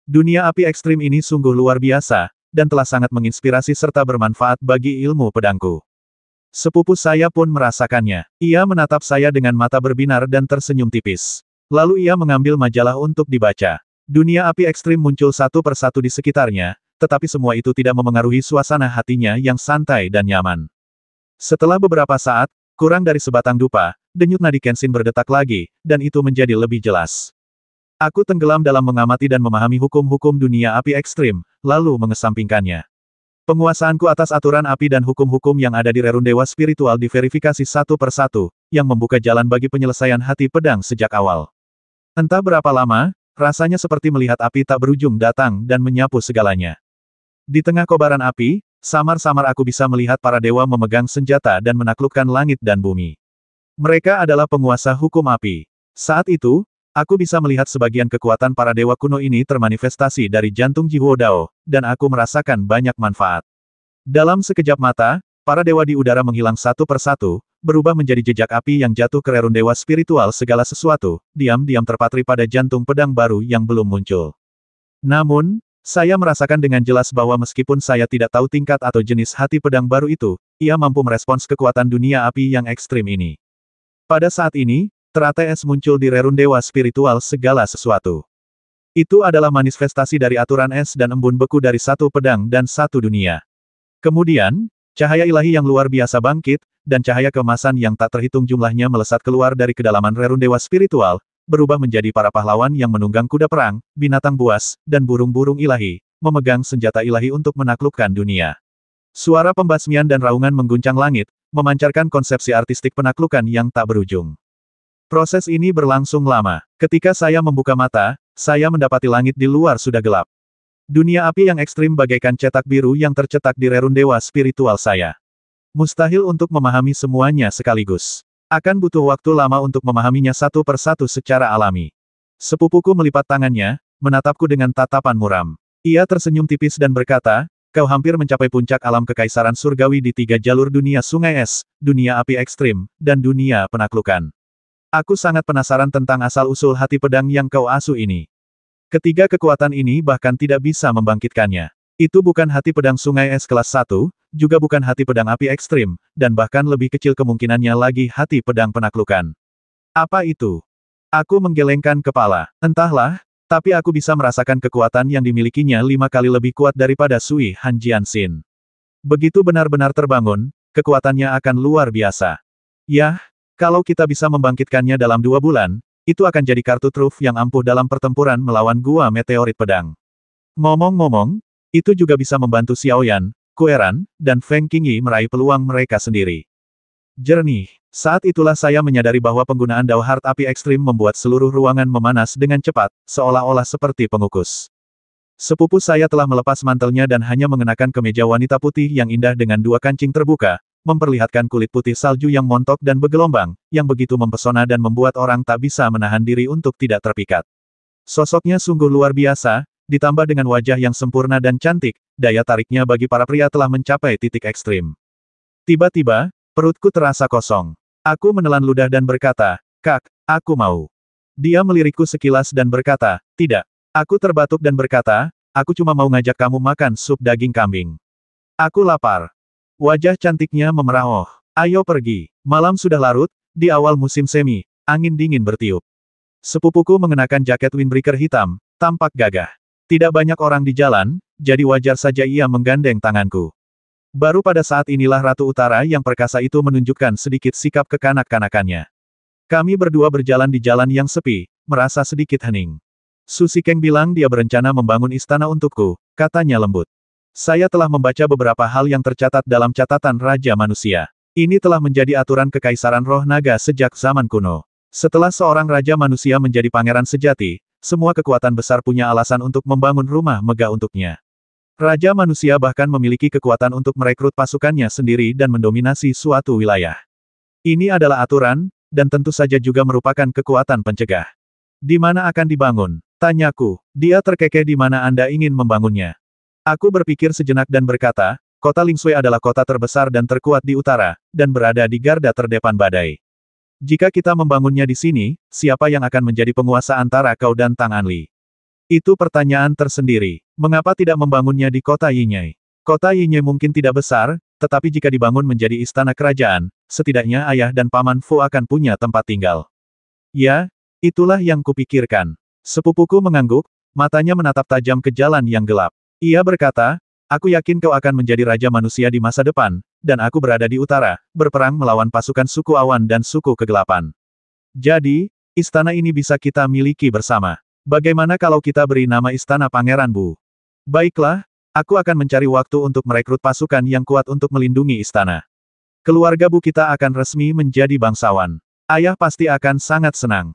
Dunia api ekstrim ini sungguh luar biasa, dan telah sangat menginspirasi serta bermanfaat bagi ilmu pedangku. Sepupu saya pun merasakannya. Ia menatap saya dengan mata berbinar dan tersenyum tipis. Lalu ia mengambil majalah untuk dibaca. Dunia api ekstrim muncul satu persatu di sekitarnya, tetapi semua itu tidak memengaruhi suasana hatinya yang santai dan nyaman. Setelah beberapa saat, kurang dari sebatang dupa, denyut nadi Kenshin berdetak lagi, dan itu menjadi lebih jelas. Aku tenggelam dalam mengamati dan memahami hukum-hukum dunia api ekstrim, lalu mengesampingkannya. Penguasaanku atas aturan api dan hukum-hukum yang ada di rerun dewa spiritual diverifikasi satu persatu, yang membuka jalan bagi penyelesaian hati pedang sejak awal. Entah berapa lama, rasanya seperti melihat api tak berujung datang dan menyapu segalanya. Di tengah kobaran api, samar-samar aku bisa melihat para dewa memegang senjata dan menaklukkan langit dan bumi. Mereka adalah penguasa hukum api. Saat itu, aku bisa melihat sebagian kekuatan para dewa kuno ini termanifestasi dari jantung Jihuo Dao, dan aku merasakan banyak manfaat. Dalam sekejap mata, para dewa di udara menghilang satu persatu, berubah menjadi jejak api yang jatuh ke rerun dewa spiritual segala sesuatu, diam-diam terpatri pada jantung pedang baru yang belum muncul. Namun, saya merasakan dengan jelas bahwa meskipun saya tidak tahu tingkat atau jenis hati pedang baru itu, ia mampu merespons kekuatan dunia api yang ekstrim ini. Pada saat ini, ter-ATS muncul di rerun dewa spiritual segala sesuatu. Itu adalah manifestasi dari aturan es dan embun beku dari satu pedang dan satu dunia. Kemudian, cahaya ilahi yang luar biasa bangkit, dan cahaya keemasan yang tak terhitung jumlahnya melesat keluar dari kedalaman rerun dewa spiritual, berubah menjadi para pahlawan yang menunggang kuda perang, binatang buas, dan burung-burung ilahi, memegang senjata ilahi untuk menaklukkan dunia. Suara pembasmian dan raungan mengguncang langit, memancarkan konsepsi artistik penaklukan yang tak berujung. Proses ini berlangsung lama. Ketika saya membuka mata, saya mendapati langit di luar sudah gelap. Dunia api yang ekstrim bagaikan cetak biru yang tercetak di rerun dewa spiritual saya. Mustahil untuk memahami semuanya sekaligus. Akan butuh waktu lama untuk memahaminya satu persatu secara alami. Sepupuku melipat tangannya, menatapku dengan tatapan muram. Ia tersenyum tipis dan berkata, kau hampir mencapai puncak alam kekaisaran surgawi di 3 jalur dunia sungai es, dunia api ekstrim, dan dunia penaklukan. Aku sangat penasaran tentang asal-usul hati pedang yang kau asuh ini. Ketiga kekuatan ini bahkan tidak bisa membangkitkannya. Itu bukan hati pedang sungai es kelas 1, juga bukan hati pedang api ekstrim, dan bahkan lebih kecil kemungkinannya lagi hati pedang penaklukan. Apa itu? Aku menggelengkan kepala. Entahlah, tapi aku bisa merasakan kekuatan yang dimilikinya 5 kali lebih kuat daripada Sui Han Jianxin. Begitu benar-benar terbangun, kekuatannya akan luar biasa. Yah, kalau kita bisa membangkitkannya dalam 2 bulan, itu akan jadi kartu truf yang ampuh dalam pertempuran melawan gua meteorit pedang. Ngomong-ngomong, itu juga bisa membantu Xiaoyan, Kueran, dan Feng Qingyi meraih peluang mereka sendiri. Jernih. Saat itulah saya menyadari bahwa penggunaan Dao Heart Api Ekstrim membuat seluruh ruangan memanas dengan cepat, seolah-olah seperti pengukus. Sepupu saya telah melepas mantelnya dan hanya mengenakan kemeja wanita putih yang indah dengan 2 kancing terbuka, memperlihatkan kulit putih salju yang montok dan bergelombang, yang begitu mempesona dan membuat orang tak bisa menahan diri untuk tidak terpikat. Sosoknya sungguh luar biasa, ditambah dengan wajah yang sempurna dan cantik, daya tariknya bagi para pria telah mencapai titik ekstrim. Tiba-tiba, perutku terasa kosong. Aku menelan ludah dan berkata, "Kak, aku mau." Dia melirikku sekilas dan berkata, "Tidak." Aku terbatuk dan berkata, "Aku cuma mau ngajak kamu makan sup daging kambing. Aku lapar." Wajah cantiknya memerah. "Oh, ayo pergi." Malam sudah larut, di awal musim semi, angin dingin bertiup. Sepupuku mengenakan jaket windbreaker hitam, tampak gagah. Tidak banyak orang di jalan, jadi wajar saja ia menggandeng tanganku. Baru pada saat inilah Ratu Utara yang perkasa itu menunjukkan sedikit sikap kekanak-kanakannya. Kami berdua berjalan di jalan yang sepi, merasa sedikit hening. Su Shikeng bilang dia berencana membangun istana untukku, katanya lembut. Saya telah membaca beberapa hal yang tercatat dalam catatan Raja Manusia. Ini telah menjadi aturan kekaisaran roh naga sejak zaman kuno. Setelah seorang Raja Manusia menjadi pangeran sejati, semua kekuatan besar punya alasan untuk membangun rumah megah untuknya. Raja Manusia bahkan memiliki kekuatan untuk merekrut pasukannya sendiri dan mendominasi suatu wilayah. Ini adalah aturan, dan tentu saja juga merupakan kekuatan pencegah. Di mana akan dibangun? Tanyaku. Dia terkekeh di mana Anda ingin membangunnya. Aku berpikir sejenak dan berkata, kota Lingshui adalah kota terbesar dan terkuat di utara, dan berada di garda terdepan badai. Jika kita membangunnya di sini, siapa yang akan menjadi penguasa antara kau dan Tang Anli? Itu pertanyaan tersendiri. Mengapa tidak membangunnya di kota Yinyei? Kota Yinyei mungkin tidak besar, tetapi jika dibangun menjadi istana kerajaan, setidaknya ayah dan paman Fu akan punya tempat tinggal. Ya, itulah yang kupikirkan. Sepupuku mengangguk, matanya menatap tajam ke jalan yang gelap. Ia berkata, aku yakin kau akan menjadi raja manusia di masa depan, dan aku berada di utara, berperang melawan pasukan suku awan dan suku kegelapan. Jadi, istana ini bisa kita miliki bersama. Bagaimana kalau kita beri nama Istana Pangeran Bu? Baiklah, aku akan mencari waktu untuk merekrut pasukan yang kuat untuk melindungi istana. Keluarga Bu kita akan resmi menjadi bangsawan. Ayah pasti akan sangat senang.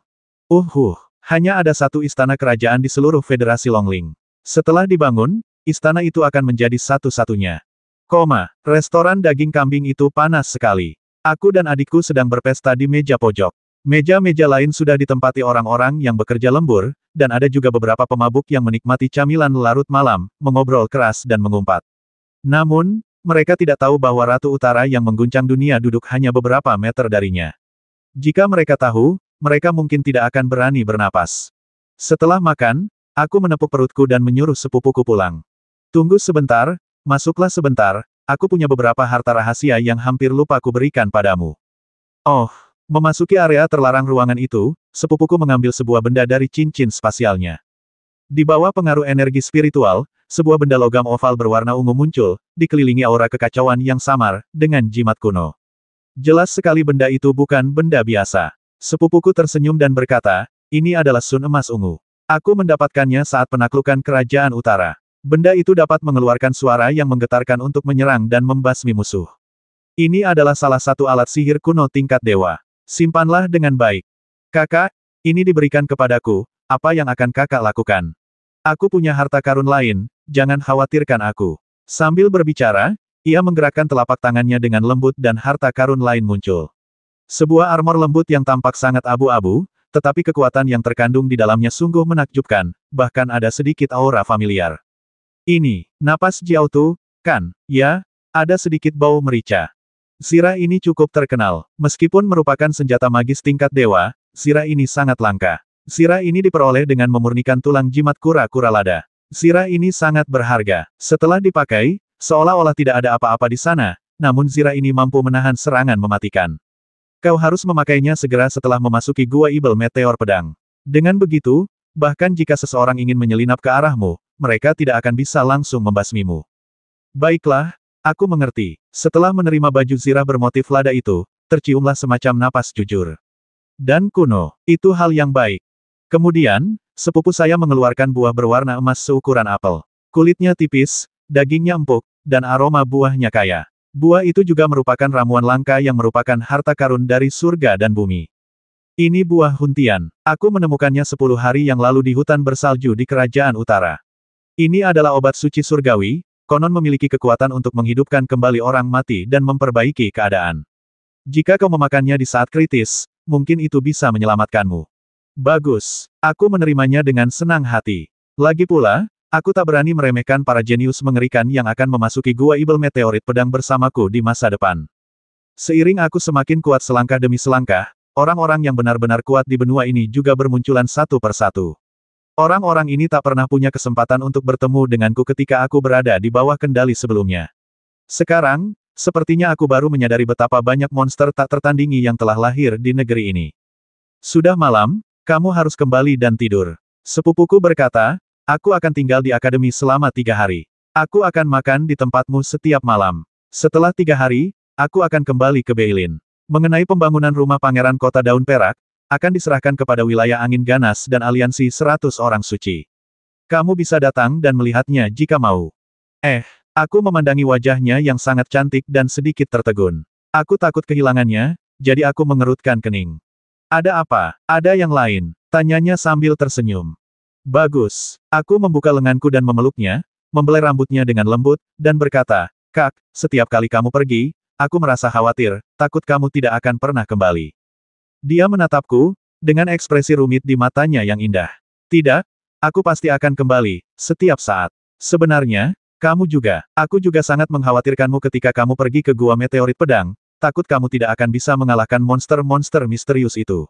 Hanya ada satu istana kerajaan di seluruh Federasi Longling. Setelah dibangun, istana itu akan menjadi satu-satunya. Restoran daging kambing itu panas sekali. Aku dan adikku sedang berpesta di meja pojok. Meja-meja lain sudah ditempati orang-orang yang bekerja lembur, dan ada juga beberapa pemabuk yang menikmati camilan larut malam, mengobrol keras dan mengumpat. Namun, mereka tidak tahu bahwa Ratu Utara yang mengguncang dunia duduk hanya beberapa meter darinya. Jika mereka tahu, mereka mungkin tidak akan berani bernapas. Setelah makan, aku menepuk perutku dan menyuruh sepupuku pulang. Tunggu sebentar, masuklah sebentar, aku punya beberapa harta rahasia yang hampir lupa ku berikan padamu. Memasuki area terlarang ruangan itu, sepupuku mengambil sebuah benda dari cincin spasialnya. Di bawah pengaruh energi spiritual, sebuah benda logam oval berwarna ungu muncul, dikelilingi aura kekacauan yang samar, dengan jimat kuno. Jelas sekali benda itu bukan benda biasa. Sepupuku tersenyum dan berkata, ini adalah sun emas ungu. Aku mendapatkannya saat penaklukan kerajaan utara. Benda itu dapat mengeluarkan suara yang menggetarkan untuk menyerang dan membasmi musuh. Ini adalah salah satu alat sihir kuno tingkat dewa. Simpanlah dengan baik. Kakak, ini diberikan kepadaku, apa yang akan kakak lakukan? Aku punya harta karun lain, jangan khawatirkan aku. Sambil berbicara, ia menggerakkan telapak tangannya dengan lembut dan harta karun lain muncul. Sebuah armor lembut yang tampak sangat abu-abu, tetapi kekuatan yang terkandung di dalamnya sungguh menakjubkan, bahkan ada sedikit aura familiar. Ini, napas Jiaotu, kan? Ya, ada sedikit bau merica. Zirah ini cukup terkenal. Meskipun merupakan senjata magis tingkat dewa, zirah ini sangat langka. Zirah ini diperoleh dengan memurnikan tulang jimat kura-kura lada. Zirah ini sangat berharga. Setelah dipakai, seolah-olah tidak ada apa-apa di sana, namun zirah ini mampu menahan serangan mematikan. Kau harus memakainya segera setelah memasuki Gua Ibel Meteor Pedang. Dengan begitu, bahkan jika seseorang ingin menyelinap ke arahmu, mereka tidak akan bisa langsung membasmimu. Baiklah, aku mengerti. Setelah menerima baju zirah bermotif lada itu, terciumlah semacam napas jujur. Dan kuno, itu hal yang baik. Kemudian, sepupu saya mengeluarkan buah berwarna emas seukuran apel. Kulitnya tipis, dagingnya empuk, dan aroma buahnya kaya. Buah itu juga merupakan ramuan langka yang merupakan harta karun dari surga dan bumi. Ini buah huntian. Aku menemukannya 10 hari yang lalu di hutan bersalju di Kerajaan Utara. Ini adalah obat suci surgawi, konon memiliki kekuatan untuk menghidupkan kembali orang mati dan memperbaiki keadaan. Jika kau memakannya di saat kritis, mungkin itu bisa menyelamatkanmu. Bagus. Aku menerimanya dengan senang hati. Lagi pula, aku tak berani meremehkan para jenius mengerikan yang akan memasuki Gua Ibel Meteorit Pedang bersamaku di masa depan. Seiring aku semakin kuat selangkah demi selangkah, orang-orang yang benar-benar kuat di benua ini juga bermunculan satu persatu. Orang-orang ini tak pernah punya kesempatan untuk bertemu denganku ketika aku berada di bawah kendali sebelumnya. Sekarang, sepertinya aku baru menyadari betapa banyak monster tak tertandingi yang telah lahir di negeri ini. Sudah malam, kamu harus kembali dan tidur. Sepupuku berkata, aku akan tinggal di akademi selama 3 hari. Aku akan makan di tempatmu setiap malam. Setelah 3 hari, aku akan kembali ke Beilin. Mengenai pembangunan rumah Pangeran Kota Daun Perak, akan diserahkan kepada wilayah angin ganas dan aliansi 100 orang suci. Kamu bisa datang dan melihatnya jika mau. Aku memandangi wajahnya yang sangat cantik dan sedikit tertegun. Aku takut kehilangannya, jadi aku mengerutkan kening. Ada apa? Ada yang lain? Tanyanya sambil tersenyum. Bagus. Aku membuka lenganku dan memeluknya, membelai rambutnya dengan lembut, dan berkata, Kak, setiap kali kamu pergi, aku merasa khawatir, takut kamu tidak akan pernah kembali. Dia menatapku, dengan ekspresi rumit di matanya yang indah. Tidak, aku pasti akan kembali, setiap saat. Sebenarnya, kamu juga. Aku juga sangat mengkhawatirkanmu ketika kamu pergi ke Gua Meteorit Pedang, takut kamu tidak akan bisa mengalahkan monster-monster misterius itu.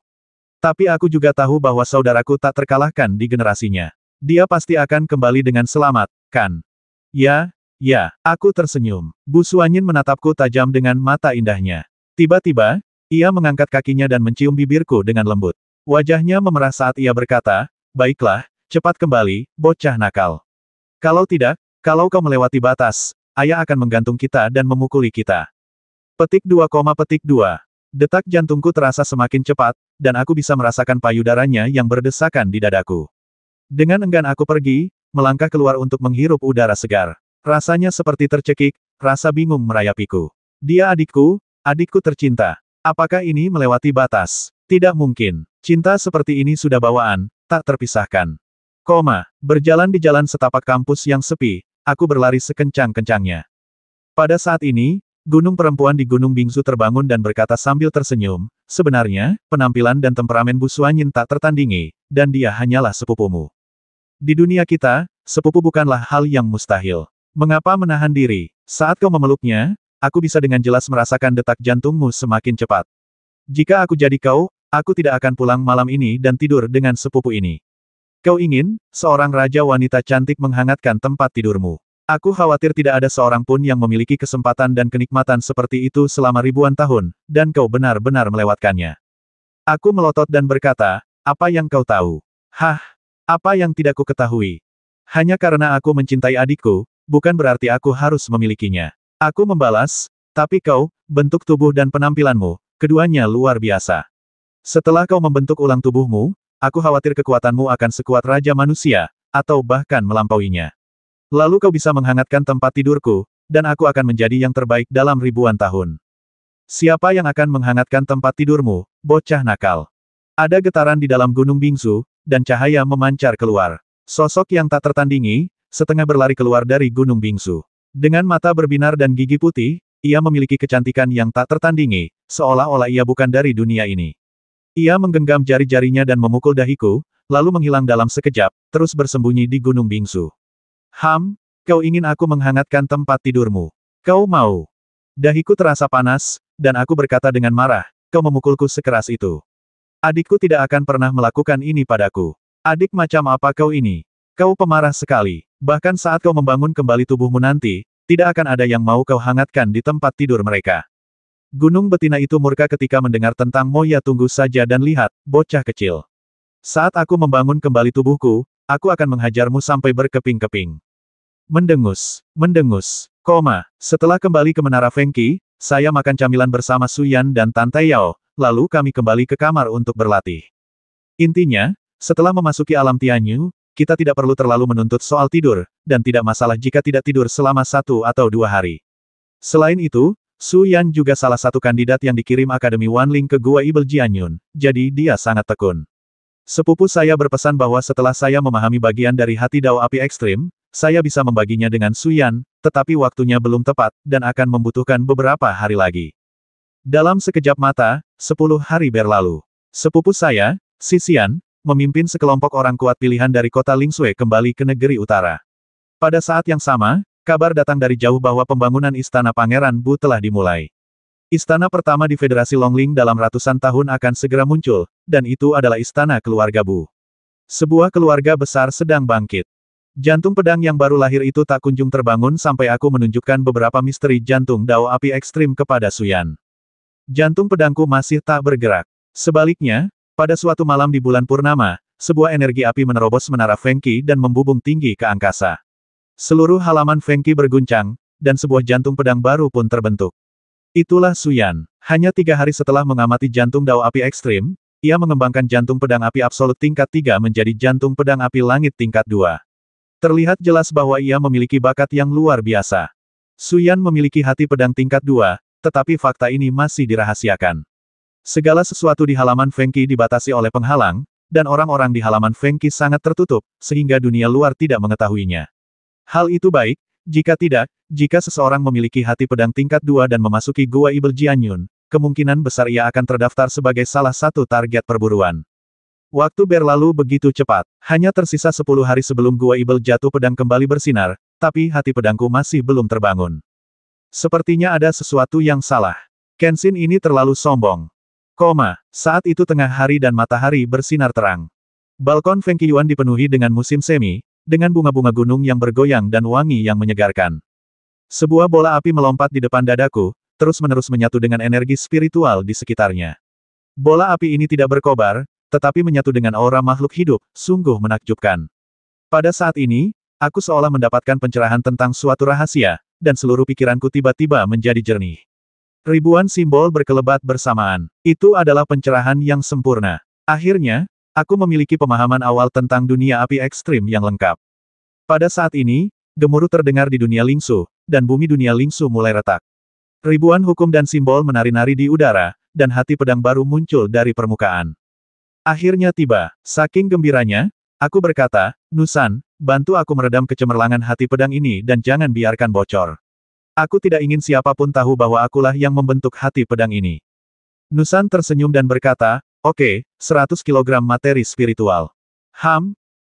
Tapi aku juga tahu bahwa saudaraku tak terkalahkan di generasinya. Dia pasti akan kembali dengan selamat, kan? Ya, aku tersenyum. Bu Suanyin menatapku tajam dengan mata indahnya. Tiba-tiba, ia mengangkat kakinya dan mencium bibirku dengan lembut. Wajahnya memerah saat ia berkata, baiklah, cepat kembali, bocah nakal. Kalau tidak, kalau kau melewati batas, ayah akan menggantung kita dan memukuli kita. Petik 2, petik 2. Detak jantungku terasa semakin cepat, dan aku bisa merasakan payudaranya yang berdesakan di dadaku. Dengan enggan aku pergi, melangkah keluar untuk menghirup udara segar. Rasanya seperti tercekik, rasa bingung merayapiku. Dia adikku tercinta. Apakah ini melewati batas? Tidak mungkin. Cinta seperti ini sudah bawaan, tak terpisahkan. Berjalan di jalan setapak kampus yang sepi, aku berlari sekencang-kencangnya. Pada saat ini, gunung perempuan di Gunung Bingsu terbangun dan berkata sambil tersenyum, sebenarnya, penampilan dan temperamen Bu Suanyin tak tertandingi, dan dia hanyalah sepupumu. Di dunia kita, sepupu bukanlah hal yang mustahil. Mengapa menahan diri? Saat kau memeluknya, aku bisa dengan jelas merasakan detak jantungmu semakin cepat. Jika aku jadi kau, aku tidak akan pulang malam ini dan tidur dengan sepupu ini. Kau ingin, seorang raja wanita cantik menghangatkan tempat tidurmu. Aku khawatir tidak ada seorang pun yang memiliki kesempatan dan kenikmatan seperti itu selama ribuan tahun, dan kau benar-benar melewatkannya. Aku melotot dan berkata, apa yang kau tahu? Apa yang tidak ku ketahui? Hanya karena aku mencintai adikku, bukan berarti aku harus memilikinya. Aku membalas, tapi kau, bentuk tubuh dan penampilanmu, keduanya luar biasa. Setelah kau membentuk ulang tubuhmu, aku khawatir kekuatanmu akan sekuat Raja Manusia, atau bahkan melampauinya. Lalu kau bisa menghangatkan tempat tidurku, dan aku akan menjadi yang terbaik dalam ribuan tahun. Siapa yang akan menghangatkan tempat tidurmu, bocah nakal? Ada getaran di dalam Gunung Bingsu, dan cahaya memancar keluar. Sosok yang tak tertandingi, setengah berlari keluar dari Gunung Bingsu. Dengan mata berbinar dan gigi putih, ia memiliki kecantikan yang tak tertandingi, seolah-olah ia bukan dari dunia ini. Ia menggenggam jari-jarinya dan memukul dahiku, lalu menghilang dalam sekejap, terus bersembunyi di Gunung Bingsu. Kau ingin aku menghangatkan tempat tidurmu? Kau mau? Dahiku terasa panas, dan aku berkata dengan marah, kau memukulku sekeras itu. Adikku tidak akan pernah melakukan ini padaku. Adik macam apa kau ini? Kau pemarah sekali. Bahkan saat kau membangun kembali tubuhmu nanti, tidak akan ada yang mau kau hangatkan di tempat tidur mereka. Gunung betina itu murka ketika mendengar tentang Moya. Tunggu saja dan lihat, bocah kecil. Saat aku membangun kembali tubuhku, aku akan menghajarmu sampai berkeping-keping. Mendengus, mendengus, setelah kembali ke Menara Fengqi, saya makan camilan bersama Suyan dan Tante Yao, lalu kami kembali ke kamar untuk berlatih. Intinya, setelah memasuki alam Tianyu, kita tidak perlu terlalu menuntut soal tidur, dan tidak masalah jika tidak tidur selama 1 atau 2 hari. Selain itu, Su Yan juga salah satu kandidat yang dikirim Akademi Wanling ke Gua Ibel Jianyun, jadi dia sangat tekun. Sepupu saya berpesan bahwa setelah saya memahami bagian dari hati Dao Api Ekstrim, saya bisa membaginya dengan Su Yan, tetapi waktunya belum tepat, dan akan membutuhkan beberapa hari lagi. Dalam sekejap mata, 10 hari berlalu. Sepupu saya, Si Xian, memimpin sekelompok orang kuat pilihan dari kota Lingshui kembali ke negeri utara. Pada saat yang sama, kabar datang dari jauh bahwa pembangunan Istana Pangeran Bu telah dimulai. Istana pertama di Federasi Longling dalam ratusan tahun akan segera muncul, dan itu adalah Istana Keluarga Bu. Sebuah keluarga besar sedang bangkit. Jantung pedang yang baru lahir itu tak kunjung terbangun sampai aku menunjukkan beberapa misteri jantung Dao Api Ekstrim kepada Suyan. Jantung pedangku masih tak bergerak. Sebaliknya, pada suatu malam di bulan purnama, sebuah energi api menerobos Menara Fengqi dan membubung tinggi ke angkasa. Seluruh halaman Fengqi berguncang, dan sebuah jantung pedang baru pun terbentuk. Itulah Suyan. Hanya 3 hari setelah mengamati jantung Dao Api Ekstrim, ia mengembangkan jantung pedang api absolut tingkat 3 menjadi jantung pedang api langit tingkat 2. Terlihat jelas bahwa ia memiliki bakat yang luar biasa. Suyan memiliki hati pedang tingkat 2, tetapi fakta ini masih dirahasiakan. Segala sesuatu di halaman Fengqi dibatasi oleh penghalang, dan orang-orang di halaman Fengqi sangat tertutup, sehingga dunia luar tidak mengetahuinya. Hal itu baik, jika tidak, jika seseorang memiliki hati pedang tingkat 2 dan memasuki Gua Ibel Jianyun, kemungkinan besar ia akan terdaftar sebagai salah satu target perburuan. Waktu berlalu begitu cepat, hanya tersisa 10 hari sebelum Gua Ibel jatuh pedang kembali bersinar, tapi hati pedangku masih belum terbangun. Sepertinya ada sesuatu yang salah. Kenshin ini terlalu sombong. Saat itu tengah hari dan matahari bersinar terang. Balkon Fengqiyuan dipenuhi dengan musim semi, dengan bunga-bunga gunung yang bergoyang dan wangi yang menyegarkan. Sebuah bola api melompat di depan dadaku, terus-menerus menyatu dengan energi spiritual di sekitarnya. Bola api ini tidak berkobar, tetapi menyatu dengan aura makhluk hidup, sungguh menakjubkan. Pada saat ini, aku seolah mendapatkan pencerahan tentang suatu rahasia, dan seluruh pikiranku tiba-tiba menjadi jernih. Ribuan simbol berkelebat bersamaan. Itu adalah pencerahan yang sempurna. Akhirnya, aku memiliki pemahaman awal tentang dunia api ekstrim yang lengkap. Pada saat ini, gemuruh terdengar di dunia Lingsu, dan bumi dunia Lingsu mulai retak. Ribuan hukum dan simbol menari-nari di udara, dan hati pedang baru muncul dari permukaan. Akhirnya tiba. Saking gembiranya, aku berkata, Nusan, bantu aku meredam kecemerlangan hati pedang ini dan jangan biarkan bocor. Aku tidak ingin siapapun tahu bahwa akulah yang membentuk hati pedang ini. Nusan tersenyum dan berkata, oke, 100 kg materi spiritual.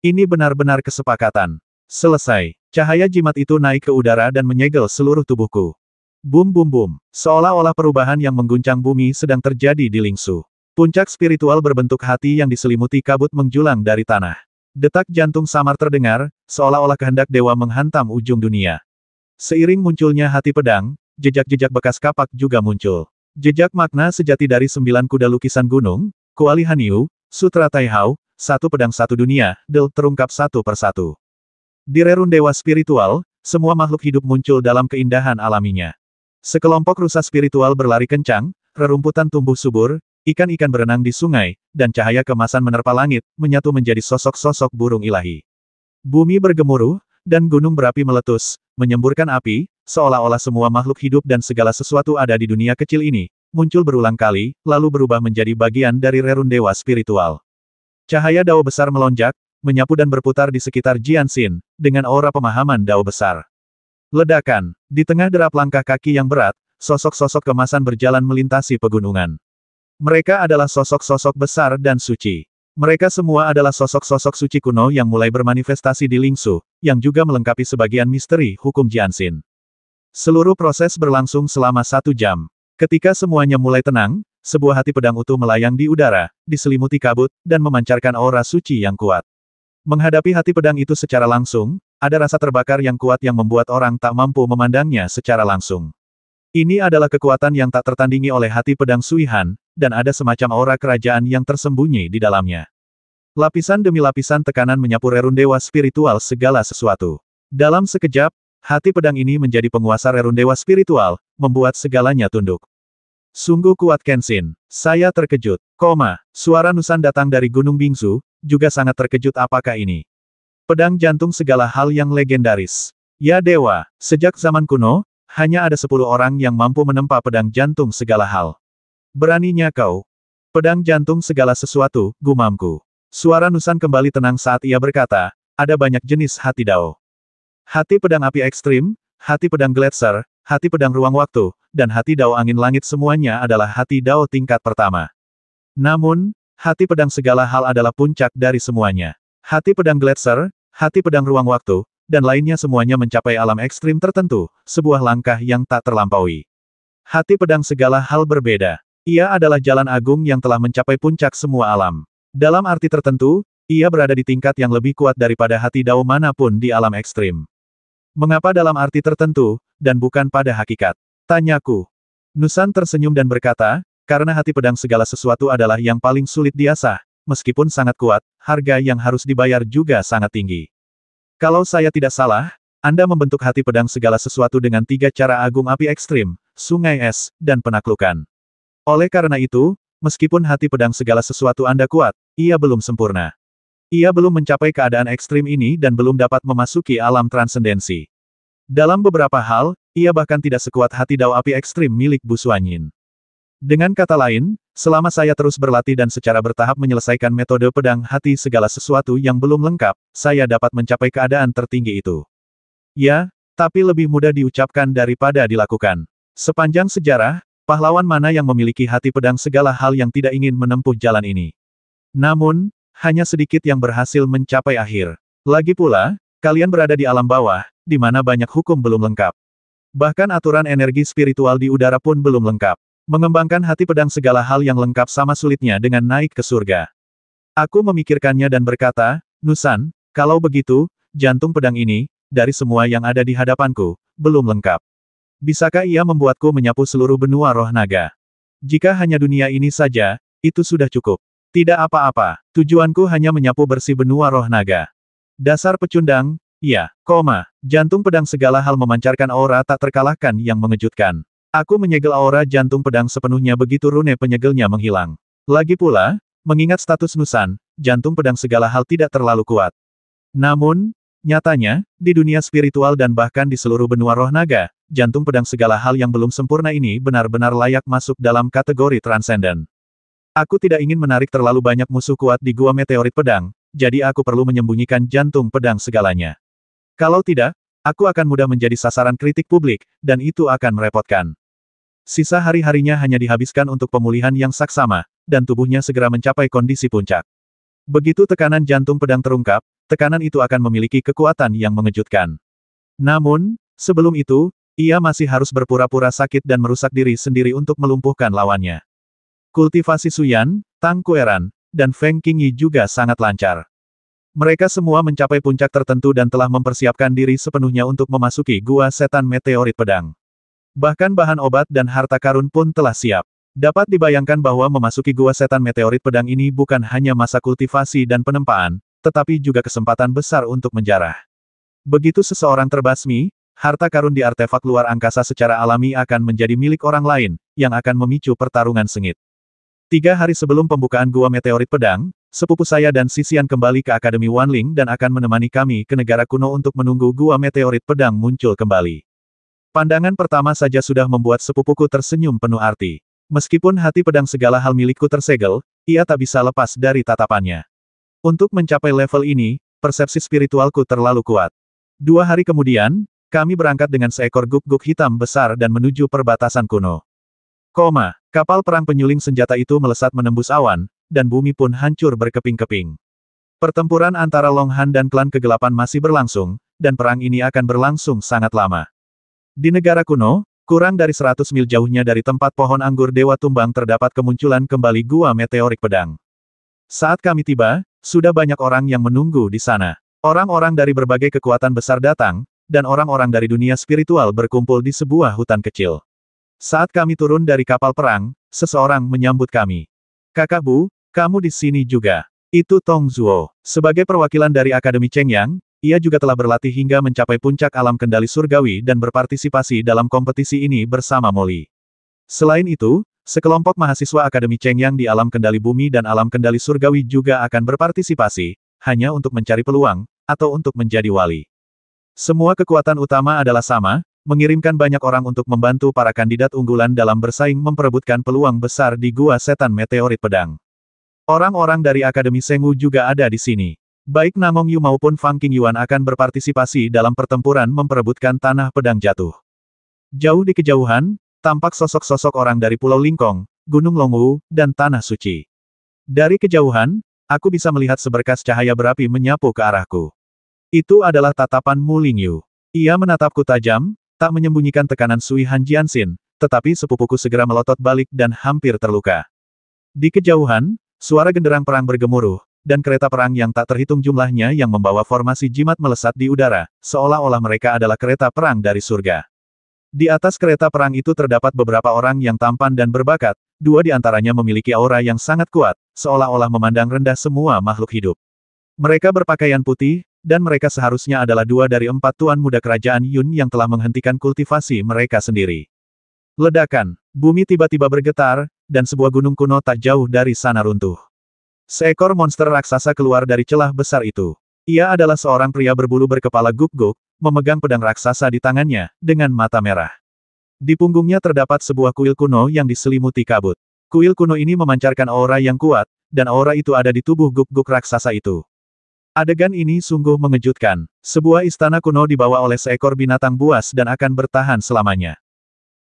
Ini benar-benar kesepakatan. Selesai. Cahaya jimat itu naik ke udara dan menyegel seluruh tubuhku. Bum bum bum. Seolah-olah perubahan yang mengguncang bumi sedang terjadi di Lingsu. Puncak spiritual berbentuk hati yang diselimuti kabut menjulang dari tanah. Detak jantung samar terdengar, seolah-olah kehendak dewa menghantam ujung dunia. Seiring munculnya hati pedang, jejak-jejak bekas kapak juga muncul. Jejak makna sejati dari 9 kuda lukisan gunung, Kuali Hanyu, Sutra Taihao, satu pedang satu dunia, terungkap satu persatu. Di rerun dewa spiritual, semua makhluk hidup muncul dalam keindahan alaminya. Sekelompok rusa spiritual berlari kencang, rerumputan tumbuh subur, ikan-ikan berenang di sungai, dan cahaya kemasan menerpa langit, menyatu menjadi sosok-sosok burung ilahi. Bumi bergemuruh, dan gunung berapi meletus, menyemburkan api, seolah-olah semua makhluk hidup dan segala sesuatu ada di dunia kecil ini, muncul berulang kali, lalu berubah menjadi bagian dari rerun dewa spiritual. Cahaya Dao besar melonjak, menyapu dan berputar di sekitar Jianxin, dengan aura pemahaman Dao besar. Ledakan, di tengah derap langkah kaki yang berat, sosok-sosok kemasan berjalan melintasi pegunungan. Mereka adalah sosok-sosok besar dan suci. Mereka semua adalah sosok-sosok suci kuno yang mulai bermanifestasi di Lingsu, yang juga melengkapi sebagian misteri hukum Jianxin. Seluruh proses berlangsung selama 1 jam. Ketika semuanya mulai tenang, sebuah hati pedang utuh melayang di udara, diselimuti kabut, dan memancarkan aura suci yang kuat. Menghadapi hati pedang itu secara langsung, ada rasa terbakar yang kuat yang membuat orang tak mampu memandangnya secara langsung. Ini adalah kekuatan yang tak tertandingi oleh hati pedang Sui Han, dan ada semacam aura kerajaan yang tersembunyi di dalamnya. Lapisan demi lapisan tekanan menyapu rerun dewa spiritual segala sesuatu. Dalam sekejap, hati pedang ini menjadi penguasa rerun dewa spiritual, membuat segalanya tunduk. Sungguh kuat Kenshin. Saya terkejut. Suara Nusan datang dari Gunung Bingsu, juga sangat terkejut apakah ini. Pedang jantung segala hal yang legendaris. Ya dewa, sejak zaman kuno, hanya ada 10 orang yang mampu menempa pedang jantung segala hal. Beraninya kau. Pedang jantung segala sesuatu, gumamku. Suara Nusan kembali tenang saat ia berkata, ada banyak jenis hati Dao. Hati pedang api ekstrim, hati pedang Gletser, hati pedang ruang waktu, dan hati Dao angin langit semuanya adalah hati Dao tingkat pertama. Namun, hati pedang segala hal adalah puncak dari semuanya. Hati pedang Gletser, hati pedang ruang waktu, dan lainnya semuanya mencapai alam ekstrim tertentu, sebuah langkah yang tak terlampaui. Hati pedang segala hal berbeda. Ia adalah jalan agung yang telah mencapai puncak semua alam. Dalam arti tertentu, ia berada di tingkat yang lebih kuat daripada hati Dao manapun di alam ekstrim. Mengapa dalam arti tertentu, dan bukan pada hakikat? Tanyaku. Nusan tersenyum dan berkata, karena hati pedang segala sesuatu adalah yang paling sulit diasah, meskipun sangat kuat, harga yang harus dibayar juga sangat tinggi. Kalau saya tidak salah, Anda membentuk hati pedang segala sesuatu dengan 3 cara agung api ekstrim, sungai es, dan penaklukan. Oleh karena itu, meskipun hati pedang segala sesuatu Anda kuat, ia belum sempurna. Ia belum mencapai keadaan ekstrim ini dan belum dapat memasuki alam transendensi. Dalam beberapa hal, ia bahkan tidak sekuat hati Dao api ekstrim milik Bu Suanyin. Dengan kata lain, selama saya terus berlatih dan secara bertahap menyelesaikan metode pedang hati segala sesuatu yang belum lengkap, saya dapat mencapai keadaan tertinggi itu. Ya, tapi lebih mudah diucapkan daripada dilakukan. Sepanjang sejarah, pahlawan mana yang memiliki hati pedang segala hal yang tidak ingin menempuh jalan ini? Namun, hanya sedikit yang berhasil mencapai akhir. Lagi pula, kalian berada di alam bawah, di mana banyak hukum belum lengkap. Bahkan aturan energi spiritual di udara pun belum lengkap. Mengembangkan hati pedang segala hal yang lengkap sama sulitnya dengan naik ke surga. Aku memikirkannya dan berkata, Nusan, kalau begitu, jantung pedang ini, dari semua yang ada di hadapanku, belum lengkap. Bisakah ia membuatku menyapu seluruh benua roh naga? Jika hanya dunia ini saja, itu sudah cukup. Tidak apa-apa, tujuanku hanya menyapu bersih benua roh naga. Dasar pecundang, ya, jantung pedang segala hal memancarkan aura tak terkalahkan yang mengejutkan. Aku menyegel aura jantung pedang sepenuhnya begitu rune penyegelnya menghilang. Lagi pula, mengingat status Nusan, jantung pedang segala hal tidak terlalu kuat. Namun, nyatanya, di dunia spiritual dan bahkan di seluruh benua roh naga, jantung pedang segala hal yang belum sempurna ini benar-benar layak masuk dalam kategori transenden. Aku tidak ingin menarik terlalu banyak musuh kuat di gua meteorit pedang, jadi aku perlu menyembunyikan jantung pedang segalanya. Kalau tidak, aku akan mudah menjadi sasaran kritik publik, dan itu akan merepotkan. Sisa hari-harinya hanya dihabiskan untuk pemulihan yang saksama, dan tubuhnya segera mencapai kondisi puncak. Begitu tekanan jantung pedang terungkap, tekanan itu akan memiliki kekuatan yang mengejutkan. Namun, sebelum itu, ia masih harus berpura-pura sakit dan merusak diri sendiri untuk melumpuhkan lawannya. Kultivasi Suyan, Tang Kueran, dan Feng Qingyi juga sangat lancar. Mereka semua mencapai puncak tertentu dan telah mempersiapkan diri sepenuhnya untuk memasuki gua setan meteorit pedang. Bahkan bahan obat dan harta karun pun telah siap. Dapat dibayangkan bahwa memasuki gua setan meteorit pedang ini bukan hanya masa kultivasi dan penempaan, tetapi juga kesempatan besar untuk menjarah. Begitu seseorang terbasmi, harta karun di artefak luar angkasa secara alami akan menjadi milik orang lain, yang akan memicu pertarungan sengit. 3 hari sebelum pembukaan gua meteorit pedang, sepupu saya dan Sisian kembali ke Akademi Wanling dan akan menemani kami ke negara kuno untuk menunggu gua meteorit pedang muncul kembali. Pandangan pertama saja sudah membuat sepupuku tersenyum penuh arti. Meskipun hati pedang segala hal milikku tersegel, ia tak bisa lepas dari tatapannya. Untuk mencapai level ini, persepsi spiritualku terlalu kuat. 2 hari kemudian, kami berangkat dengan seekor guk-guk hitam besar dan menuju perbatasan kuno. Kapal perang penyuling senjata itu melesat menembus awan, dan bumi pun hancur berkeping-keping. Pertempuran antara Long Han dan klan kegelapan masih berlangsung, dan perang ini akan berlangsung sangat lama. Di negara kuno, kurang dari 100 mil jauhnya dari tempat pohon anggur Dewa Tumbang terdapat kemunculan kembali gua meteorik pedang. Saat kami tiba, sudah banyak orang yang menunggu di sana. Orang-orang dari berbagai kekuatan besar datang, dan orang-orang dari dunia spiritual berkumpul di sebuah hutan kecil. Saat kami turun dari kapal perang, seseorang menyambut kami. Kakak Bu, kamu di sini juga. Itu Tong Zuo. Sebagai perwakilan dari Akademi Chengyang, ia juga telah berlatih hingga mencapai puncak alam kendali surgawi dan berpartisipasi dalam kompetisi ini bersama Molly. Selain itu, sekelompok mahasiswa Akademi Chengyang di alam kendali bumi dan alam kendali surgawi juga akan berpartisipasi, hanya untuk mencari peluang, atau untuk menjadi wali. Semua kekuatan utama adalah sama, mengirimkan banyak orang untuk membantu para kandidat unggulan dalam bersaing memperebutkan peluang besar di Gua Setan Meteorit Pedang. Orang-orang dari Akademi Sengwu juga ada di sini. Baik Namong Yu maupun Fang Qingyuan akan berpartisipasi dalam pertempuran memperebutkan tanah pedang jatuh. Jauh di kejauhan, tampak sosok-sosok orang dari Pulau Lingkong, Gunung Longwu, dan Tanah Suci. Dari kejauhan, aku bisa melihat seberkas cahaya berapi menyapu ke arahku. Itu adalah tatapan Mu Lingyu. Ia menatapku tajam, tak menyembunyikan tekanan Sui Han Jianxin, tetapi sepupuku segera melotot balik dan hampir terluka. Di kejauhan, suara genderang perang bergemuruh, dan kereta perang yang tak terhitung jumlahnya yang membawa formasi jimat melesat di udara, seolah-olah mereka adalah kereta perang dari surga. Di atas kereta perang itu terdapat beberapa orang yang tampan dan berbakat, dua di antaranya memiliki aura yang sangat kuat, seolah-olah memandang rendah semua makhluk hidup. Mereka berpakaian putih, dan mereka seharusnya adalah dua dari 4 tuan muda kerajaan Yun yang telah menghentikan kultivasi mereka sendiri. Ledakan, bumi tiba-tiba bergetar, dan sebuah gunung kuno tak jauh dari sana runtuh. Seekor monster raksasa keluar dari celah besar itu. Ia adalah seorang pria berbulu berkepala guk-guk, memegang pedang raksasa di tangannya, dengan mata merah. Di punggungnya terdapat sebuah kuil kuno yang diselimuti kabut. Kuil kuno ini memancarkan aura yang kuat, dan aura itu ada di tubuh guk-guk raksasa itu. Adegan ini sungguh mengejutkan. Sebuah istana kuno dibawa oleh seekor binatang buas dan akan bertahan selamanya.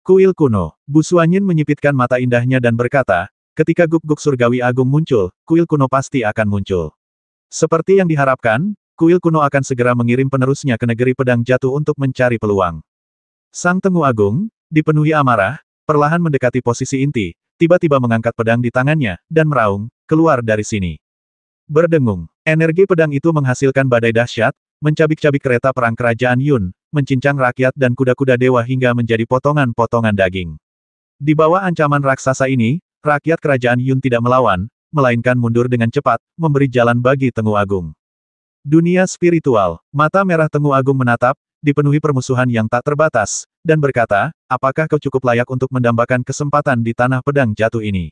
Kuil kuno. Bu Suanyin menyipitkan mata indahnya dan berkata, ketika guk-guk surgawi agung muncul, kuil kuno pasti akan muncul. Seperti yang diharapkan, kuil kuno akan segera mengirim penerusnya ke negeri pedang jatuh untuk mencari peluang. Sang Tengu Agung, dipenuhi amarah, perlahan mendekati posisi inti, tiba-tiba mengangkat pedang di tangannya, dan meraung, keluar dari sini. Berdengung, energi pedang itu menghasilkan badai dahsyat, mencabik-cabik kereta perang kerajaan Yun, mencincang rakyat dan kuda-kuda dewa hingga menjadi potongan-potongan daging. Di bawah ancaman raksasa ini, rakyat kerajaan Yun tidak melawan, melainkan mundur dengan cepat, memberi jalan bagi Tengu Agung. Dunia spiritual, mata merah Tengu Agung menatap, dipenuhi permusuhan yang tak terbatas, dan berkata, apakah kau cukup layak untuk mendambakan kesempatan di tanah pedang jatuh ini?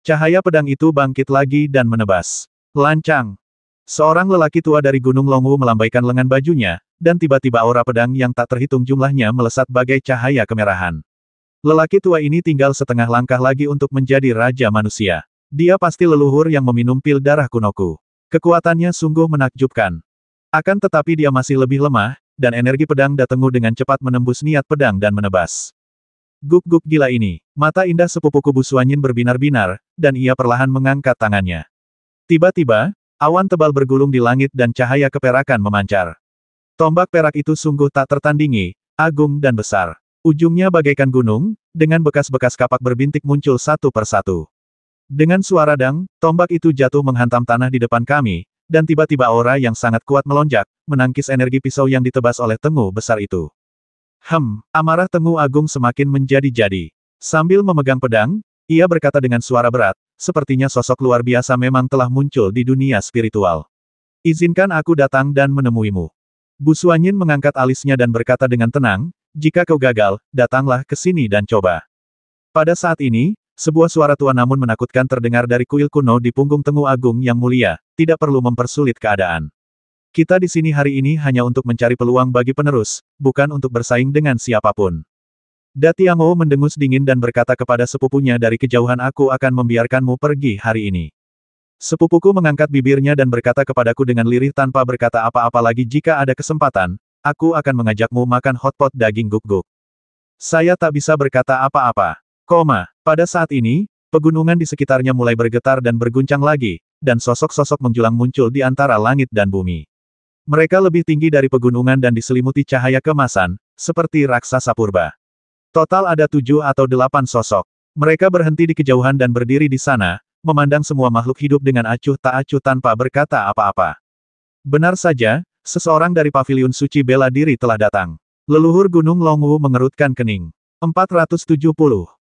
Cahaya pedang itu bangkit lagi dan menebas. Lancang. Seorang lelaki tua dari Gunung Longwu melambaikan lengan bajunya, dan tiba-tiba aura pedang yang tak terhitung jumlahnya melesat bagai cahaya kemerahan. Lelaki tua ini tinggal setengah langkah lagi untuk menjadi raja manusia. Dia pasti leluhur yang meminum pil darah kunoku. Kekuatannya sungguh menakjubkan. Akan tetapi dia masih lebih lemah, dan energi pedang Datengu dengan cepat menembus niat pedang dan menebas. Guk-guk gila ini. Mata indah sepupuku Bu Suanyin berbinar-binar, dan ia perlahan mengangkat tangannya. Tiba-tiba, awan tebal bergulung di langit dan cahaya keperakan memancar. Tombak perak itu sungguh tak tertandingi, agung dan besar. Ujungnya bagaikan gunung, dengan bekas-bekas kapak berbintik muncul satu persatu. Dengan suara dang, tombak itu jatuh menghantam tanah di depan kami, dan tiba-tiba aura yang sangat kuat melonjak, menangkis energi pisau yang ditebas oleh Tengu besar itu. Amarah Tengu Agung semakin menjadi-jadi. Sambil memegang pedang, ia berkata dengan suara berat, sepertinya sosok luar biasa memang telah muncul di dunia spiritual. Izinkan aku datang dan menemuimu. Bu Suanyin mengangkat alisnya dan berkata dengan tenang, jika kau gagal, datanglah ke sini dan coba. Pada saat ini, sebuah suara tua namun menakutkan terdengar dari kuil kuno di punggung Tengu Agung yang mulia, tidak perlu mempersulit keadaan. Kita di sini hari ini hanya untuk mencari peluang bagi penerus, bukan untuk bersaing dengan siapapun. Datiango mendengus dingin dan berkata kepada sepupunya dari kejauhan, aku akan membiarkanmu pergi hari ini. Sepupuku mengangkat bibirnya dan berkata kepadaku dengan lirih tanpa berkata apa-apa lagi, jika ada kesempatan, aku akan mengajakmu makan hotpot daging guk-guk. Saya tak bisa berkata apa-apa. Pada saat ini, pegunungan di sekitarnya mulai bergetar dan berguncang lagi, dan sosok-sosok menjulang muncul di antara langit dan bumi. Mereka lebih tinggi dari pegunungan dan diselimuti cahaya kemasan, seperti raksasa purba. Total ada 7 atau 8 sosok. Mereka berhenti di kejauhan dan berdiri di sana, memandang semua makhluk hidup dengan acuh tak acuh tanpa berkata apa-apa. Benar saja, seseorang dari paviliun suci bela diri telah datang. Leluhur Gunung Longwu mengerutkan kening. 470.